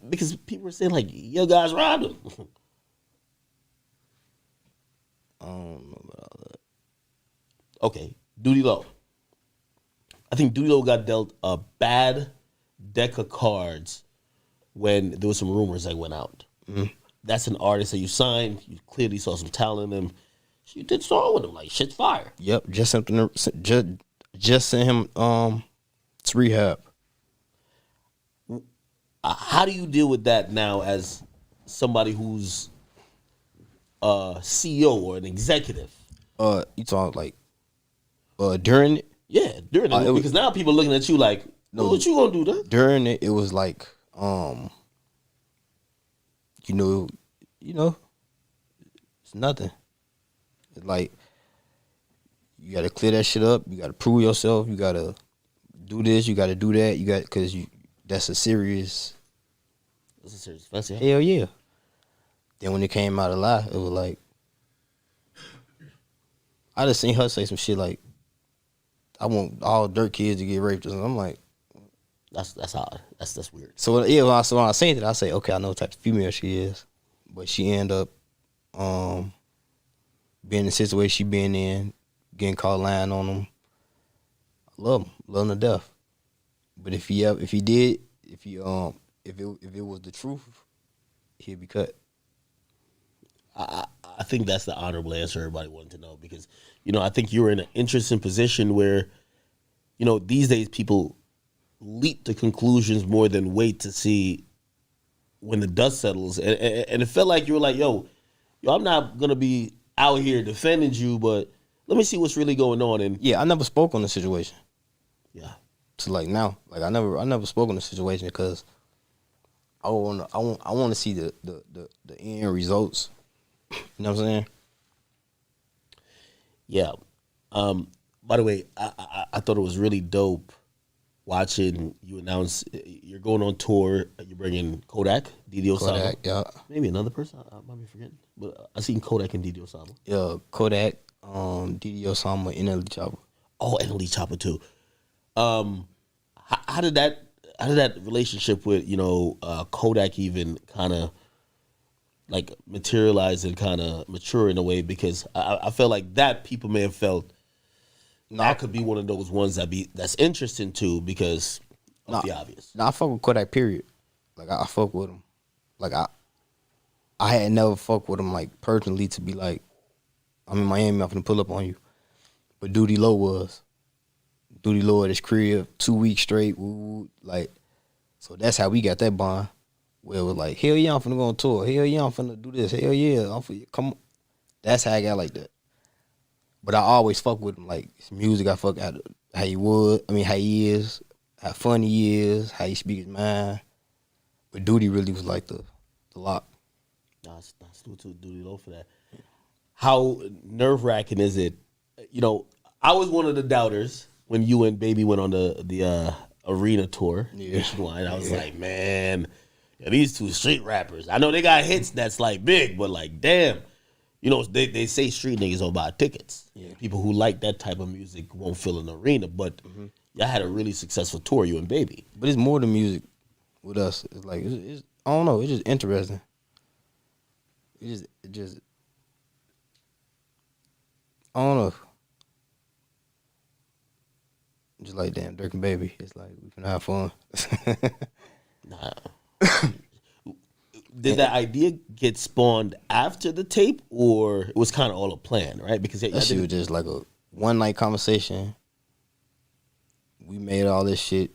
Because people were saying like, your guys robbed him. I don't know about all that. Okay, Duty Low. I think Duty Low got dealt a bad deck of cards when there was some rumors that went out. That's an artist that you signed. You clearly saw some talent in him. You did a song with him. Like, shit's fire. Yep. Just sent him to rehab. How do you deal with that now as somebody who's a CEO or an executive? You talking like during it? Yeah, during it. Because now people looking at you like, no, what you gonna do then? During it, it was like, it's nothing. It's like, you gotta clear that shit up. You gotta prove yourself. You gotta do this. You gotta do that. Because that's a serious. That's a serious offense. Yeah. Hell yeah. Then when it came out a lie, it was like, I just seen her say some shit like, I want all Durk kids to get raped. And I'm like, that's odd. That's weird. So yeah, when I seen it, I say, okay, I know what type of female she is, but she end up being in the situation she been in, getting caught lying on him. I love him to death. But if it was the truth, he'd be cut. I think that's the honorable answer everybody wanted to know because, I think you're in an interesting position where, these days people leap to conclusions more than wait to see when the dust settles. And it felt like you were like, yo, I'm not going to be out here defending you, but let me see what's really going on. And yeah, I never spoke on the situation. Yeah. So like now, like I never spoke on the situation because I want to see the end results. You know what I'm saying? Yeah. By the way, I thought it was really dope watching you announce you're going on tour. You're bringing Kodak, Didi Osama. Kodak, yeah. Maybe another person. I might be forgetting. But I seen Kodak and Didi Osama. Yeah, Kodak, Didi Osama, and Ellie Chopper. Oh, and Ellie Chopper too. How did that relationship with Kodak even kind of like materialize and kind of mature in a way? Because I felt like that people may have felt that could be one of those ones that's interesting too because of the obvious. I fuck with Kodak. Period. Like I fuck with him. Like I had never fucked with him like personally to be like, I'm in Miami, I'm finna pull up on you. But Duty Low was. Duty Low at his crib, 2 weeks straight, woo, like, so that's how we got that bond. where it was like, hell yeah, I'm finna go on tour. Hell yeah, I'm finna do this. Hell yeah, come on. That's how I got like that. But I always fuck with him. Like, his music, I fuck out how he is, how funny he is, how he speak his mind. But Duty really was like the lock. Nah, still too duty low for that. How nerve wracking is it? You know, I was one of the doubters when you and Baby went on the arena tour nationwide. I was like, man, these two street rappers. I know they got hits that's like big, but like, damn. You know, they say street niggas don't buy tickets. Yeah. People who like that type of music won't fill an arena. But y'all had a really successful tour, you and Baby. But it's more than music with us. It's like, it's I don't know. It's just interesting. It just I don't know. Just like damn Durk and Baby. It's like we can have fun. Nah. Did that idea get spawned after the tape, or it was kind of all a plan, right? Because that shit was just like a one night conversation. We made all this shit.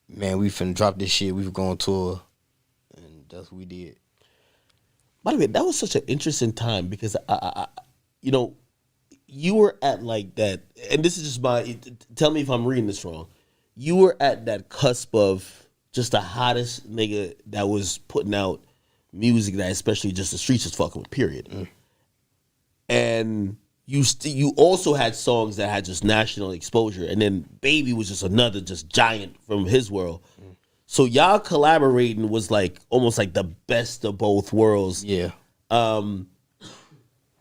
Man, we finna drop this shit. We were going on tour, and that's what we did. By the way, that was such an interesting time because I you know, you were at like that, and this is just my. Tell me if I'm reading this wrong. You were at that cusp of just the hottest nigga that was putting out music that especially just the streets was fucking with, period. And you also had songs that had just national exposure, and then Baby was just another just giant from his world. So y'all collaborating was like almost like the best of both worlds. Yeah. And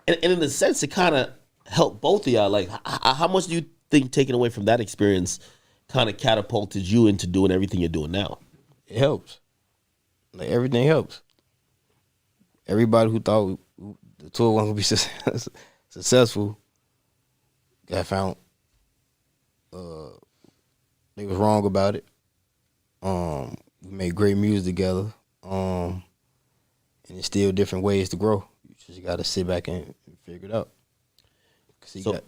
in a sense, it kind of helped both of y'all. Like, how much do you think taking away from that experience kind of catapulted you into doing everything you're doing now? It helps. Like, everything helps. Everybody who thought the tour wasn't gonna be successful got found. They was wrong about it. We made great music together. And it's still different ways to grow. You just gotta sit back and figure it out. So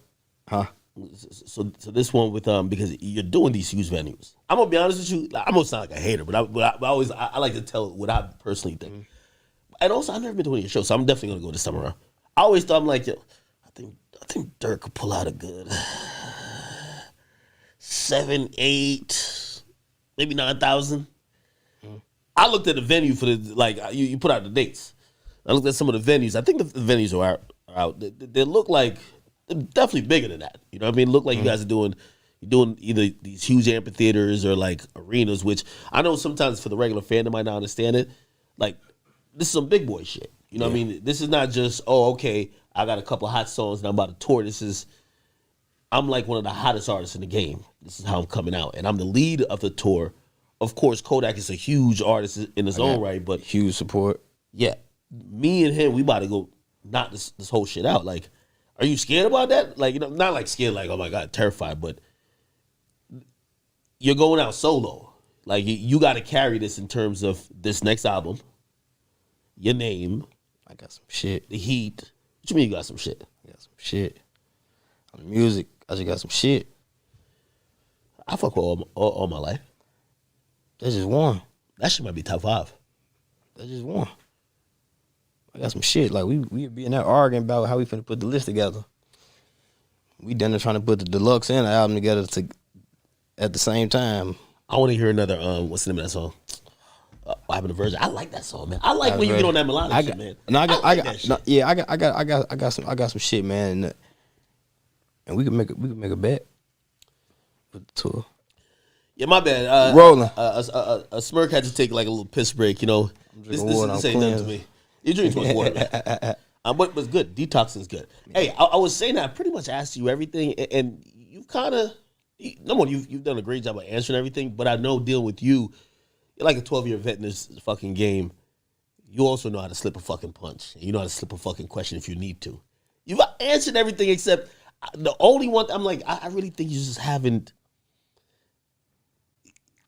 this one with because you're doing these huge venues. I'm gonna be honest with you. I'm gonna sound like a hater, but I always like to tell what I personally think. And also, I've never been to one of your shows, so I'm definitely gonna go this time around. I always thought, I'm like, yo, I think Durk could pull out a good 7, 8, maybe 9,000. I looked at the venue for the like you put out the dates. I looked at some of the venues. I think the venues are out. They look like they're definitely bigger than that. You know what I mean? Look like you guys are doing either these huge amphitheaters or like arenas, which I know sometimes for the regular fan that might not understand it. Like, this is some big boy shit. You know what I mean? This is not just, oh, okay, I got a couple of hot songs and I'm about to tour. I'm like one of the hottest artists in the game. This is how I'm coming out. And I'm the lead of the tour. Of course, Kodak is a huge artist in his own right, but huge support. Yeah. Me and him, we about to go knock this whole shit out. Like, are you scared about that? Like, you know, not like scared, like, oh my God, terrified, but you're going out solo. Like, you got to carry this in terms of this next album, your name. I got some shit. The heat. What you mean you got some shit? I got some shit. On the music, I just got some shit. I fuck with all my life. That's just one. That shit might be top 5. That's just one. I got some shit. Like, we be in there arguing about how we finna put the list together. We done there trying to put the deluxe and the album together at the same time. I want to hear another, what's the name of that song? What happened to Virgin? I like that song, man. I like when you get on that melodic shit, man. No, I got some shit, man. And we could make a bet with the tour. Yeah, my bad. Rolling. A Smirk had to take like a little piss break, you know. This ain't nothing to me. You drink too much water, man. But it's good. Detoxing's good. Hey, I was saying that I pretty much asked you everything, and you've kind of, number one, you've done a great job of answering everything, but I know dealing with you, you're like a 12-year vet in this fucking game. You also know how to slip a fucking punch. And you know how to slip a fucking question if you need to. You've answered everything except the only one, I'm like, I really think you just haven't,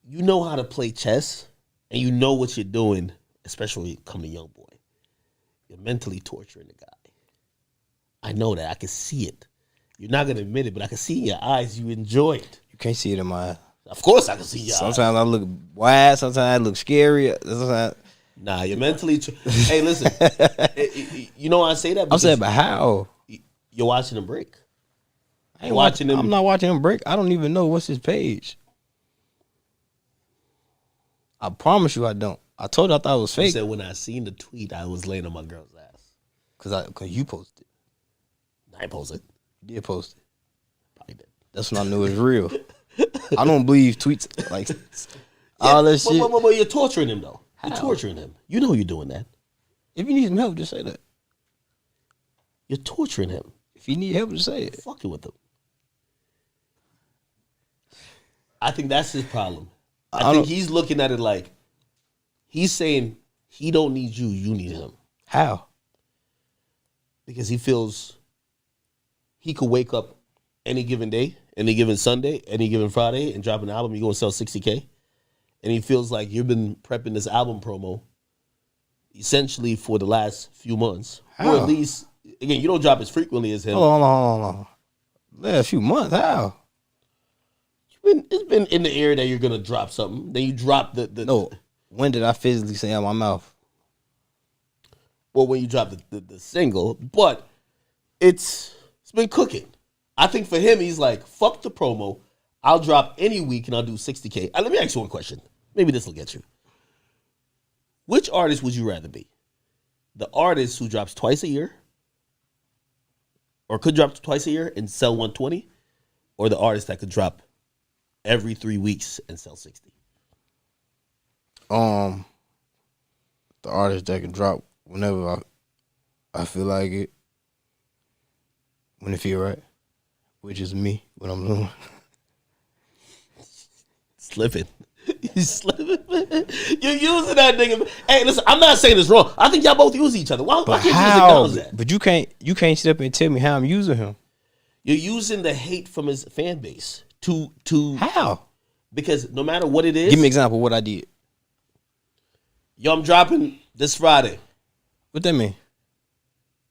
you know how to play chess, and you know what you're doing, especially when you come to young boy. You're mentally torturing the guy. I know that. I can see it. You're not going to admit it, but I can see in your eyes you enjoy it. You can't see it in my eyes. Of course, I can see your eyes. Sometimes I look wide. Sometimes I look scary. Sometimes Nah, you're mentally. Hey, listen. You know why I say that? I'm saying, but how? You're watching him break. I ain't watching him. I'm not watching him break. I don't even know what's his page. I promise you, I don't. I told you I thought it was He fake. said when I seen the tweet, I was laying on my girl's ass. Cause you posted. I ain't posted. You did post it. Probably did. That's when I knew it was real. I don't believe tweets like all that shit. But you're torturing him though. You're How? torturing him. You know you're doing that. If you need some help, just say that. You're torturing him. If you need help, just say it. Fucking with him. I think that's his problem. I think he's looking at it like he's saying he don't need you, you need him. How? Because he feels he could wake up any given day, any given Sunday, any given Friday, and drop an album. You're going to sell 60K. And he feels like you've been prepping this album promo essentially for the last few months. How? Or at least, again, you don't drop as frequently as him. Hold on. Last few months, how? It's been in the air that you're going to drop something. Then you drop the No. When did I physically say out my mouth? Well, when you drop the single. But it's been cooking. I think for him, he's like, fuck the promo. I'll drop any week and I'll do 60K. Let me ask you one question. Maybe this will get you. Which artist would you rather be? The artist who drops twice a year or could drop twice a year and sell 120, or the artist that could drop every 3 weeks and sell 60? The artist that can drop whenever I feel like it, when it feel right, which is me, what I'm doing. Slipping. You slipping. You're using that nigga. Hey, listen, I'm not saying it's wrong. I think y'all both use each other. Why can't you just acknowledge that? But you can't sit up and tell me how I'm using him. You're using the hate from his fan base to How? Because no matter what it is. Give me an example of what I did. Yo, I'm dropping this Friday. What that mean?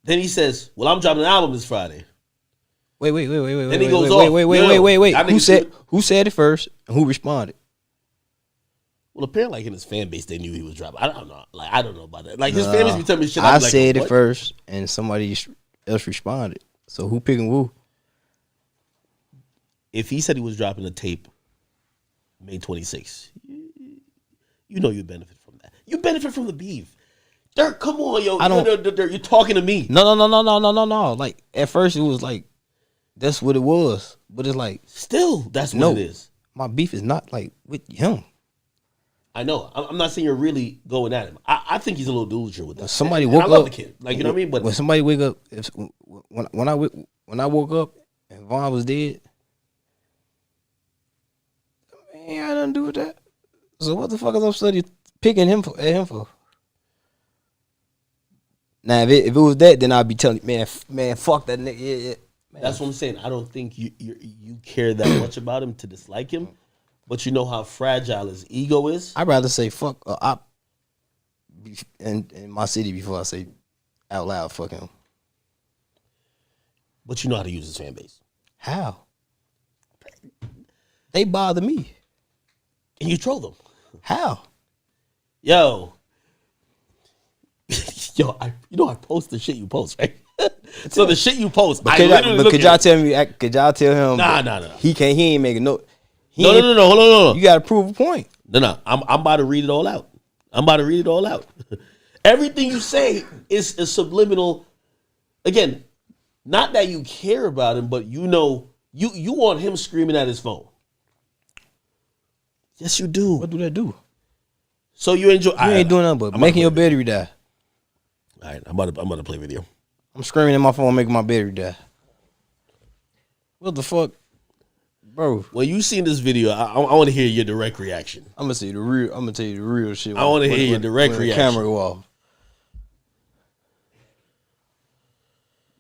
Then he says, well, I'm dropping an album this Friday. Wait. Then he goes off. Wait. Who said it first and who responded? Well, apparently, like in his fan base, they knew he was dropping. I don't know. Like, I don't know about that. Like his fan base be telling me shit. I like, said what? it first, and somebody else responded. So who picking who? If he said he was dropping a tape May 26th, you know you benefit from that. You benefit from the beef. Durk, come on, yo. Durk, you're talking to me. No. Like at first it was like that's what it was, but it's like still that's what it is. My beef is not like with him. I know. I'm not saying you're really going at him. I think he's a little delusional with that. Somebody woke I love up. the kid. Like, you know what I mean? But when somebody wake up, when I woke up and Vaughn was dead, man, I didn't do with that. So what the fuck is I'm studying picking him at him for? Now if it was that, then I'd be telling you, man, fuck that nigga. Yeah. Man. That's what I'm saying. I don't think you care that much about him to dislike him. But you know how fragile his ego is. I'd rather say fuck a op in my city before I say out loud fuck him. But you know how to use his fan base. How? They bother me. And you troll them. How? Yo, I post the shit you post, right? So the shit you post, but could y'all tell him? Nah. He ain't making no. No. Hold on. You gotta prove a point. No. I'm about to read it all out. Everything you say is a subliminal. Again, not that you care about him, but you know you want him screaming at his phone. Yes, you do. What do that do? So you enjoy. You ain't doing nothing but making your battery die. All right, I'm about to play video. I'm screaming at my phone, making my battery die. What the fuck, bro? When you seen this video, I want to hear your direct reaction. I'm gonna tell you the real shit. I want to hear your direct reaction. The camera go off.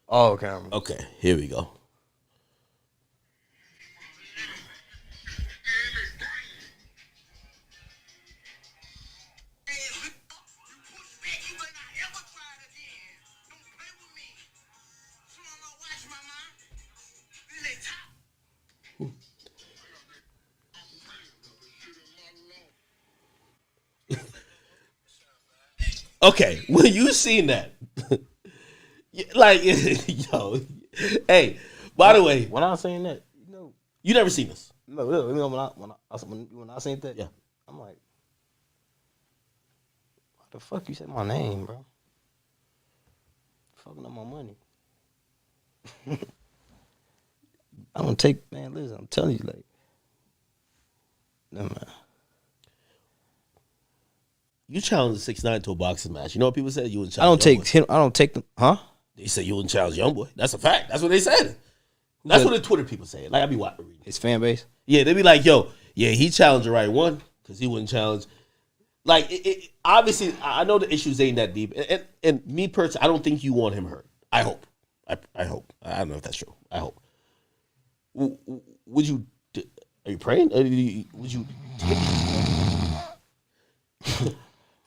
Oh, camera. Okay, here we go. Okay, when you seen that, like, yo, hey. By the way, when I was saying that, you never seen this. no, when I seen that, Yeah. I'm like, why the fuck you said my name, bro? Fucking up my money. I don't take, man. Listen, I'm telling you, like, no man. You challenged 6ix9ine to a boxing match. You know what people said? You wouldn't I don't challenge take him. I don't take them, huh? They said you wouldn't challenge YoungBoy. That's a fact. That's what they said. That's what the Twitter people say. Like I be watching. His fan base. Yeah, they be like, yo, yeah, he challenged the right one because he wouldn't challenge. Like, obviously, I know the issues ain't that deep. And me personally, I don't think you want him hurt. I hope. I hope. I don't know if that's true. I hope. Would you? Are you praying? Would you?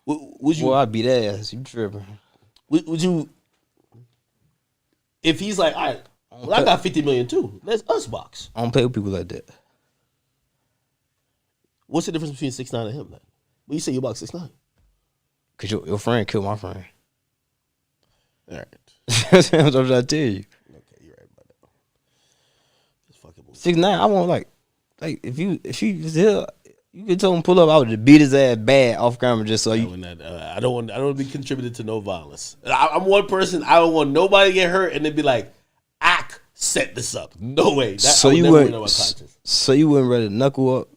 Would you? Well, I'd beat ass. You tripping? Would you? If he's like, all right, well, I got 50 million too. Let's us box. I don't play with people like that. What's the difference between 6ix9ine and him then? Well, you say you box 6ix9ine. Cause your friend killed my friend. All right. That's what I'm trying to tell you. Okay, you're right about that. Just fucking move. 6ix9ine, I want like if he was here, you could tell him pull up. I would beat his ass bad off camera just so you. I don't want to be contributed to no violence. I'm one person. I don't want nobody to get hurt and then be like, I set this up. No way. So you wouldn't. So you wouldn't rather knuckle up?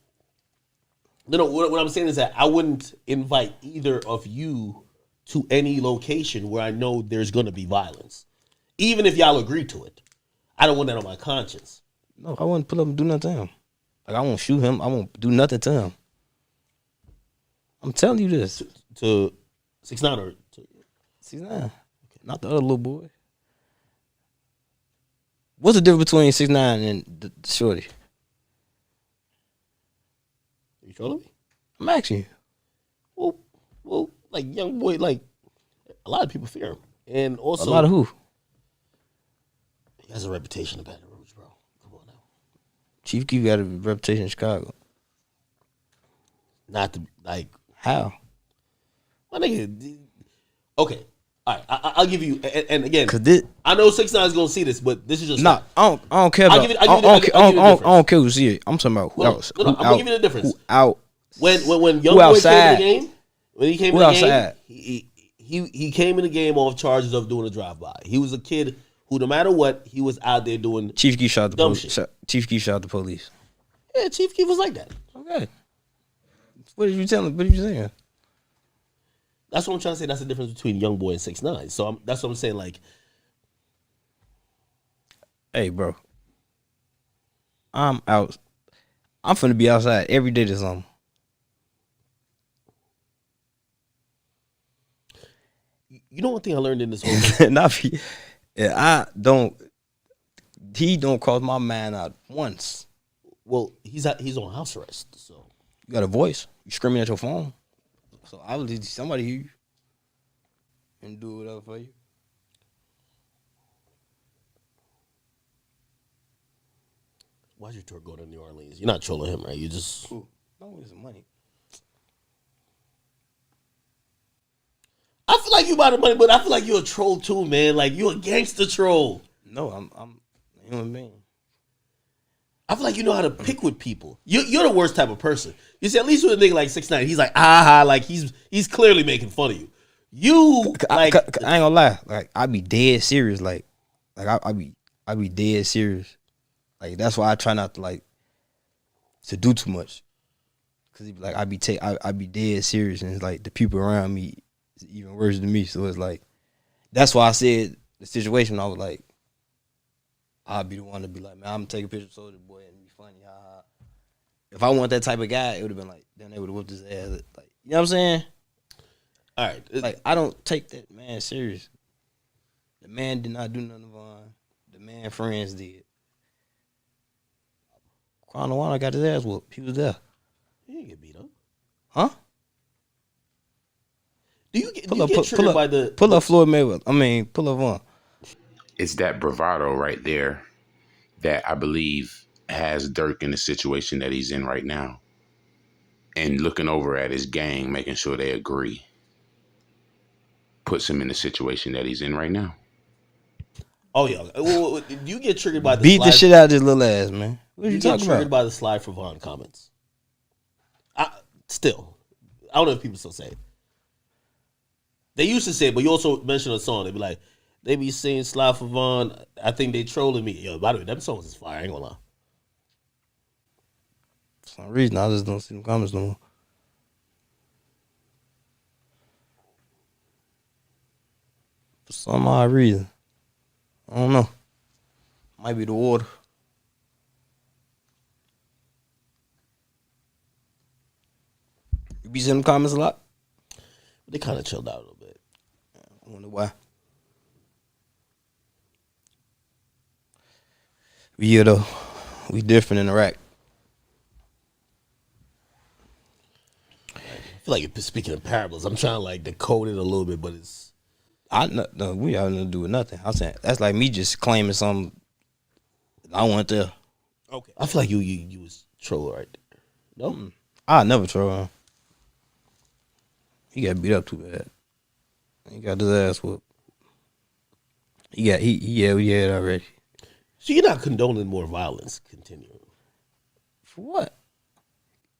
No. What I'm saying is that I wouldn't invite either of you to any location where I know there's going to be violence, even if y'all agree to it. I don't want that on my conscience. No, I wouldn't pull up and do nothing to him. Like I won't shoot him. I won't do nothing to him. I'm telling you this. To 6ix9ine or to 6ix9ine, not the other little boy. What's the difference between 6ix9ine and the shorty? Are you trolling me? I'm asking you. Well, like YoungBoy, like a lot of people fear him, and also A lot of who? He has a reputation in Baton Rouge, bro. Come on now. Chief Keef got a reputation in Chicago. Not to like How? my nigga. Okay, all right. I'll give you, and again, Cause this, I know 6ix9ine is gonna see this, but this is just nah, I don't care about. I don't care who see it. I'm talking about who else. No, I'm gonna give you the difference. Who out? When YoungBoy came in the game, when he came Who in the outside? game, he came in the game off charges of doing a drive-by. He was a kid who, no matter what, he was out there doing Chief Keef shot the dumb police. shit. Chief Keef shot the police. Yeah, Chief Keef was like that. Okay. What did you tell him? What did you saying? That's what I'm trying to say. That's the difference between YoungBoy and 6ix9ine. So that's what I'm saying. Like, Hey, bro. I'm out. I'm finna be outside every day this summer. you know, one thing I learned in this whole thing. Not be, yeah, I don't. He don't cross my mind out once. Well, he's on house arrest. So You got a voice. You screaming at your phone. So obviously somebody hear you and do whatever for you. why'd your tour go to New Orleans? You're not trolling him, right? You just Ooh, no, it's money. I feel like you about the money, but I feel like you're a troll too, man. Like you a gangster troll. No, I'm a human being. I feel like you know how to pick with people. You're the worst type of person. You see, at least with a nigga like 6ix9ine, he's like, like he's clearly making fun of you. You like I ain't gonna lie. Like I be dead serious. Like I be dead serious. Like that's why I try not to like to do too much. Cause he be like I be dead serious, and it's like the people around me is even worse than me. So it's like that's why I said the situation. I was like, I'll be the one to be like, man, I'm gonna take a picture of Soulja Boy and be funny. Ha ha. If I want that type of guy, it would have been like, then they would have whooped his ass. Like, you know what I'm saying? all right. Like, I don't take that man serious. The man did not do nothing wrong. The man friends did. Quan got his ass whooped. He was there. He didn't get beat up. Huh? Do you get triggered by the pull up Floyd Mayweather? I mean, pull up one. It's that bravado right there that I believe has Durk in the situation that he's in right now. And looking over at his gang, making sure they agree. puts him in the situation that he's in right now. Oh yeah. Well, do you get triggered by the Beat the slide? shit out of this little ass, man. What are You you get talking triggered about? by the slide for Vaughn comments. Still, I don't know if people still say it. They used to say it, but you also mentioned a song. They be like, they be saying slide for Vaughn. I think they trolling me. Yo, by the way, them songs is fire. I ain't gonna lie. For some reason, I just don't see them comments no more. For some odd reason. I don't know. Might be the water. You be seeing them comments a lot? They kind of chilled out a little bit. I wonder why. Yeah, though. We different in Iraq. I feel like you're speaking of parables. I'm trying to like decode it a little bit, but it's. No, we have nothing to do with nothing. I'm saying that's like me just claiming something I want to. Okay. I feel like you was troll right there. No? I never troll him. He got beat up too bad. He got his ass whooped. He had it already. So you're not condoning more violence continuing. For what?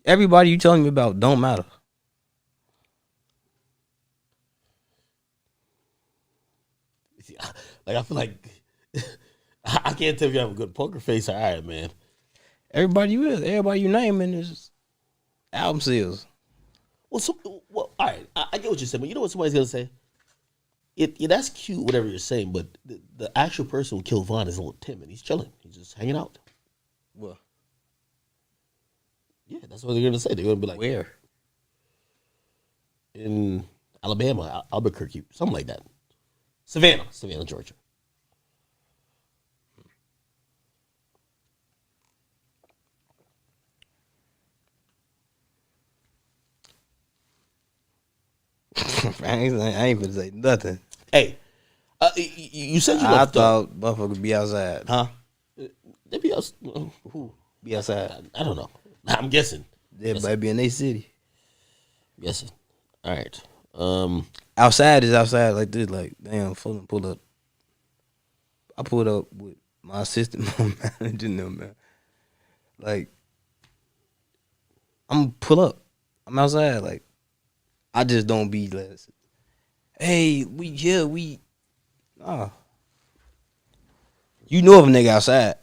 Everybody you telling me about don't matter. Like, I feel like I can't tell if you have a good poker face. All right, man. Everybody you naming is album sales. Well, all right. I get what you're saying, but you know what somebody's gonna say? That's cute, whatever you're saying, but the actual person who killed Vaughn is Lil Tim, and he's chilling. He's just hanging out. What? Yeah, that's what they're gonna say. They're gonna be like, Where? in Alabama, Albuquerque, something like that. Savannah, Georgia. I ain't gonna say nothing. Hey, you said you I left. thought motherfuckers be outside, huh? They be us. Who? Be outside. I don't know. I'm guessing. Everybody be in their city. Guessing. All right. Outside is outside like this. Like, damn, pull up. I pulled up with my assistant manager, man. Like, I'm gonna pull up. I'm outside. Like, I just don't be like, hey, nah. You know if a nigga outside.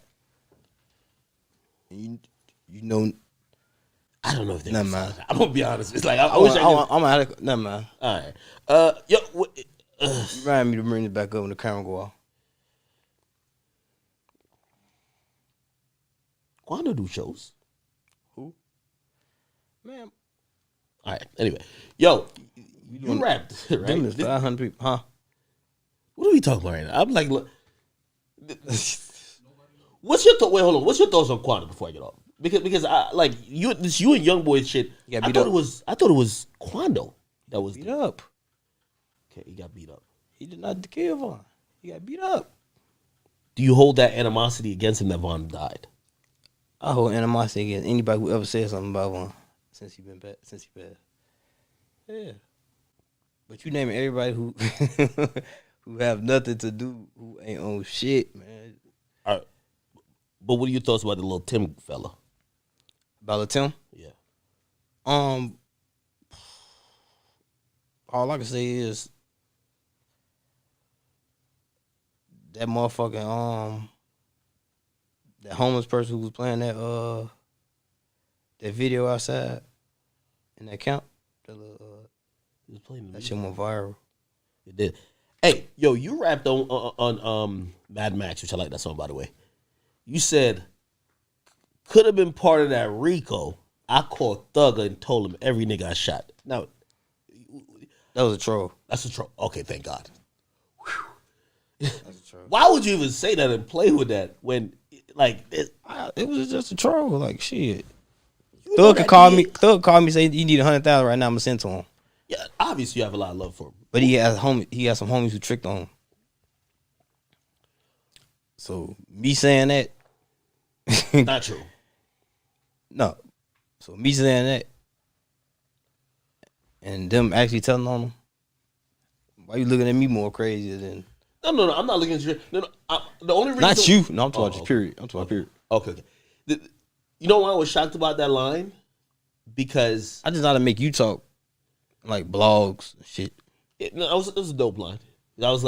You know. I don't know if they're Never outside. mind. I'm gonna be honest. It's like I wish I could. I'm out of. Never mind. All right. Yo. Remind me to bring it back up when the camera go off. Quando do shows. Who? Man, All right. Anyway, yo, you rapped, right? them is 500 people, huh? What are we talking about right now? I'm like, look, what's your thought? Wait, hold on. What's your thoughts on Quando before I get off? Because I like you and Young Boy shit. He got I beat thought up. it was Quando that was Beat up. Okay, he got beat up. He did not kill Vaughn. He got beat up. Do you hold that animosity against him that Vaughn died? I hold animosity against anybody who ever said something about Vaughn since he passed. Yeah. But you naming everybody who who have nothing to do, who ain't on shit, man. All right. But what are your thoughts about the little Tim fella? About Lil Tim? Yeah. All I can say is that motherfucking that homeless person who was playing that video outside in that camp, He was playing the that music. shit went viral. It did. Hey, yo, you rapped on Mad Max, which I like that song, by the way. You said, could have been part of that Rico. I called Thugger and told him every nigga I shot. Now, That was a troll. that's a troll. Okay, thank God. That's a troll. Why would you even say that and play with that when, like, It was just a troll. Like shit. you know Thug that called he- me. Thug called me say you need 100,000 right now. I'm gonna send to him. Yeah, obviously you have a lot of love for him. But he has some homies who tricked on him. So me saying that, Not true. no. So me saying that, and them actually telling on him, Why you looking at me more crazy than No. I'm not looking at you. No. The only reason. not you? No, I'm talking about just okay. period. I'm talking about period. Okay. You know why I was shocked about that line? Because I just know how to make you talk like blogs and shit. it was a dope line. I was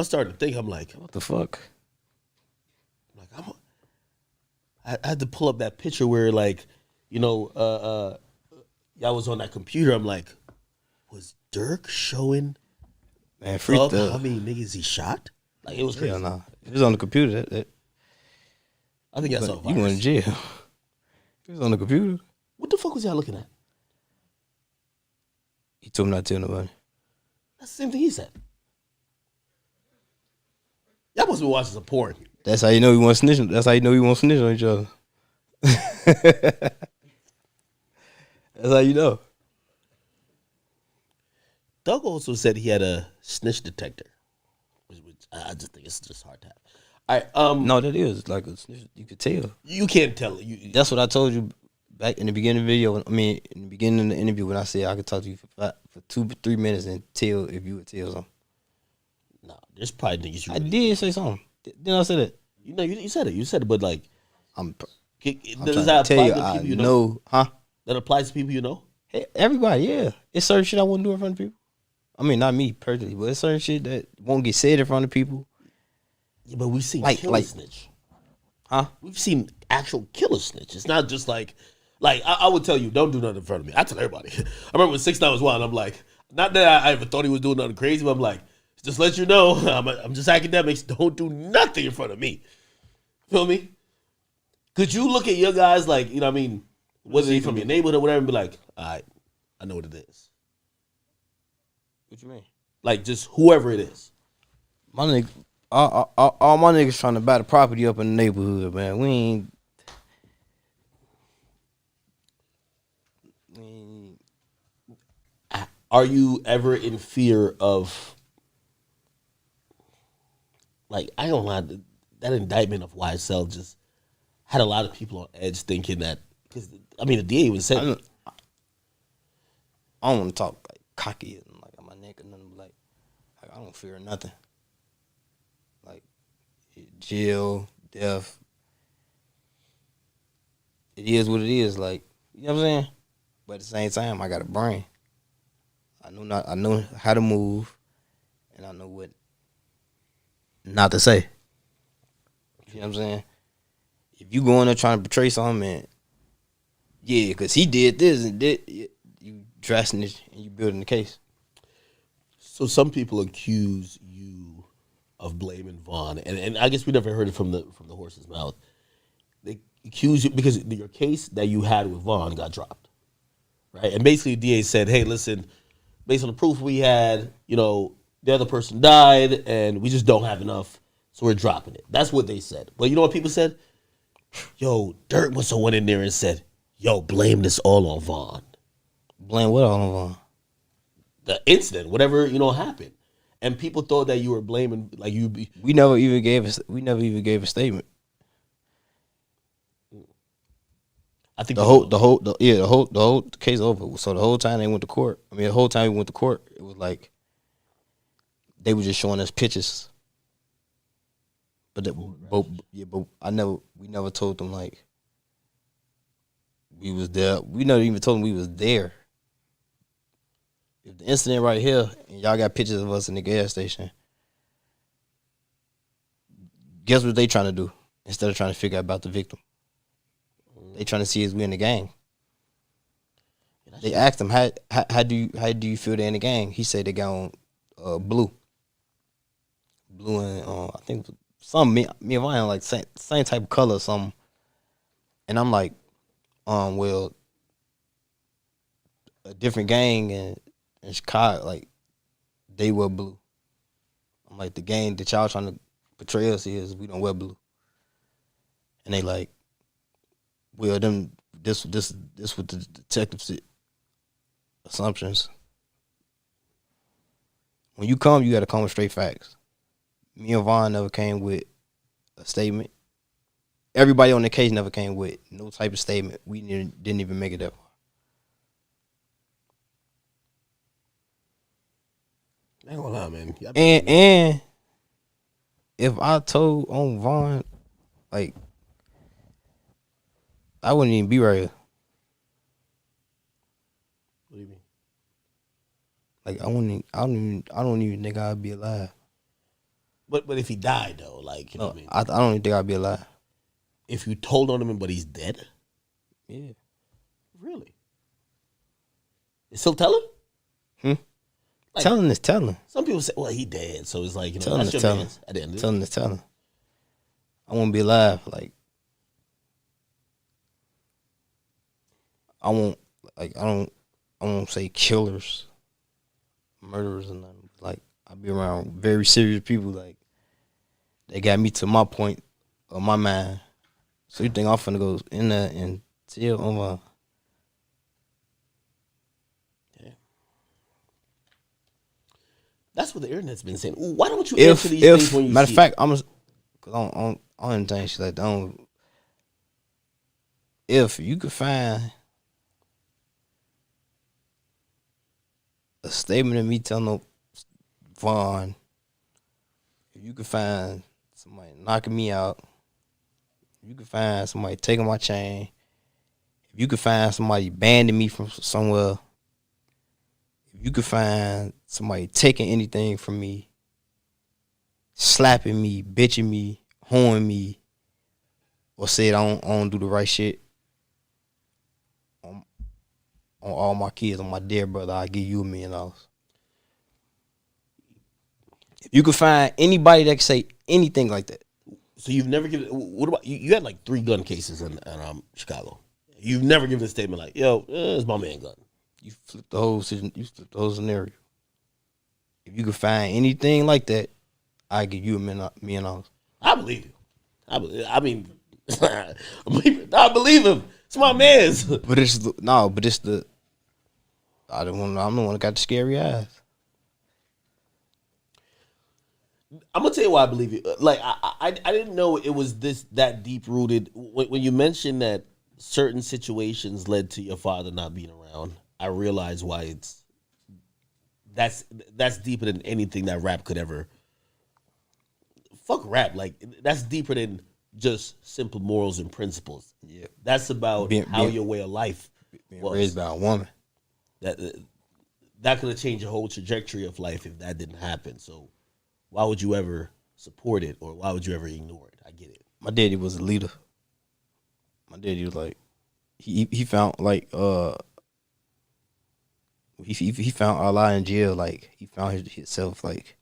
starting to think. I'm like, What the fuck? I had to pull up that picture where y'all was on that computer. I'm like, was Durk showing Man, free Thug stuff. how many niggas he shot? Like it was crazy. Hell nah. It was on the computer. I think that's all. You went to jail. It was on the computer. What the fuck was y'all looking at? He told me not to tell nobody. That's the same thing he said. Y'all must be watching some porn. That's how you know he want to snitch. That's how you know he want to snitch on each other. That's how you know. Doug also said he had a snitch detector, which I just think it's just hard to have. All right, No, that is like a snitch. You could tell. you can't tell. That's what I told you back in the beginning of the video. I mean, in the beginning of the interview when I said I could talk to you for 2-3 minutes and tell if you would tell something. Nah, there's probably niggas you I really, did say something. Didn't I say that? you said it. You said it, but like, I'm does trying that to tell apply you, to I people you know? know, huh? That applies to people you know? Hey, everybody, yeah. It's certain shit I wouldn't do in front of people. I mean, not me personally, but it's certain shit that won't get said in front of people. Yeah, but we've seen Like- killer like- snitch. Huh? We've seen actual killer snitch. It's not just like I would tell you, don't do nothing in front of me. I tell everybody. I remember when 6ix9ine was wild. I'm like, not that I ever thought he was doing nothing crazy, but I'm like, just let you know, I'm just academics. Don't do nothing in front of me. Feel me? Could you look at your guys like, you know what I mean, whether they from your neighborhood or whatever, and be like, all right, I know what it is. What you mean? Like just whoever it is. My nigga, all my niggas trying to buy the property up in the neighborhood, man. We ain't Are you ever in fear of, like, I don't know, that indictment of YSL just had a lot of people on edge thinking that, because, I mean, the DA even said, I don't want to talk like cocky and like on my neck or nothing, but like I don't fear nothing. Like jail, death. It is what it is. Like, you know what I'm saying? But at the same time, I got a brain. I know how to move, and I know what not to say. You know what I'm saying? If you go in there trying to portray something, and yeah, because he did this and did, you dressing it and you building the case. so some people accuse you of blaming Vaughn, and I guess we never heard it from the horse's mouth. They accuse you because your case that you had with Vaughn got dropped, right? And basically, the DA said, "Hey, listen, based on the proof we had, you know, the other person died, and we just don't have enough, so we're dropping it." That's what they said. But you know what people said? Yo, Durk must have went in there and said, "Yo, blame this all on Vaughn." Blame what all on? The incident, whatever happened, and people thought that you were blaming, like you. We never even gave a statement. I think The whole case over. So the whole time they went to court. I mean, the whole time we went to court, it was like they were just showing us pictures. But we never told them like we was there. We never even told them we was there. If the incident right here and y'all got pictures of us in the gas station, guess what they trying to do instead of trying to figure out about the victim? They trying to see is we in the gang. They asked him how do you feel they in the gang? He said they got on blue and I think some me and Ryan like same type of color or something. And I'm like, well, a different gang in Chicago, like they wear blue. I'm like, the gang that y'all trying to portray us is we don't wear blue. And they like, well, this what the detective said. Assumptions. When you come, you got to come with straight facts. Me and Vaughn never came with a statement. Everybody on the case never came with no type of statement. We didn't even make it that far. I ain't gonna lie, man. And if I told on Vaughn, like, I wouldn't even be right here. What do you mean? Like, I don't even think I'd be alive. But if he died though, like you know No, what I mean? I don't even think I'd be alive. If you told on him, but he's dead, Yeah. really? You still tell him? Like, Telling is telling. some people say, "Well, he dead," so it's like you know Telling that's is your telling. man's at the end of it. Telling is telling. I won't be alive. Like, I won't. Like, I won't say killers, murderers, and nothing. Like, I be around very serious people. Like, they got me to my point of my mind. So you think I'm finna go in there and tell on my? That's what the internet's been saying. Why don't you answer these things when you matter see of fact, cause I don't think shit like that. If you could find a statement of me telling Vaughn, if you could find somebody knocking me out, if you could find somebody taking my chain, if you could find somebody banning me from somewhere, if you could find somebody taking anything from me, slapping me, bitching me, hoeing me, or said I don't do the right shit on all my kids, on my dear brother, I'll give you $1 million. If you could find anybody that could say anything like that. So you've never given. What about you? You had like 3 gun cases in Chicago. You've never given a statement like, "Yo, it's my man gun." You flip the whole scenario. If you could find anything like that, I give you $1 million. I believe you. I mean, I believe him. It's my man's. But it's the I'm the one that got the scary eyes. I'm gonna tell you why I believe you. Like I didn't know it was that deep rooted. When you mentioned that certain situations led to your father not being around, I realized why that's deeper than anything that rap could ever. Fuck rap, like that's deeper than just simple morals and principles. Yeah, That's about how your way of life being was. raised by a woman. That could have changed your whole trajectory of life if that didn't happen. So why would you ever support it or why would you ever ignore it? I get it. My daddy was a leader. My daddy was like, he found like he found Allah in jail. Like he found himself, like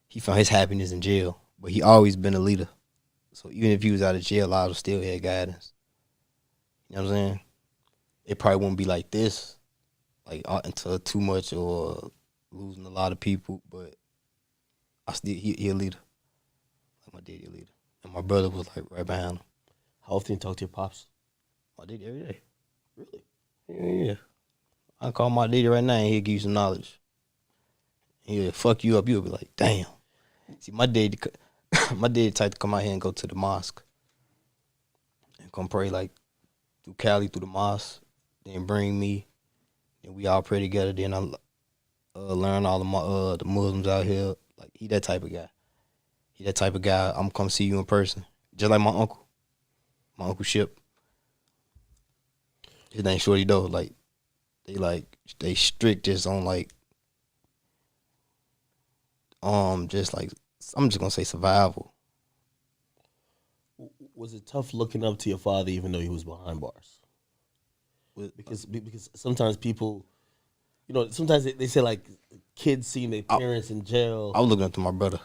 he found his happiness in jail. But he always been a leader. So even if he was out of jail, I would still had guidance. You know what I'm saying? It probably wouldn't be like this, like until too much or losing a lot of people. But I still he a leader. Like my daddy a leader, and my brother was like right behind him. How often you talk to your pops? My daddy every day. Really? Yeah. I call my daddy right now and he'll give you some knowledge. He'll fuck you up. You'll be like, damn. See, my daddy type to come out here and go to the mosque and come pray like through Cali, through the mosque, then bring me, and we all pray together. Then I learn all of my the Muslims out here. Like he that type of guy. He that type of guy. I'm gonna come see you in person, just like my uncle Ship. His name Shorty though. They strict just on like just like I'm just gonna say survival. Was it tough looking up to your father even though he was behind bars? Because sometimes people, you know, sometimes they say like kids seeing their parents in jail. I was looking up to my brother.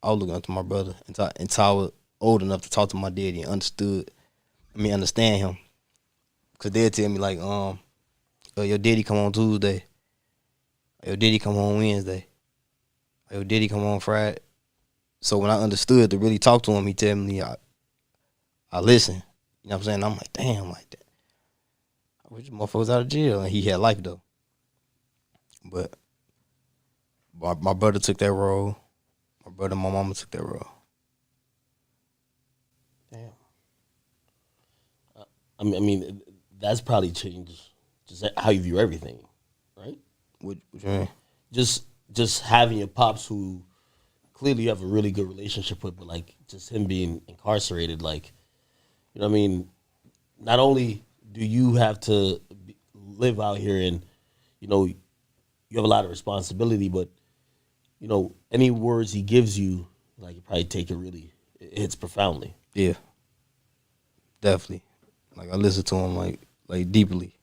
Until I was old enough to talk to my daddy and understand him. Cause they'll tell me like, your daddy come on Tuesday. Your daddy come on Wednesday. Your daddy come on Friday. So when I understood to really talk to him, he tell me I listen. You know what I'm saying? I'm like, damn, like that. I wish motherfuckers out of jail, and he had life though. But my brother took that role. My brother and my mama took that role. Damn. I mean, that's probably changed just how you view everything, right? What you mean? Just just having your pops who clearly you have a really good relationship with, but like just him being incarcerated, like, you know what I mean? Not only do you have to live out here and, you know, you have a lot of responsibility, but, you know, any words he gives you, like, you probably take it really, it hits profoundly. Yeah, definitely. Like I listen to him like deeply.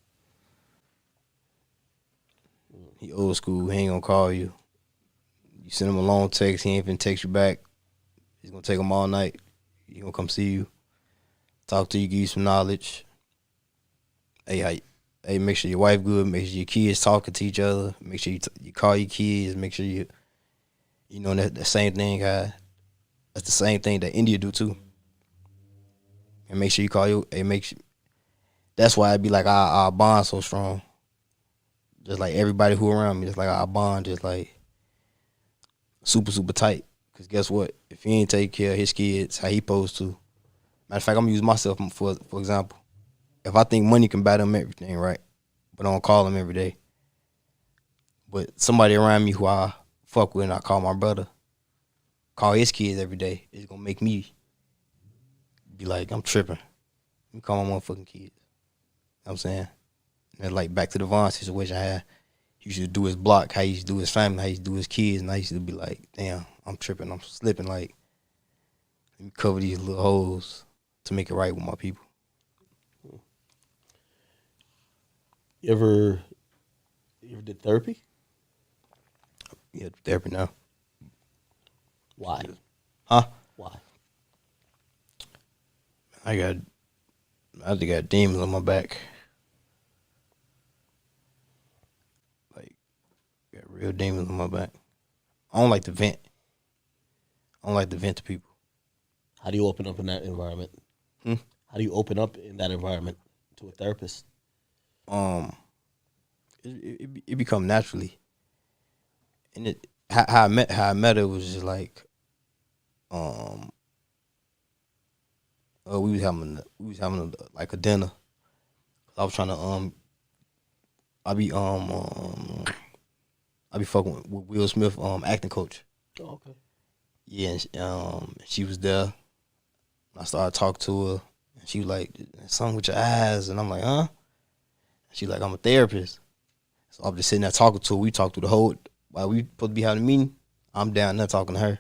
He old school. He ain't gonna call you. You send him a long text. He ain't finna text you back. He's gonna take him all night. He gonna come see you, talk to you, give you some knowledge. Hey, make sure your wife good. Make sure your kids talking to each other. Make sure you call your kids. Make sure you know that the same thing. That's the same thing that India do too. And make sure you call you. Hey, make sure. That's why I be like our bond so strong. Just like everybody who around me, just like our bond, just like super super tight. Cause guess what? If he ain't take care of his kids how he supposed to, matter of fact, I'm gonna use myself for example. If I think money can buy them everything, right? But I don't call them every day. But somebody around me who I fuck with and I call my brother, call his kids every day, it's gonna make me be like, I'm tripping. Let me call my motherfucking kids. You know what I'm saying? And like back to the Vaughn situation I had. He used to do his block, how he used to do his family, how he used to do his kids, and I used to be like, damn, I'm tripping, I'm slipping, like, let me cover these little holes to make it right with my people. You ever did therapy? Yeah, therapy now. Why? Huh? Why? I just got demons on my back. Like, got real demons on my back. I don't like to vent. I don't like to vent to people. How do you open up in that environment? How do you open up in that environment to a therapist? It become naturally, and how I met her was just like, we was having like a dinner. I was trying to I be fucking with Will Smith acting coach. Oh, okay. Yeah, and she was there. I started talking to her, and she was like, "Something with your eyes," and I'm like, "Huh?" She like, "I'm a therapist." So I'm just sitting there talking to her. We talked through the whole while we supposed to be having a meeting. I'm down there talking to her.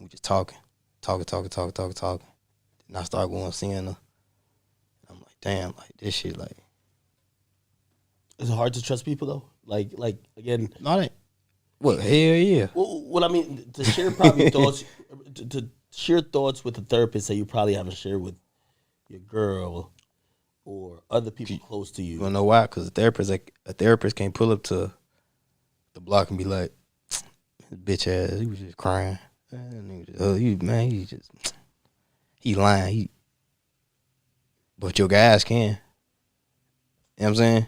We just talking. And I started going seeing her. I'm like, damn, like this shit, like. Is it hard to trust people though? Like again. No, it ain't. What? Hell yeah. Well, I mean, to share probably thoughts, to share thoughts with a therapist that you probably haven't shared with your girl or other people close to you. You wanna know why? Because a therapist can't pull up to the block and be like, bitch ass, he was just crying. He lying. But your guys can. You know what I'm saying?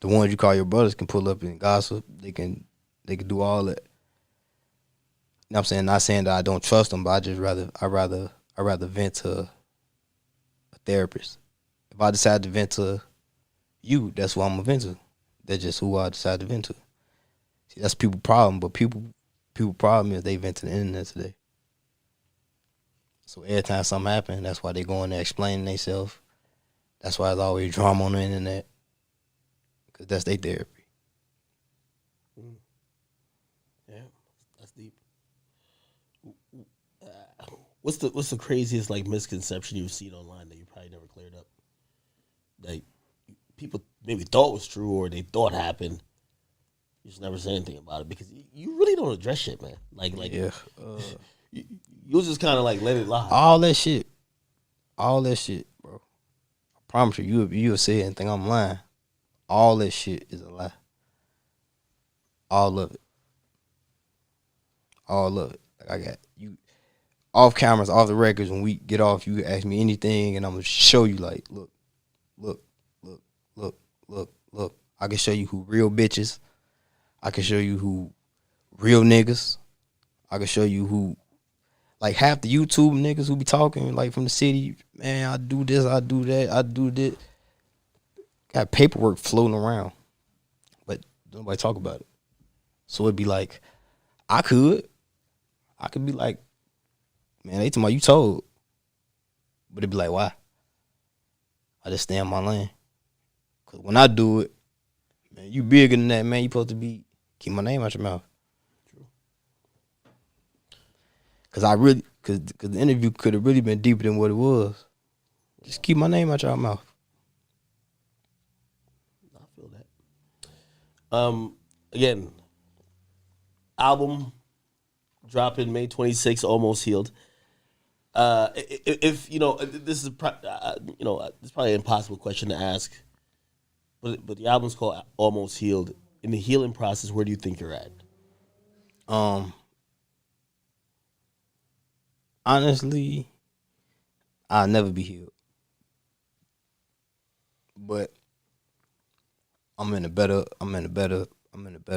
The ones you call your brothers can pull up and gossip. They can do all that. You know what I'm saying? Not saying that I don't trust them, but I rather vent to a therapist. If I decide to vent to you, that's who I'm gonna vent to. That's just who I decide to vent to. See, that's people's problem, but people problem is they vent to the internet today. So every time something happens, that's why they go in there explaining themselves. That's why there's always drama on the internet. Because that's their therapy. Yeah, that's deep. What's the craziest like misconception you've seen online that you probably never cleared up? Like people maybe thought was true or they thought happened. You just never say anything about it because you really don't address shit, man. Like yeah, you'll just kind of like let it lie. All that shit, bro. I promise you'll say it and think I'm lying. All that shit is a lie. All of it. Like I got you off cameras, off the records. When we get off, you ask me anything, and I'm gonna show you. Like, look. I can show you who real bitches. I can show you who real niggas. I can show you who, like half the YouTube niggas who be talking like from the city. Man, I do this, I do that, I do this. Got paperwork floating around, but nobody talk about it. So it'd be like, I could be like, man, they talking about you told. But it'd be like, why? I just stay in my lane. Cause when I do it, man, you bigger than that, man. You supposed to be keep my name out your mouth. True. Cause the interview could have really been deeper than what it was. Just keep my name out your mouth. I feel that. Again, album dropping May 26th, Almost Healed. If you know, this is it's probably an impossible question to ask, but the album's called Almost Healed. In the healing process, where do you think you're at? Honestly, I'll never be healed. But I'm in a better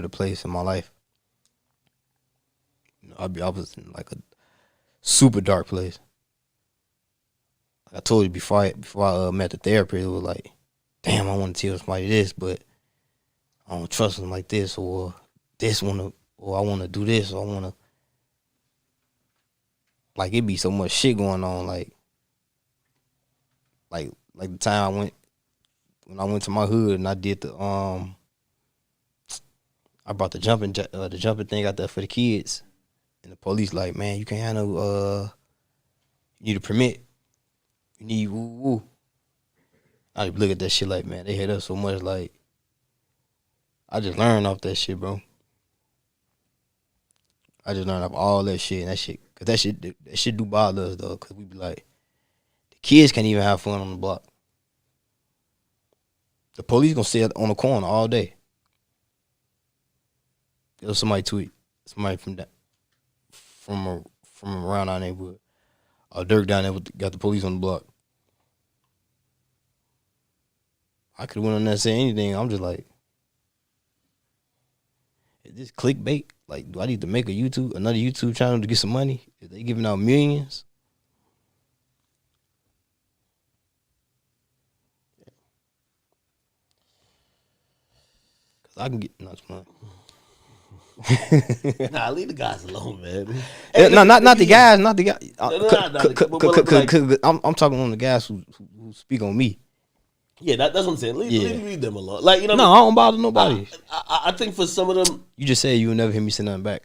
place in my life. You know, I was in like a super dark place. Like I told you before I met the therapist, it was like, damn, I want to tell somebody this, but I don't trust them like this, or I want to do this, or I want to. Like it be so much shit going on, like the time when I went to my hood and I did I brought the jumping thing out there for the kids, and the police like, man, you can't have no you need a permit, you need woo woo. I look at that shit like, man, they hate us so much. Like I just learned off that shit, bro. I just learned off all that shit, and that shit do bother us though, cause we be like, the kids can't even have fun on the block. The police gonna sit on the corner all day. There was somebody tweet, somebody from around our neighborhood. Durk down there got the police on the block. I could have went on there and said anything. I'm just like, is this clickbait? Like, do I need to make another YouTube channel to get some money? Is they giving out millions? Cause I can get money. Nah, leave the guys alone, man. No, not the guys, not the guys. Like, I'm talking on the guys who speak on me. yeah, that's what I'm saying. Leave them alone. Like, you know, No, I don't bother nobody. I think for some of them, You just said you will never hear me say nothing back.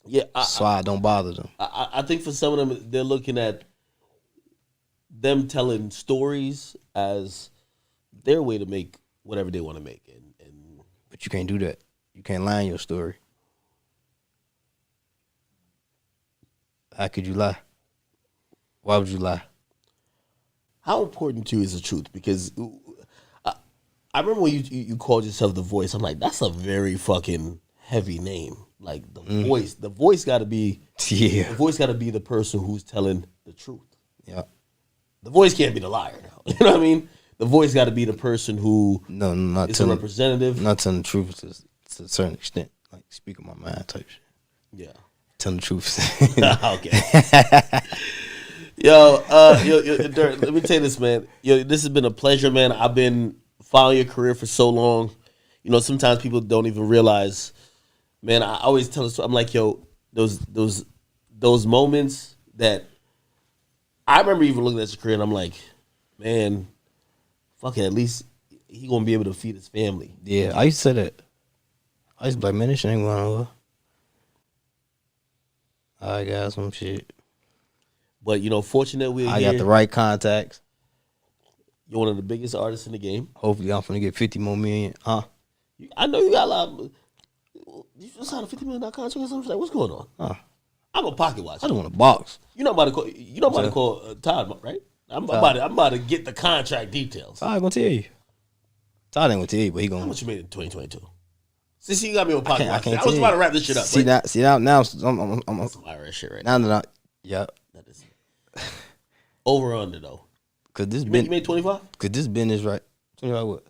yeah, So I don't bother them. I think for some of them, they're looking at them telling stories as their way to make whatever they want to make, and But you can't do that. You can't lie in your story. How could you lie? Why would you lie? how important to you is the truth? Because I remember when you called yourself the Voice. I'm like, that's a very fucking heavy name. Like the voice, the voice got to be Yeah. the voice got to be the person who's telling the truth. Yeah. The voice can't be the liar now. You know what I mean? The voice got to be the person who No, not is a telling, representative. not telling the truth to a certain extent. Like speaking my mind type shit. Yeah. Telling the truth. Okay. Yo, Durk, let me tell you this, man. Yo, this has been a pleasure, man. I've been following your career for so long. You know, sometimes people don't even realize. Man, I always tell us, I'm like, yo, those moments that I remember even looking at your career, and I'm like, man, fuck it, at least he gonna be able to feed his family. Yeah, I used to say that. I used to be like, man, this shit ain't going over. I got some shit. But you know, fortunate we're I here. got the right contacts. You're one of the biggest artists in the game. Hopefully, I'm finna get 50 more million. Huh? I know you got a lot. You just signed a $50 million contract or something. Like, what's going on? Huh. I'm a pocket watcher. I just want a box. You know about to call. You know about to call Todd, right? I'm about to get the contract details. Todd gonna tell you. Todd ain't gonna tell you, but he How gonna. much you made in 2022? Since you got me on pocket watch, can't I was tell about you. to wrap this shit up. See right? now, I'm Some IRS shit right now. now that yeah, That is over or under though. cause this You been made 25. cause this business right. 25 what?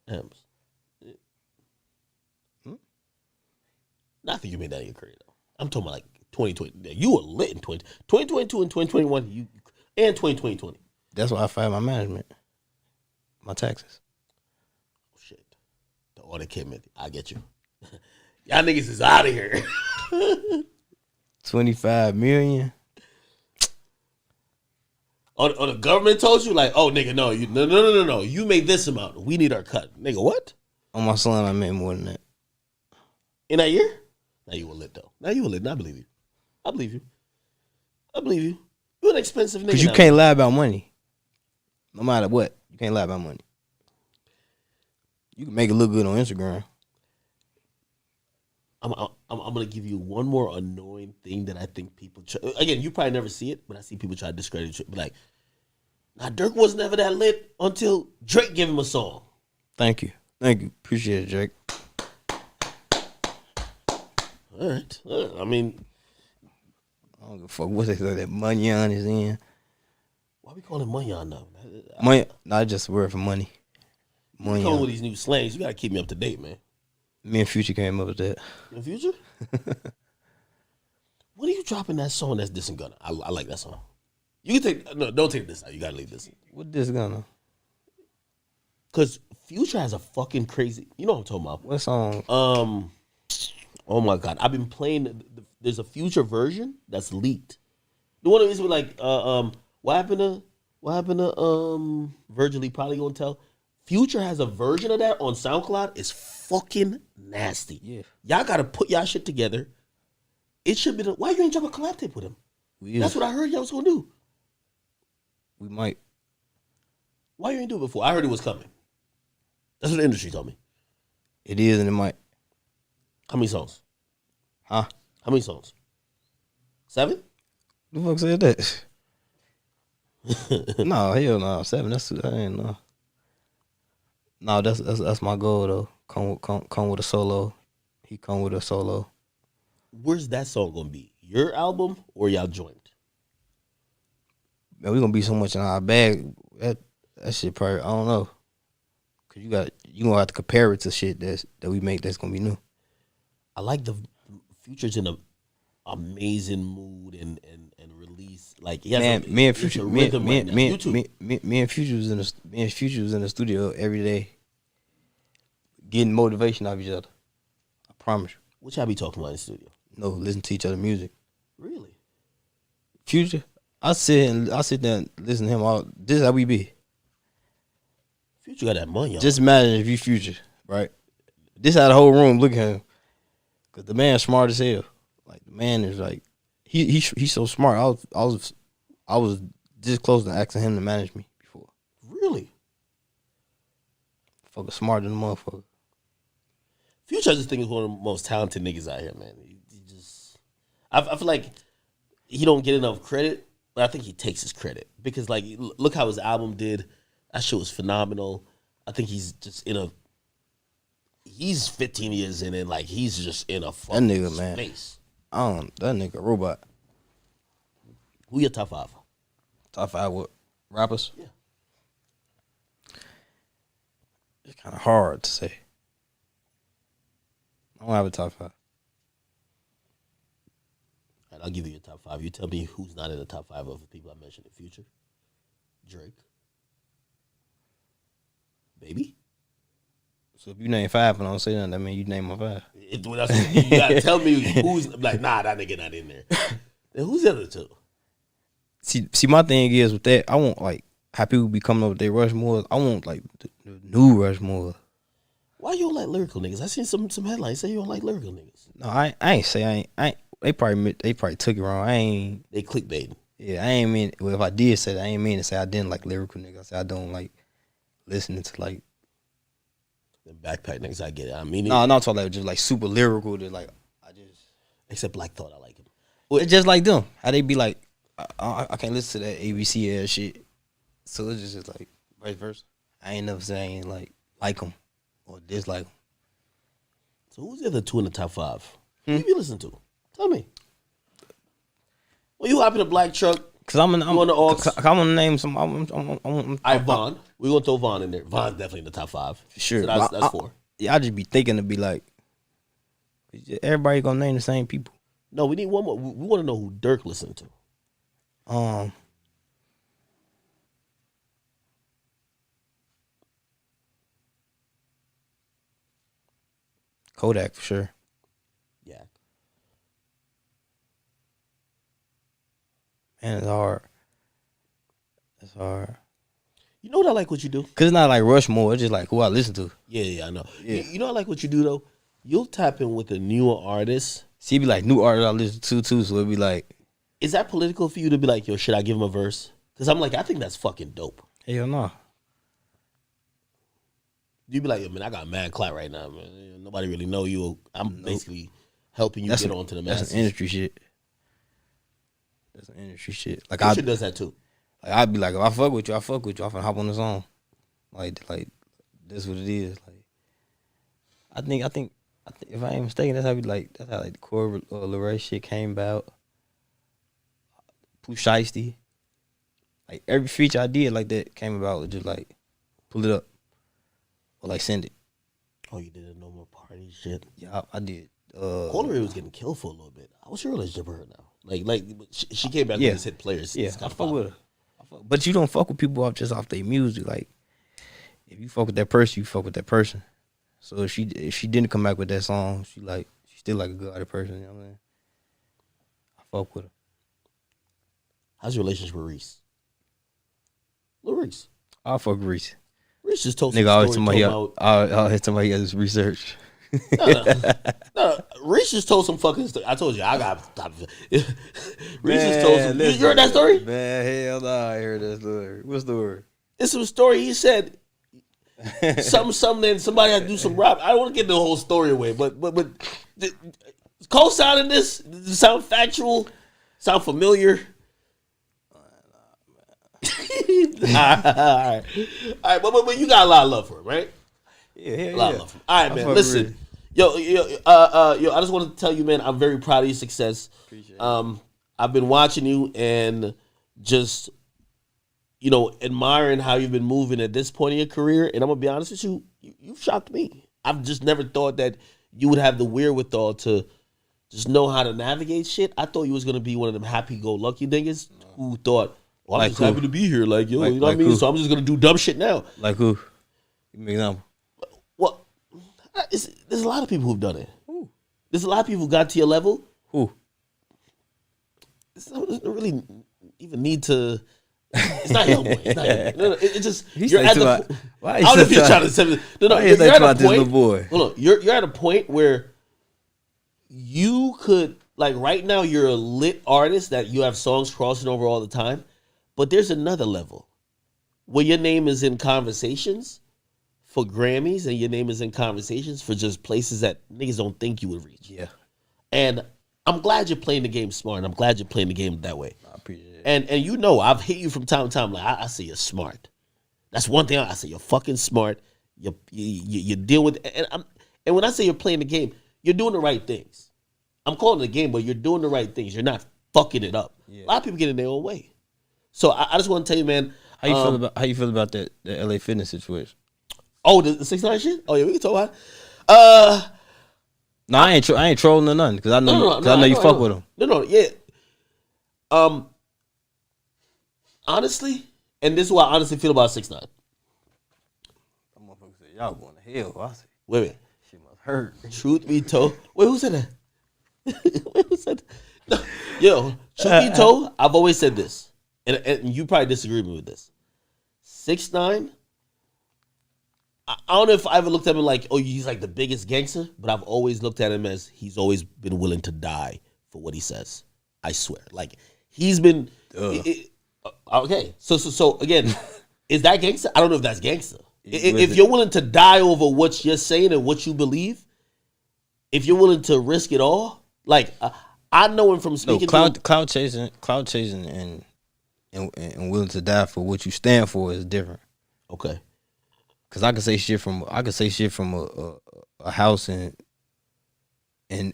Hams. I think you made that in your career though. I'm talking about like 2020. You were lit in 2022 and 2021. You and 2020. That's why I fired my management, my taxes. Shit. The audit came in. I get you. Y'all niggas is out of here. 25 million. Or the government told you, like, oh, nigga, no. You made this amount. We need our cut. Nigga, what? On my son, I made more than that. In that year? Now you were lit, though. Now you were lit. I believe you. You're an expensive nigga. Because you can't lie about money. No matter what. You can't lie about money. You can make it look good on Instagram. I'm gonna give you one more annoying thing that I think people again, you probably never see it, but I see people try to discredit it. Be like, nah, Durk was never that lit until Drake gave him a song. Thank you. Appreciate it, Drake. All right. I mean, I don't give a fuck what they say that money on is in. Why we call him Munyon now? Money, not just a word for money. Money. Coming with these new slangs, you gotta keep me up to date, man. Me and Future came up with that. In Future? When are you dropping that song that's dissing Gunna? I like that song. You can take don't take this out. You gotta leave this. What this Gunna? Cause Future has a fucking crazy. You know what I'm talking about? What song? Oh my god, I've been playing. There's a Future version that's leaked. The one that is like, what happened to Virgil? He probably gonna tell. Future has a version of that on SoundCloud. It's fucking nasty. Yeah. Y'all gotta put y'all shit together. It should be why you ain't drop a collab tape with him? That's what I heard y'all was gonna do. We might. Why you ain't do it before? I heard it was coming. That's what the industry told me. It is and it might. How many songs? Huh? How many songs? 7? Who the fuck said that? No, hell no. 7. I ain't know. No, that's my goal though. Come with a solo. He come with a solo. Where's that song gonna be? Your album or y'all joint? Man, we gonna be so much in our bag. That shit probably I don't know. Cause you gonna have to compare it to shit that we make that's gonna be new. I like the Future's in an amazing mood and release. Like me and Future was in the studio every day, getting motivation out of each other. I promise you. What y'all be talking about in the studio? No, listen to each other music. Really? Future, I sit there and listen to him all. This is how we be. Future got that money. Just imagine if you Future, right? This how the whole room look at him, cause the man's smart as hell. Like the man is like, he's so smart. I was this close to asking him to manage me before. Really? Fucking smarter than a motherfucker. Future, I just think is one of the most talented niggas out here, man. He just, I feel like he don't get enough credit, but I think he takes his credit because, like, look how his album did. That shit was phenomenal. I think he's just he's 15 years in and like he's just in a fucking that nigga, man. space. That nigga a robot. Who your top 5? Top 5 what? Rappers? Yeah. It's kind of hard to say. I don't have a top 5. And I'll give you your top 5. You tell me who's not in the top 5 of the people I mentioned in the future. Drake. Baby. So if you name 5 and I don't say nothing, that means you name my 5. You gotta tell me who's like, nah, that nigga not in there. Then who's the other 2? See, my thing is with that, I want like how people be coming up with their Rushmore. I want like the new Rushmore. Why you don't like lyrical niggas? I seen some headlines say you don't like lyrical niggas. No, I ain't say I ain't. They probably took it wrong. I ain't. They clickbaiting. Yeah, I ain't mean. Well, if I did say that, I ain't mean to say I didn't like lyrical niggas. I said I don't like listening to like the backpack niggas. I get it. I mean, no, not talking like just like super lyrical. To like I just except Black Thought. I like him. It's just like them. How they be like, I can't listen to that ABC ass shit. So it's just like vice versa. I ain't never saying like them or dislike them. So who's the other 2 in the top 5? Who you listen to? Tell me. Well, you hop in a black truck. Cause I'm gonna name some. Vaughn. We're gonna throw Vaughn in there. Vaughn's definitely in the top 5. Sure, so that's 4. Yeah, I just be thinking to be like, everybody gonna name the same people. No, we need one more. We want to know who Durk listened to. Kodak for sure. Man, it's hard. It's hard. You know what I like what you do? Cause it's not like Rushmore. It's just like who I listen to. Yeah, I know. Yeah. You know I like what you do though? You'll tap in with a newer artist. See, it be like new artists I listen to too. So it be like, Is that political for you to be like, yo, should I give him a verse? Because I'm like, I think that's fucking dope. hell no. You be like, yo, man, I got mad clout right now, man. Nobody really know you. I'm basically helping you get onto the masses. That's some industry shit. That's some industry shit. Like Future does that too. Like I'd be like, if I fuck with you, I fuck with you. I finna hop on the song. Like that's what it is. Like I think if I ain't mistaken, that's how the core Leray shit came about. Pooh Shiesty. Like every feature I did like that came about with just like pull it up. Or like send it. Oh, you did a No More Party shit? Yeah, I did. Coleray was getting killed for a little bit. What's your relationship with her now? Like she came back with these hit players. Yeah, I fuck with her. But you don't fuck with people off their music. Like, if you fuck with that person, you fuck with that person. So if she didn't come back with that song, she's still like a good person. You know what I mean? I fuck with her. How's your relationship with Reese? Lil Reese. I fuck with Reese. Reese just told Nigga always somebody I'll hit somebody else's research. No, Reese just told some fucking story. I told you, I got. Reese just told some. You heard that story? Man, hell no, I heard that story. What story? It's some story. He said something. Then somebody had to do some rap. I don't want to get the whole story away, but co-signing this. Does it sound factual? Sound familiar? All right. But you got a lot of love for him, right? Yeah, a lot of love for him. All right, man. Listen, yo, I just want to tell you, man, I'm very proud of your success. Appreciate it. I've been watching you and just, admiring how you've been moving at this point in your career. And I'm gonna be honest with you, you've shocked me. I've just never thought that you would have the wherewithal to just know how to navigate shit. I thought you was gonna be one of them happy-go-lucky niggas who thought, well, I'm just happy to be here. Like, yo, you know what I mean? So I'm just going to do dumb shit now. Like who? Give me an example. Well, there's a lot of people who've done it. Who? There's a lot of people who got to your level. Who? It doesn't really even need to. It's not your boy. It's not your boy. No, it's just you're at the. I don't know if you're trying to say. No. You're at a point. Hold on. You're at a point where you could, like, right now you're a lit artist that you have songs crossing over all the time. But there's another level where your name is in conversations for Grammys and your name is in conversations for just places that niggas don't think you would reach. Yeah. And I'm glad you're playing the game smart. I'm glad you're playing the game that way. I appreciate it. And I've hit you from time to time. Like, I say you're smart. That's one thing I say. You're fucking smart. You deal with and when I say you're playing the game, you're doing the right things. I'm calling it a game, but you're doing the right things. You're not fucking it up. Yeah. A lot of people get in their own way. So I just want to tell you, man. How you feel about that the LA Fitness situation? Oh, the 6ix9ine shit. Oh yeah, we can talk about it. No, I ain't trolling or nothing because I know you fuck with him. No, yeah. Honestly, and this is what I honestly feel about 6ix9ine. That motherfucker said y'all going to hell. I said, wait. Shit must hurt. Truth be told, wait, who said that? Who said that? No. Yo, truth be told, I've always said this. And you probably disagree with me with this. 6ix9ine, I don't know if I ever looked at him like, oh, he's like the biggest gangster, but I've always looked at him as he's always been willing to die for what he says. I swear. Like, he's been... okay, so again, is that gangster? I don't know if that's gangster. If you're willing to die over what you're saying and what you believe, if you're willing to risk it all, like, I know him from speaking to... Cloud chasing and willing to die for what you stand for is different. Okay. Cause I can say shit from a house in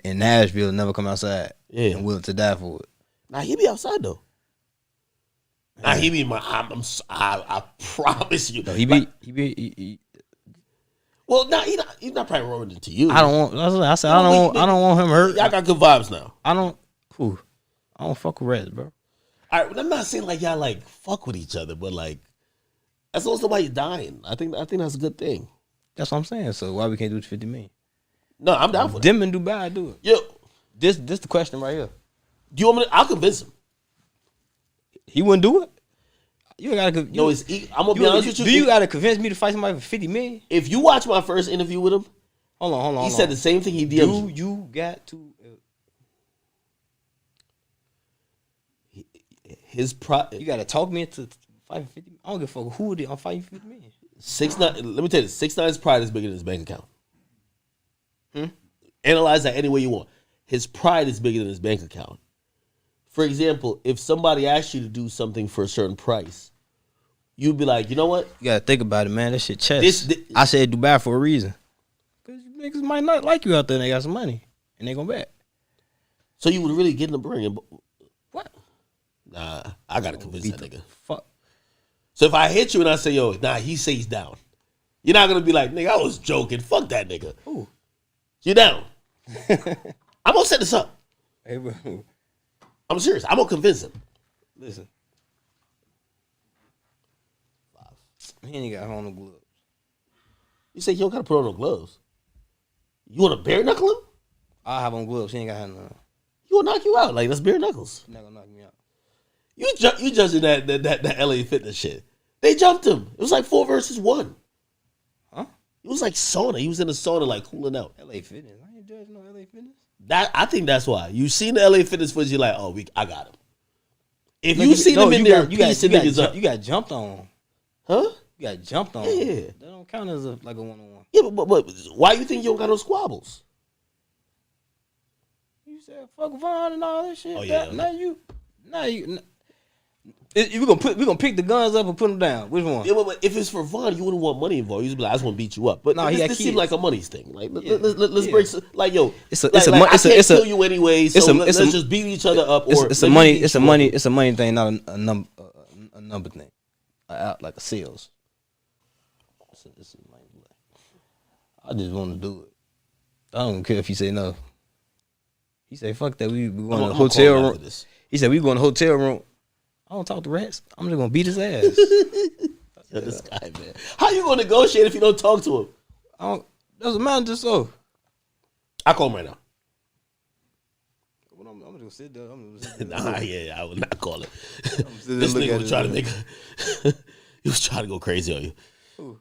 Nashville and never come outside. Yeah. And willing to die for it. Nah, he be outside though. Nah, he be my. I promise you. No, he be. Well, nah, he's not probably rolling into you. I don't want. I said I don't want him hurt. Y'all got good vibes now. I don't fuck with Reds, bro. All right, I'm not saying like y'all like fuck with each other, but like as long as nobody's dying, I think that's a good thing. That's what I'm saying. So why we can't do 50 million? No, I'm down for them in Dubai. Do it. Yo, this the question right here. Do you want me to? I'll convince him. He wouldn't do it. You gotta. No, I'm gonna be honest with you. Do you gotta convince me to fight somebody for $50 million? If you watch my first interview with him, Hold on. he said the same thing he did. Do you got to? His pride. You gotta talk me into fighting 50. I don't give a fuck who it is. I'm fighting 50 million. 6ix9ine. Let me tell you, 6ix9ine's pride is bigger than his bank account. Analyze that any way you want. His pride is bigger than his bank account. For example, if somebody asked you to do something for a certain price, you'd be like, you know what? You gotta think about it, man. That shit chess. I said Dubai for a reason. Cause niggas might not like you out there and they got some money. And they gonna bet. So you would really get in the ring. What? Nah, I gotta convince that nigga. Fuck. So if I hit you and I say, yo, nah, he says he's down. You're not gonna be like, nigga, I was joking. Fuck that nigga. Ooh. You're down. I'm gonna set this up. Hey, bro. I'm serious. I'm gonna convince him. Listen. He ain't got on no gloves. You say you don't gotta put on no gloves. You wanna bare knuckle him? I have on gloves. He ain't got none. He will knock you out. Like, that's bare knuckles. He's not gonna knock me out. You judging that LA Fitness shit. They jumped him. It was like 4 versus 1. Huh? It was like sauna. He was in the sauna like cooling out. LA Fitness. I ain't judging no LA Fitness. I think that's why. You seen the LA Fitness footage, you're like, oh, I got him. If you seen him in there piecing niggas up. You got jumped on. Huh? You got jumped on. Yeah. That don't count as like a one-on-one. Yeah, but why you think you don't got no squabbles? You said fuck Vaughn and all that shit. Oh, yeah. Now you. We gonna pick the guns up and put them down. Which one? Yeah, but if it's for Vaughn, you wouldn't want money involved. You just be like, I just want to beat you up. But No, this seems like a money's thing. Like, Yeah. let's break. Like, yo, It's a I can't kill you anyway. So let's just beat each other up. Or it's a money thing, not a number thing. Like a sales. It's a money play. I just want to do it. I don't care if you say no. He say fuck that. We going to the hotel room. He said we going to the hotel room. I don't talk to rats. I'm just gonna beat his ass. Yo, this guy, man. How you gonna negotiate if you don't talk to him? Doesn't matter. Just so. I call him right now. I'm just gonna sit there. Nah, yeah, I would not call it. there This look nigga at was it, trying to man. make. He was trying to go crazy on you. Who?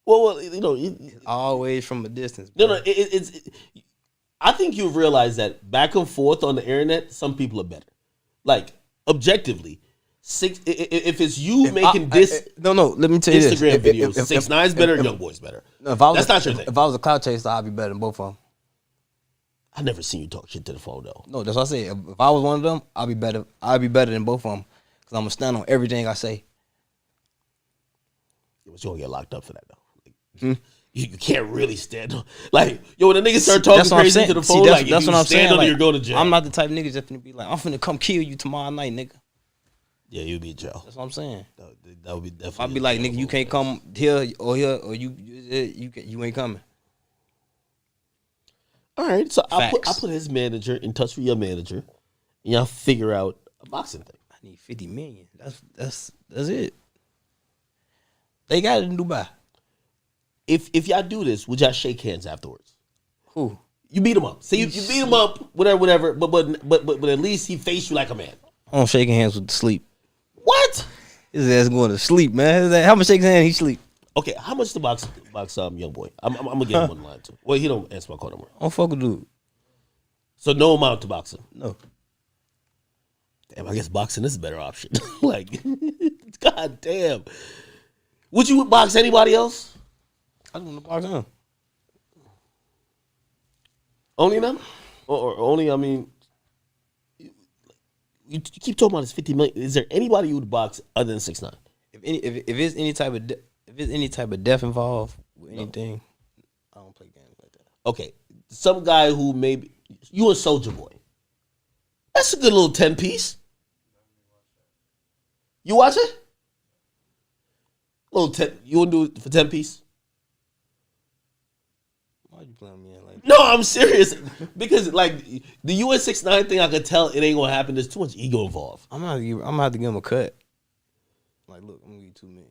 Well, you know, Always from a distance. no, bro. no. I think you've realized that back and forth on the internet, some people are better. Like objectively, if it's you making this no. Let me tell you Instagram this. videos, 6ix9ine's better, YoungBoy's better. No, that's not your thing. If I was a cloud chaser, I'd be better than both of them. I never seen you talk shit to the phone though. No, that's what I said. If I was one of them, I'd be better. I'd be better than both of them because I'm gonna stand on everything I say. But you gonna get locked up for that though. Like, you can't really stand on. Like, yo, when the niggas start talking crazy to the phone, like, that's if what you I'm saying. stand on it, Like, you're going to jail. I'm not the type of niggas that's finna be like, I'm finna come kill you tomorrow night, nigga. Yeah, you'd be in jail. That's what I'm saying. That would be definitely. I'd be like, nigga, you can't come here, or you ain't coming. All right, so I Facts. put his manager in touch with your manager, and y'all figure out a boxing thing. I need 50 million. That's it. They got it in Dubai. If y'all do this, would y'all shake hands afterwards? Who? You beat him up. Say you beat him up, whatever. But at least he faced you like a man. I'm shaking hands with the sleep. What? His ass going to sleep, man. How much shaking hands he sleep? Okay, how much to box young boy? I'm gonna get him on the line too. Well, he don't answer my call no more. I don't fuck with dude. So no amount to boxing. No. Damn, I guess boxing is a better option. Like, god damn. Would you box anybody else? I don't want to box him. Only them? Or only, I mean, you keep talking about this 50 million. Is there anybody you would box other than 6ix9ine? If it's any type of death involved with anything, I don't play games like that. Okay, some guy who maybe, you a Soldier Boy. That's a good little 10-piece. You watch it? Little 10, you want to do it for 10-piece? Why you playing me like that? No, I'm serious. Because like the US 6ix9ine thing, I could tell it ain't gonna happen. There's too much ego involved. I'm gonna have to give him a cut. Like, look, I'm gonna give you 2 million.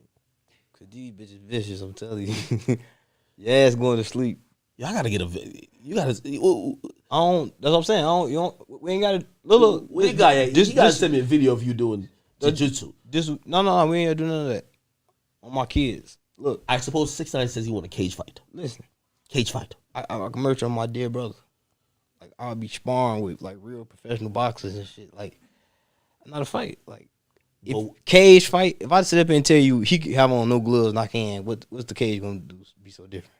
Cause these bitches vicious, I'm telling you. Your ass going to sleep. Y'all gotta get you gotta. That's what I'm saying. We ain't gotta. Look, Where the guy at? You gotta send me a video of you doing Jiu-jitsu. No, we ain't gonna do none of that. On my kids. Look, I suppose 6ix9ine says he want a cage fight. listen. Cage fight. I can merch on my dear brother. Like I'll be sparring with like real professional boxers and shit. Like not a fight. Like if cage fight. If I sit up and tell you he could have on no gloves and I can, what's the cage gonna do? Be so different?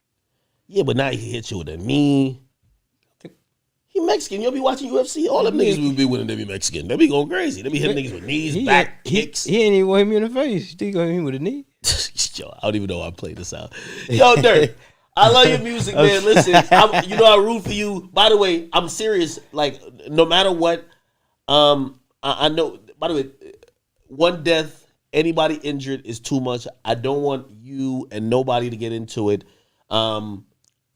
Yeah, but now he hit you with a knee. He Mexican. You'll be watching UFC. All them niggas will be winning. They be Mexican. They be going crazy. They be hitting niggas with knees, back kicks. He ain't even want hit me in the face. You think he gonna hit me with a knee? Yo, I don't even know why I'm playing this out. Yo, Durk, I love your music, man. Listen, I root for you. By the way, I'm serious. Like, no matter what, I know. By the way, one death, anybody injured is too much. I don't want you and nobody to get into it.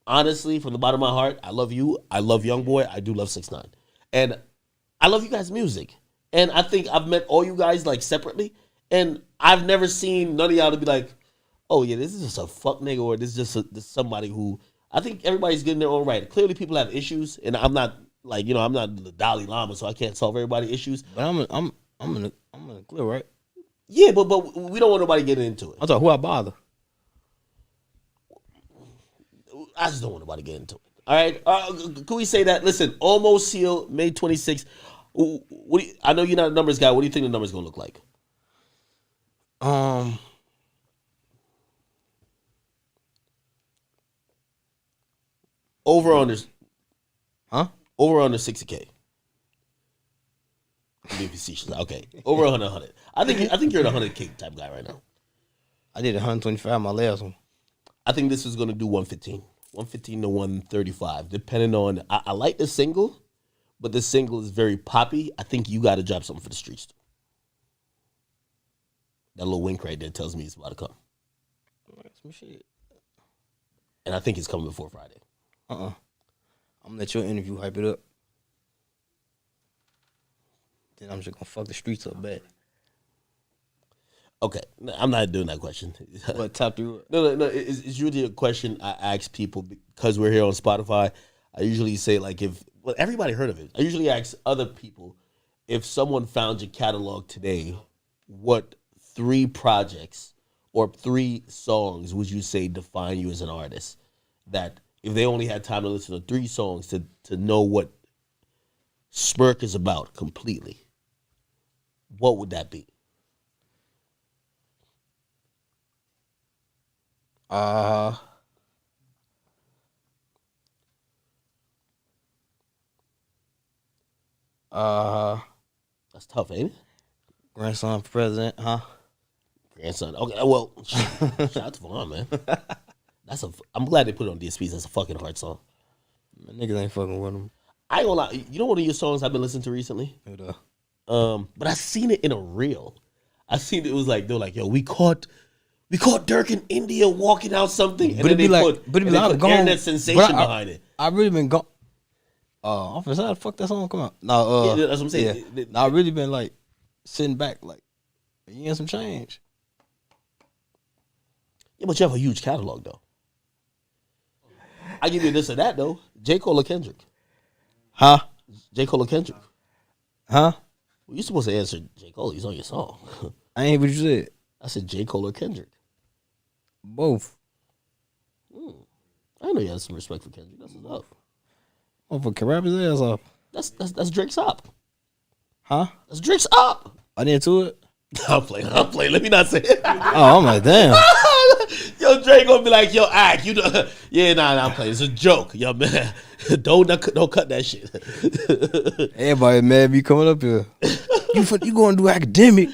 Honestly, from the bottom of my heart, I love you. I love YoungBoy. I do love 6ix9ine, and I love you guys' music. And I think I've met all you guys like separately, and I've never seen none of y'all to be like, "Oh yeah, this is just a fuck nigga," or this is just this somebody who. I think everybody's good in their own right. Clearly, people have issues, and I'm not like I'm not the Dalai Lama, so I can't solve everybody's issues. But I'm in the clear, right? Yeah, but we don't want nobody getting into it. I'm talking who I bother. I just don't want nobody to get into it. All right, can we say that? Listen, Almost Healed, May 26th. I know you're not a numbers guy. What do you think the numbers gonna look like? Over under, huh? Over under 60K. Be facetious. Okay, over 100. I think you're an 100K type guy right now. I did 125 my last one. I think this is gonna do 115 to 135, depending on. I like the single, but the single is very poppy. I think you got to drop something for the streets. That little wink right there tells me it's about to come. Some shit. And I think it's coming before Friday. I'm gonna let your interview hype it up. Then I'm just gonna fuck the streets up bad. Okay, I'm not doing that question. What top 3? No. It's usually a question I ask people because we're here on Spotify. I usually say everybody heard of it. I usually ask other people if someone found your catalog today, what 3 projects or 3 songs would you say define you as an artist? That if they only had time to listen to 3 songs to know what Smirk is about completely, what would that be? That's tough, ain't it? Grandson for president, huh? Grandson. Okay, well, shout out to Vaughn, man. I'm glad they put it on DSPs. That's a fucking hard song. Man, niggas ain't fucking with them. I ain't gonna lie. You know one of your songs I've been listening to recently? But I seen it in a reel. I seen it was like they're like, yo, we caught Durk in India walking out something, and then they put internet sensation behind it. I really been gone. Officer, how the fuck that song come out? No, yeah, that's what I'm saying. Yeah. I really been like sitting back, like you getting some change. Yeah, but you have a huge catalog though. I give you this or that though. J. Cole or Kendrick? Huh? J. Cole or Kendrick? Huh? Well, you're supposed to answer J. Cole. He's on your song. I ain't what you said. I said J. Cole or Kendrick. Both. I know you have some respect for Kendrick. That's his up. Oh, for can rap his ass off. That's Drake's up. Huh? That's Drake's up. I didn't to it. I'm playing. Let me not say it. Oh, I'm like, damn. Yo, Drake gonna be like, yo, act. You know, yeah, nah, I'm playing. It's a joke, yo, man. Don't cut that shit. Everybody mad me coming up here. You going to do academic?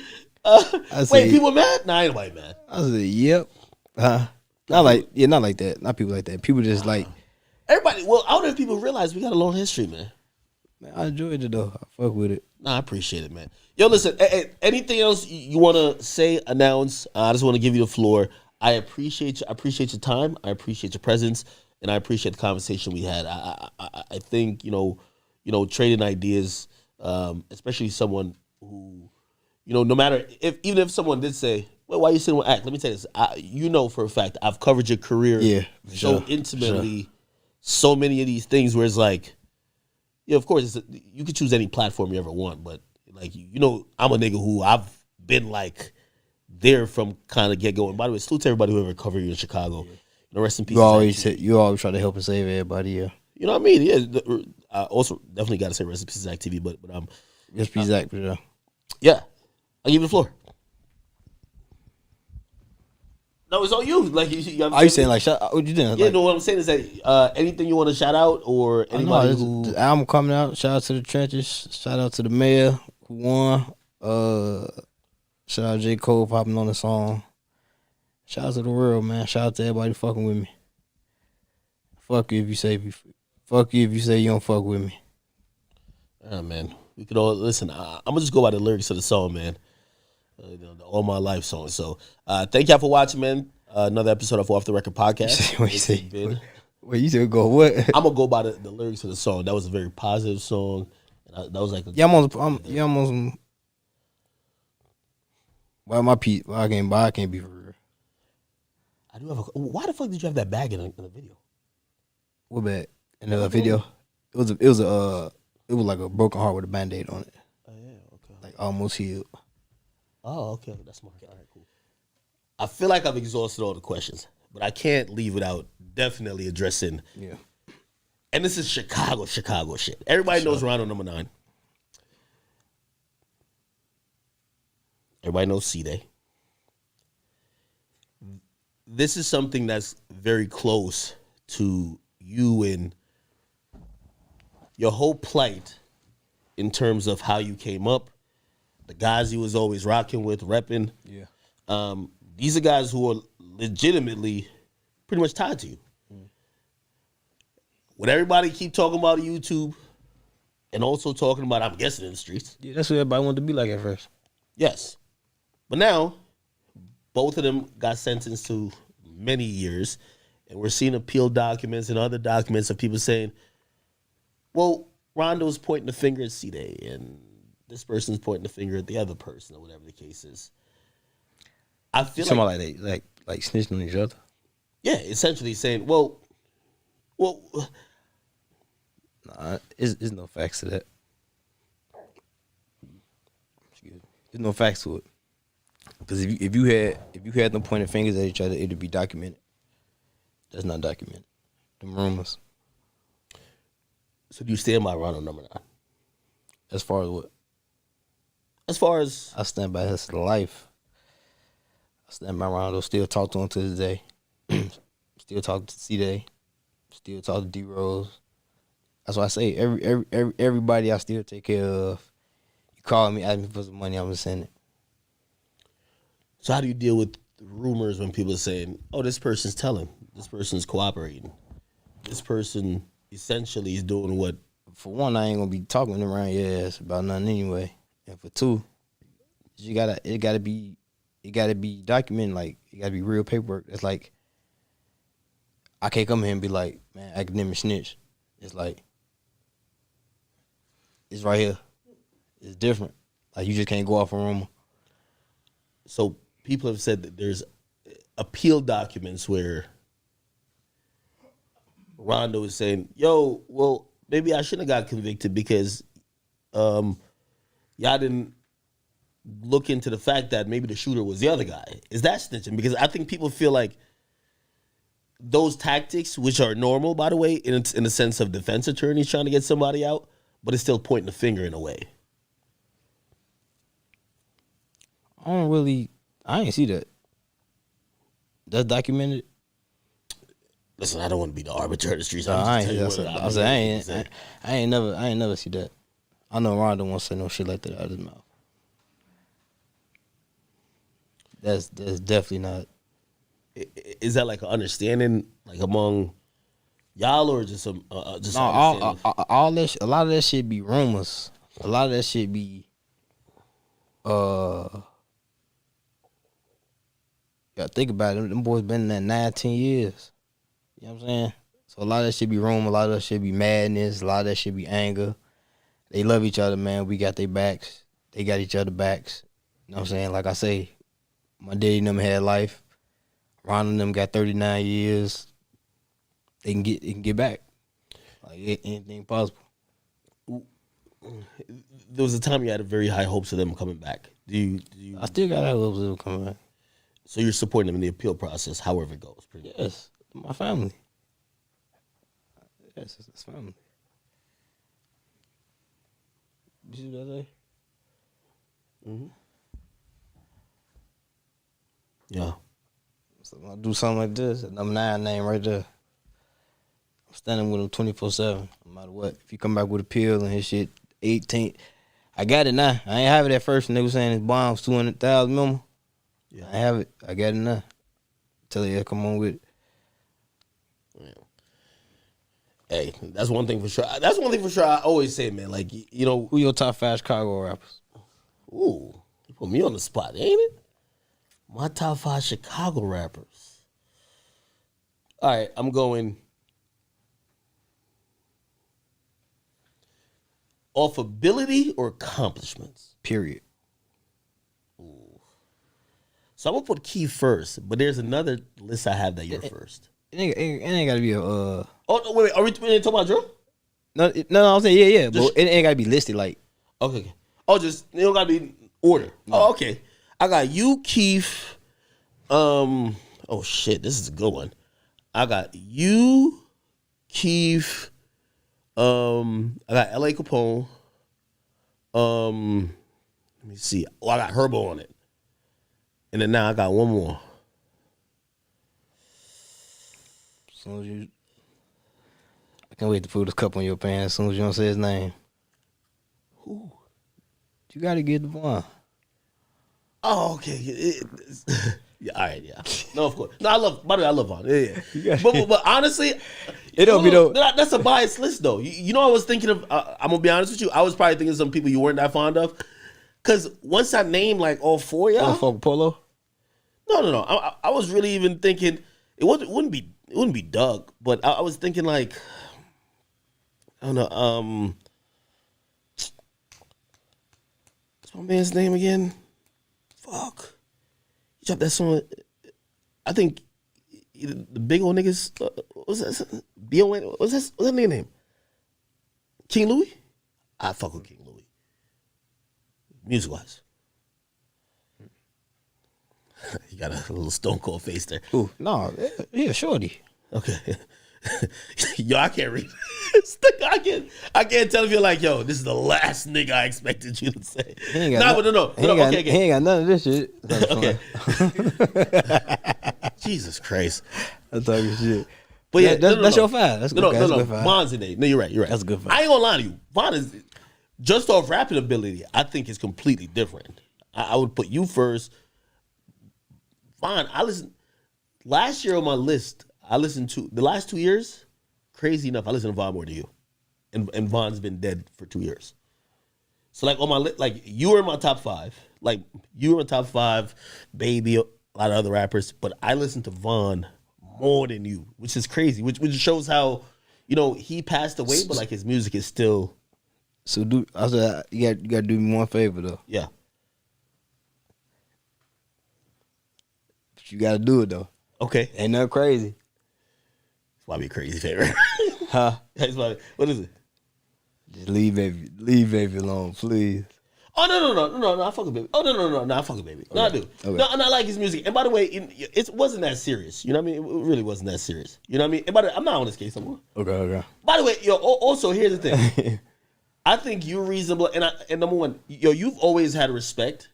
Wait, people mad? Nah, ain't nobody mad. I said, yep. Not like that. Not people like that. People just like everybody. Well, I don't know if people realize we got a long history, man. Man, I enjoyed it though. I fuck with it. Nah, I appreciate it, man. Yo, listen. Anything else you want to say? Announce? I just want to give you the floor. I appreciate you. I appreciate your time. I appreciate your presence, and I appreciate the conversation we had. I think trading ideas, especially someone who, no matter even if someone did say, well, why are you sitting with act? Let me tell you this. For a fact, I've covered your career intimately, so many of these things where it's like, yeah, of course, you could choose any platform you ever want, but like, I'm a nigga who I've been like there from kind of get going. By the way, salute to everybody who ever covered you in Chicago. You know, rest in peace. You always try to help and save everybody. Yeah. You know what I mean? Yeah. I also definitely got to say rest in peace Zach TV, but Just be Zach. yeah. I'll give you the floor. No, it's all you. Like you saying like what you doing? Yeah, like, no. What I'm saying is that anything you want to shout out or anybody who the album coming out. Shout out to the trenches. Shout out to the mayor who won. Shout out J. Cole popping on the song. Shout out to the world, man. Shout out to everybody fucking with me. Fuck you if you say you don't fuck with me. Yeah, man. We could all listen. I'm gonna just go by the lyrics of the song, man. The All My Life song. So, thank y'all for watching, man. Another episode of Off the Record podcast. What you say? Wait, you said go what? I'm gonna go by the lyrics of the song. That was a very positive song. And that was like I'm on. Why my Pete? Why I can't be for real. I do have a. Why the fuck did you have that bag in the video? What bag? In the video? It was like a broken heart with a Band-Aid on it. Oh yeah, okay. Like almost healed. Oh, okay. That's smart. All right, cool. I feel like I've exhausted all the questions, but I can't leave without definitely addressing. Yeah. And this is Chicago shit. Everybody knows Rondo number 9. Everybody knows C-Day. This is something that's very close to you and your whole plight in terms of how you came up, the guys you was always rocking with, repping. Yeah. These are guys who are legitimately pretty much tied to you. What everybody keep talking about on YouTube and also talking about, I'm guessing, in the streets. Yeah, that's what everybody wanted to be like at first. Yes. But now, both of them got sentenced to many years, and we're seeing appeal documents and other documents of people saying, well, Rondo's pointing the finger at C-Day, and this person's pointing the finger at the other person, or whatever the case is. I feel like snitching on each other. Yeah, essentially saying, well, nah, there's no facts to that. There's no facts to it. Because if you had them pointing fingers at each other, it'd be documented. That's not documented. Them rumors. So do you stand by Rondo number 9? As far as what? As far as I stand by his life. I stand by Rondo. Still talk to him to this day. Still talk to C-Day. Still talk to D-Rose. That's why I say everybody I still take care of. You call me, ask me for some money, I'm gonna send it. So how do you deal with rumors when people are saying, oh, this person's telling, this person's cooperating, this person essentially is doing what? For one, I ain't gonna be talking around your ass about nothing anyway. And for two, it gotta be documented. Like, it gotta be real paperwork. It's like, I can't come here and be like, man, academic snitch. It's like, it's right here. It's different. Like, you just can't go off a rumor. So people have said that there's appeal documents where Rondo is saying, yo, well, maybe I shouldn't have got convicted because y'all didn't look into the fact that maybe the shooter was the other guy. Is that snitching? Because I think people feel like those tactics, which are normal, by the way, in the sense of defense attorneys trying to get somebody out, but it's still pointing the finger in a way. I ain't see that. That's documented. Listen, I don't want to be the arbiter of the streets. I ain't never see that. I know Rondo won't say no shit like that out of his mouth. That's definitely not. Is that like an understanding, like among y'all, or just some? Just no, all that. A lot of that shit be rumors. A lot of that shit be. Yeah, think about it. Them boys been in there 19 years. You know what I'm saying? So a lot of that shit be rumor. A lot of that shit be madness. A lot of that shit be anger. They love each other, man. We got their backs. They got each other backs. You know what I'm saying? Like I say, my daddy and them had life. Ron and them got 39 years. They can get back. Like, anything possible. There was a time you had very high hopes of them coming back. Do you? I still got that little coming back. So you're supporting them in the appeal process, however it goes. Pretty Yes, my family. Yes, it's family. You see what I say? Mm-hmm. Yeah. So when I do something like this, number 9 name right there. I'm standing with him 24/7, no matter what. If he come back with a pill and his shit 18, I got it now. I ain't have it at first, and they was saying his bond was 200,000. Remember? Yeah. I have it. I got it now. Tell you, come on with it. Hey, that's one thing for sure. That's one thing for sure. I always say, man, like you know, Who your top 5 Chicago rappers? ooh, you put me on the spot, ain't it? My top 5 Chicago rappers. All right, I'm going off ability or accomplishments. Period. So I'm gonna put Keith first, but there's another list I have that you're first. It ain't gotta be a. Oh no, wait, are we talking about drill? No, I'm saying yeah, Just- but it ain't gotta be listed like. Okay. Oh, just it don't gotta be order. No. Oh, okay. I got you, Keith. Oh shit, this is a good one. I got you, Keith. I got L.A. Capone. Let me see. Oh, I got Herbo on it, and then now I got one more. As soon as you, I can't wait to put this cup on your pan. As soon as you don't say his name, Who? you gotta get the one. Oh, okay. Yeah, all right, yeah. No, of course. No, I love. By the way, I love Vaughn. Yeah, yeah. But honestly, It don't be though. That's a biased list, though. You know, I was thinking of. I'm gonna be honest with you. I was probably thinking of some people you weren't that fond of, because once I named like all four, y'all. Fuck Polo. No. I was really even thinking it wouldn't be Doug, but I was thinking like I don't know. What's my man's name again? Fuck. He dropped that song. I think the big old niggas. What's that? B.O.N. What's that nigga name? King Louis? I fuck with King Louis. Music wise. You got a little stone cold face there. Ooh, no, yeah, shorty. Okay. Yo, I can't read. I can't tell if you're like, yo, this is the last nigga I expected you to say. He ain't got No. He ain't got none of this shit. Okay. Jesus Christ. I'm talking shit. But yeah, that's your five. That's good. No. Von's in there. No, you're right. That's a good five. I ain't gonna lie to you. Von is just off rapping ability. I think is completely different. I would put you first. Von, I listened last year on my list. I listened to the last 2 years. Crazy enough, I listened to Von more than you, and Von's been dead for 2 years. So like on my like you were in my top 5. Like you were in top 5. Baby, a lot of other rappers, but I listened to Von more than you, which is crazy. Which shows how he passed away, but like his music is still. So I said you got to do me one favor though. Yeah. But you got to do it though. Okay. Ain't nothing crazy. It's why be a crazy favorite. Huh? That's why. What is it? Just leave baby alone, please. Oh no! I fuck with baby. Oh no! I fuck with baby. No, I do. Okay. No, and I like his music. And by the way, it wasn't that serious. You know what I mean? It really wasn't that serious. You know what I mean? And by the way, I'm not on this case anymore. Okay. By the way, yo. Also, here's the thing. I think you're reasonable, and number one, you've always had respect.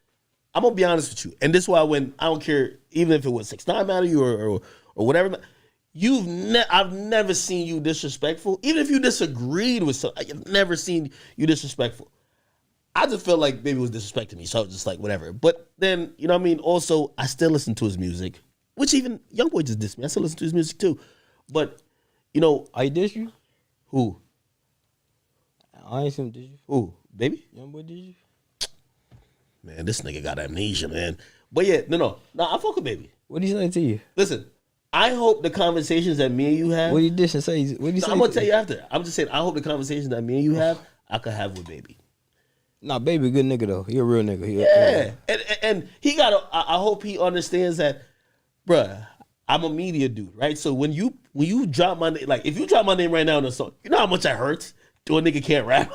I'm gonna be honest with you, and this is why I don't care, even if it was 6ix9ine mad at you or whatever. I've never seen you disrespectful. Even if you disagreed with something, I've never seen you disrespectful. I just felt like Baby was disrespecting me, so I was just like, whatever. But then, you know what I mean? Also, I still listen to his music, which even Youngboy just dissed me. I still listen to his music too. But, I diss you? Who? I ain't seen him diss you. Who? Baby? Youngboy diss you? Man, this nigga got amnesia, man. But yeah, no, I fuck with Baby. What did he say to you? Listen, I hope the conversations that me and you have. What did he diss and say? What did he say? I'm gonna tell you after. I'm just saying, I hope the conversations that me and you have, I could have with Baby. Nah, Baby a good nigga though. He a real nigga. Yeah. And he got I hope he understands that, bruh, I'm a media dude, right? So when you drop my name, like if you drop my name right now in a song, you know how much that hurts? Do a nigga can't rap?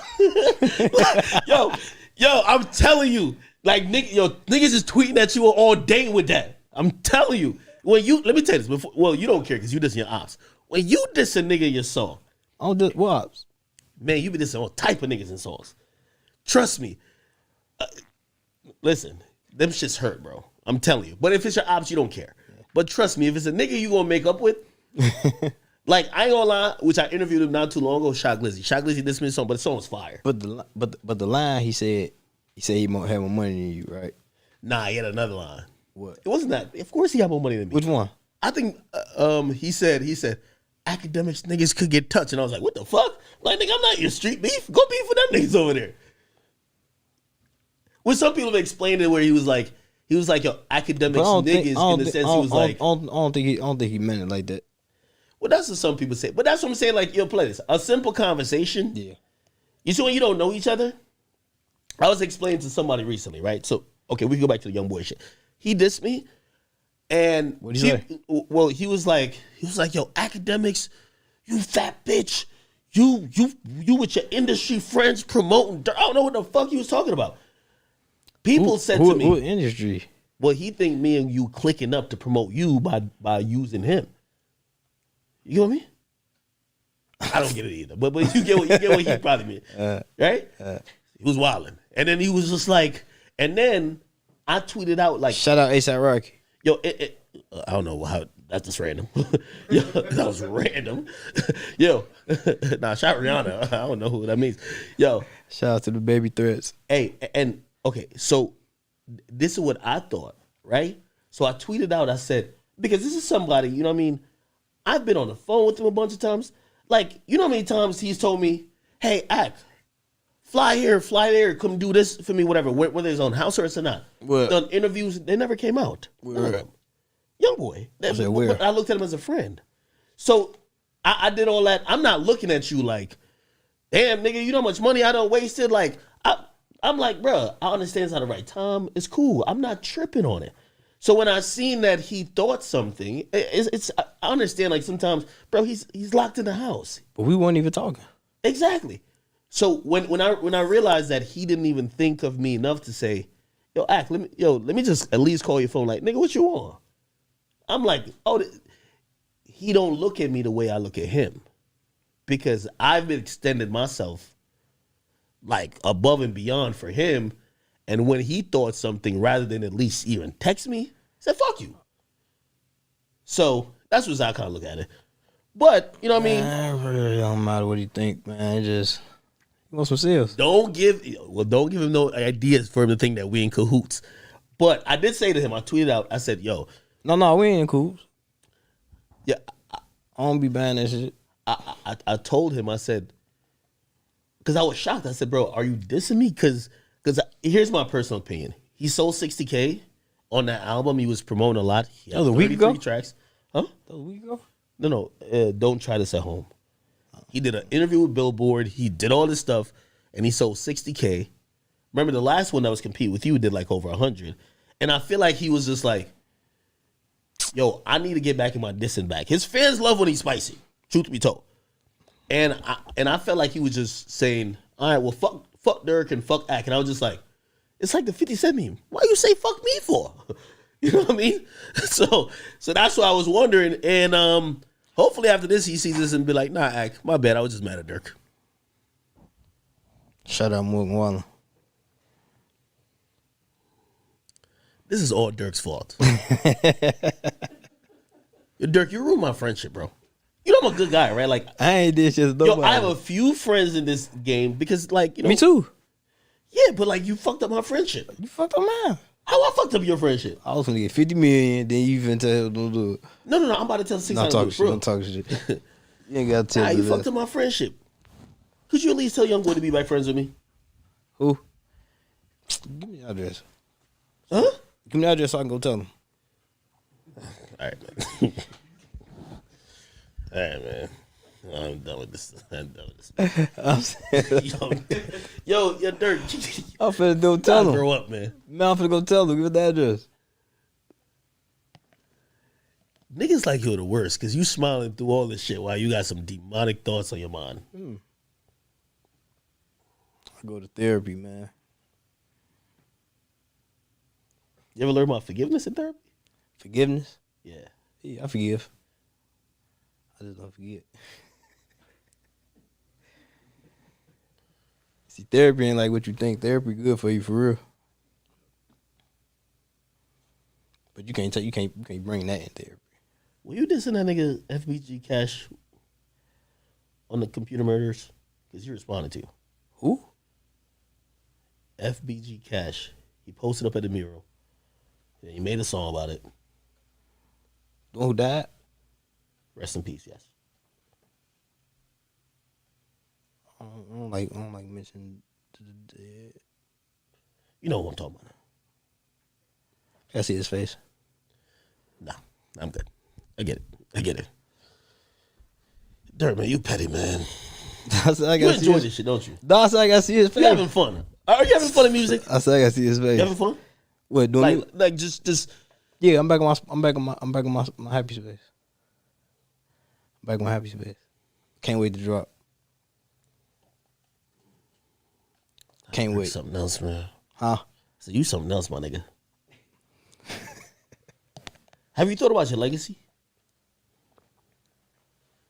Yo, I'm telling you, Like niggas is tweeting at you all day with that. I'm telling you. Let me tell you this. Well, you don't care because you dissing your ops. When you diss a nigga in your song, I don't do what? man, you be dissing all type of niggas in songs. Trust me. Listen, them shits hurt, bro. I'm telling you. But if it's your ops, you don't care. But trust me, if it's a nigga you gonna make up with, like I ain't gonna lie, which I interviewed him not too long ago, Shock Glizzy. Shock Glizzy dissed me in song, but the song was fire. But the line he said he might have more money than you, right? Nah, he had another line. What? It wasn't that. Of course he had more money than me. Which one? I think he said academics niggas could get touched, and I was like, what the fuck? Like, nigga, I'm not your street beef. Go beef with them niggas over there. Well, some people have explained it where he was like, yo, academics niggas in the sense he was like, I don't think he meant it like that. well, that's what some people say. But that's what I'm saying. Like, yo, play this. A simple conversation. Yeah. You see when you don't know each other? I was explaining to somebody recently, right? So, okay, we can go back to the young boy shit. He dissed me, and what did he say? Well, he was like, yo, academics, you fat bitch, you with your industry friends promoting. I don't know what the fuck he was talking about. People said to me, "What industry?" Well, he think me and you clicking up to promote you by using him. You know what I mean? I don't get it either, but you get what he probably meant, right? He was wilding, and then he was just like, and then I tweeted out like, shout out ASAP Rocky. Yo, I don't know how. That's just random. Yo, that was random. Yo, nah, shout Rihanna. I don't know who that means. Yo, shout out to the baby threats. Hey, and okay, so this is what I thought, right? So I tweeted out. I said, because this is somebody, you know what I mean? I've been on the phone with him a bunch of times. Like, you know how many times he's told me, hey, act, fly here, fly there, come do this for me, whatever, whether it's on house arrest or not. What? Done interviews, they never came out. Young boy. But I looked at him as a friend. So I did all that. I'm not looking at you like, damn, nigga, you know how much money I done wasted? Like, I'm like, bruh, I understand it's not the right time. It's cool. I'm not tripping on it. So when I seen that he thought something, I understand, like, sometimes, bro, he's locked in the house. But we weren't even talking. Exactly. So when I realized that he didn't even think of me enough to say, yo, act, let me just at least call your phone, like, nigga, what you want? I'm like, oh, he don't look at me the way I look at him, because I've extended myself like above and beyond for him. And when he thought something, rather than at least even text me, he said, fuck you. So that's what I kind of look at it. But, you know what I mean? It really don't matter what you think, man. It just, you want some sales. Don't give him no ideas for him to think that we in cahoots. But I did say to him, I tweeted out, I said, yo. No, we ain't in cahoots. Yeah. I don't be buying that shit. I told him, I said, because I was shocked. I said, bro, are you dissing me? Because here's my personal opinion. He sold 60K on that album. He was promoting a lot. He had that was a week ago? tracks. Huh? That was a week ago? No. Don't try this at home. He did an interview with Billboard. He did all this stuff, and he sold 60K. Remember the last one that was compete with you did like over 100. And I feel like he was just like, yo, I need to get back in my dissing back. His fans love when he's spicy, truth be told. And I felt like he was just saying, all right, well, fuck Durk and fuck Ack. And I was just like, it's like the 50 Cent meme. Why you say fuck me for? You know what I mean? So that's what I was wondering. And hopefully after this, he sees this and be like, nah, Ack, my bad. I was just mad at Durk. Shout out Morgan Wallen. This is all Durk's fault. Yo, Durk, you ruined my friendship, bro. You know I'm a good guy, right? Like, I ain't did shit. Yo, I have a few friends in this game because, like, you know. Me too. Yeah, but like, you fucked up my friendship. You fucked up mine. How I fucked up your friendship? I was gonna get 50 million, then you even tell don't do it. No. I'm about to tell 600. Not talking shit. Don't talk shit. You ain't gotta tell me. You fucked up my friendship. Could you at least tell young boy to be back friends with me? Who? Give me the address. Huh? Give me the address so I can go tell him. All right, man. All right, man. I'm done with this. Yo, Durk. I'm finna go tell him. Grow up, man. Man, I'm finna go tell him. Give me the address. Niggas like you are the worst because you smiling through all this shit while you got some demonic thoughts on your mind. I go to therapy, man. You ever learn about forgiveness in therapy? Forgiveness? Yeah. Yeah, I forgive. I just don't forget. See, therapy ain't like what you think. Therapy good for you for real. But you can't bring that in therapy. Were you dissing that nigga FBG Cash on the computer murders? Because you responded to Who? FBG Cash. He posted up at the mural. And he made a song about it. The one who died? Rest in peace, yes. I don't like mentioning the dead. You know what I'm talking about. Can I see his face? Nah, I'm good. I get it. Dirt, man, you petty, man. I said I You gotta see enjoy his, this shit, don't you? No, I said I gotta see his face. You having fun? Are you having fun in music? I said I gotta see his face. You having fun? What doing? Like just Yeah, I'm back on my happy space. I'm back on my happy space. Can't wait to drop. Can't wait. something else, man. Huh? So you something else, my nigga. Have you thought about your legacy?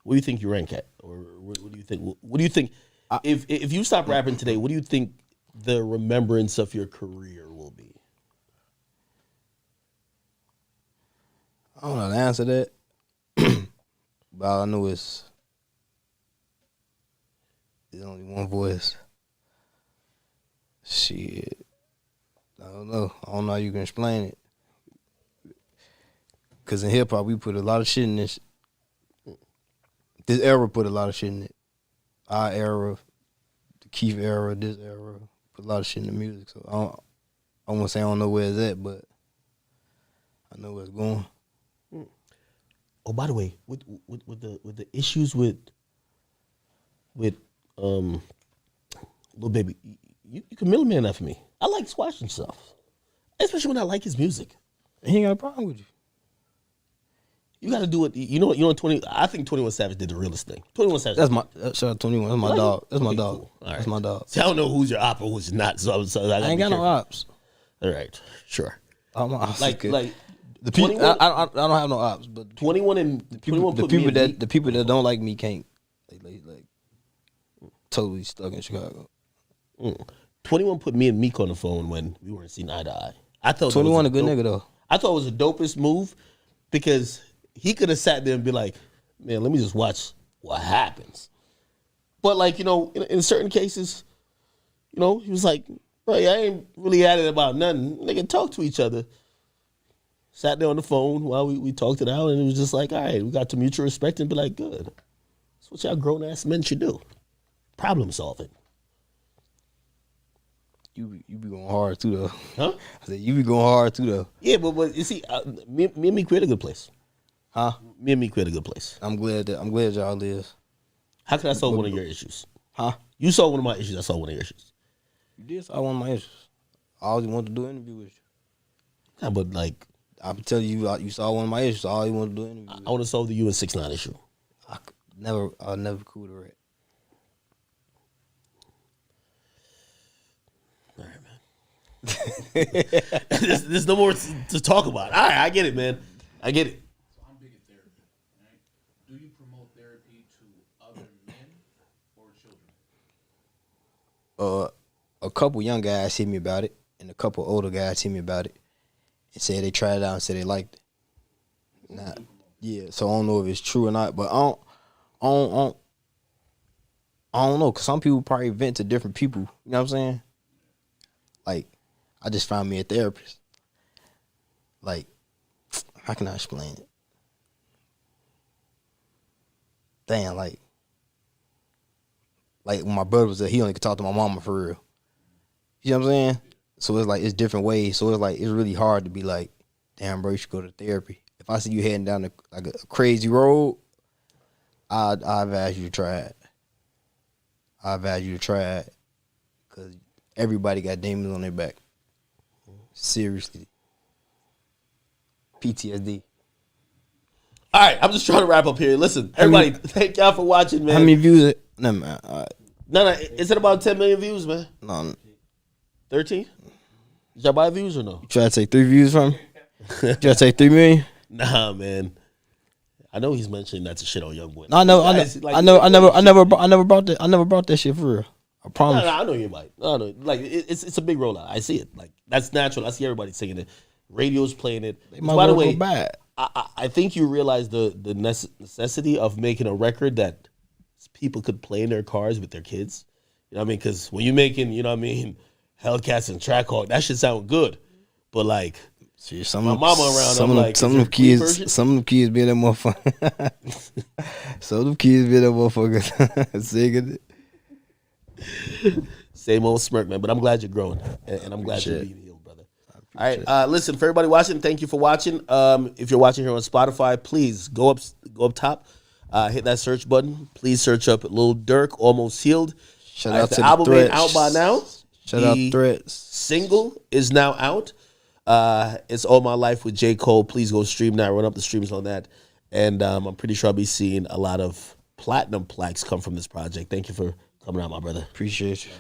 What do you think you rank at, or what do you think? What do you think? If you stop rapping today, what do you think the remembrance of your career will be? I don't know how to answer that. But all I know is there's only one voice. Shit. I don't know. I don't know how you can explain it. Because in hip hop, we put a lot of shit in this. This era put a lot of shit in it. Our era, the Keith era, this era, put a lot of shit in the music. So I won't say I don't know where it's at, but I know where it's going. Oh, by the way, with the issues with Lil Baby, you can middleman that for me. I like squashing stuff, especially when I like his music. He ain't got a problem with you. You got to do it. You know. 20. I think 21 Savage did the realest thing. 21 Savage. That's my shout out 21. That's my dog. That's my dog. Cool. All right. That's my dog. See, I don't know who's your op or who's not. So I I ain't got no ops. All right, sure. All my ops Like the people. I don't have no ops, but 21 and the people, 21 the put me people in that deep. the people that don't like me can't like totally stuck in Chicago. 21 put me and Meek on the phone when we weren't seeing eye to eye. I thought 21 a good nigga though. I thought it was a dopest move because he could have sat there and be like, man, let me just watch what happens. But like, you know, in certain cases, you know, he was like, bro, I ain't really at it about nothing. They can talk to each other. Sat there on the phone while we talked it out, and it was just like, all right, we got to mutual respect and be like, good. That's what y'all grown ass men should do. Problem solving. You be going hard too though. Huh? I said you be going hard too though. Yeah, but you see, me and me create a good place. Huh? Me and me create a good place. I'm glad y'all is. How can I solve one of your issues? Huh? You solve one of my issues, I solve one of your issues. You did solve one of my issues. I always wanted to do an interview with you. Yeah, but like, I'm telling you, you solved one of my issues. I always wanted to do an interview. I want to solve the U and 6ix9ine issue. I'll never cool the rat. All right, man. There's no more to talk about. All right, I get it, man. I get it. So I'm big at therapy, right? Do you promote therapy to other men or children? A couple young guys hit me about it, and a couple older guys hit me about it, and said they tried it out and said they liked it. Nah, yeah. So I don't know if it's true or not, but I don't know, cause some people probably vent to different people. You know what I'm saying? Like, I just found me a therapist. Like, how can I explain it? Damn, like when my brother was there, he only could talk to my mama for real. You know what I'm saying? So it's like, it's different ways. So it's like, it's really hard to be like, damn, bro, you should go to therapy. If I see you heading down a crazy road, I advise you to try it. I advise you to try it. Because everybody got demons on their back. Seriously. PTSD. All right, I'm just trying to wrap up here. Listen, everybody, thank y'all for watching, man. How many views it? No, man. No, is it about 10 million views, man? No, 13? Did y'all buy views or no? You try to take 3 views from me? You try to take 3 million? Nah, man. I know he's mentioning that to shit on Young Boy. No, I know, I never brought that shit for real. I No, promise. I know you might. I know, like it's a big rollout. I see it. Like that's natural. I see everybody singing it. Radio's playing it. They might By the well way, go bad. I think you realize the necessity of making a record that people could play in their cars with their kids. You know what I mean? Because when you're making, you know what I mean, Hellcats and Trackhawk, that should sound good. But like, See, my mama around, some I'm of like, some is of them there a clean kids, version? some of them kids be in that motherfucker. Some of them kids be in that motherfucker singing it. Same old smirk, man. But I'm glad you're growing, and I'm glad you're being healed, brother. All right, listen, for everybody watching, thank you for watching. If you're watching here on Spotify, please go up top, hit that search button. Please search up Lil Durk, Almost Healed. Shout out If to the the album ain't Threats. out by now. Shout out the Threats. single is now out. It's All My Life with J. Cole. Please go stream that. Run up the streams on that. And I'm pretty sure I'll be seeing a lot of platinum plaques come from this project. Thank you for coming out, my brother. Appreciate you.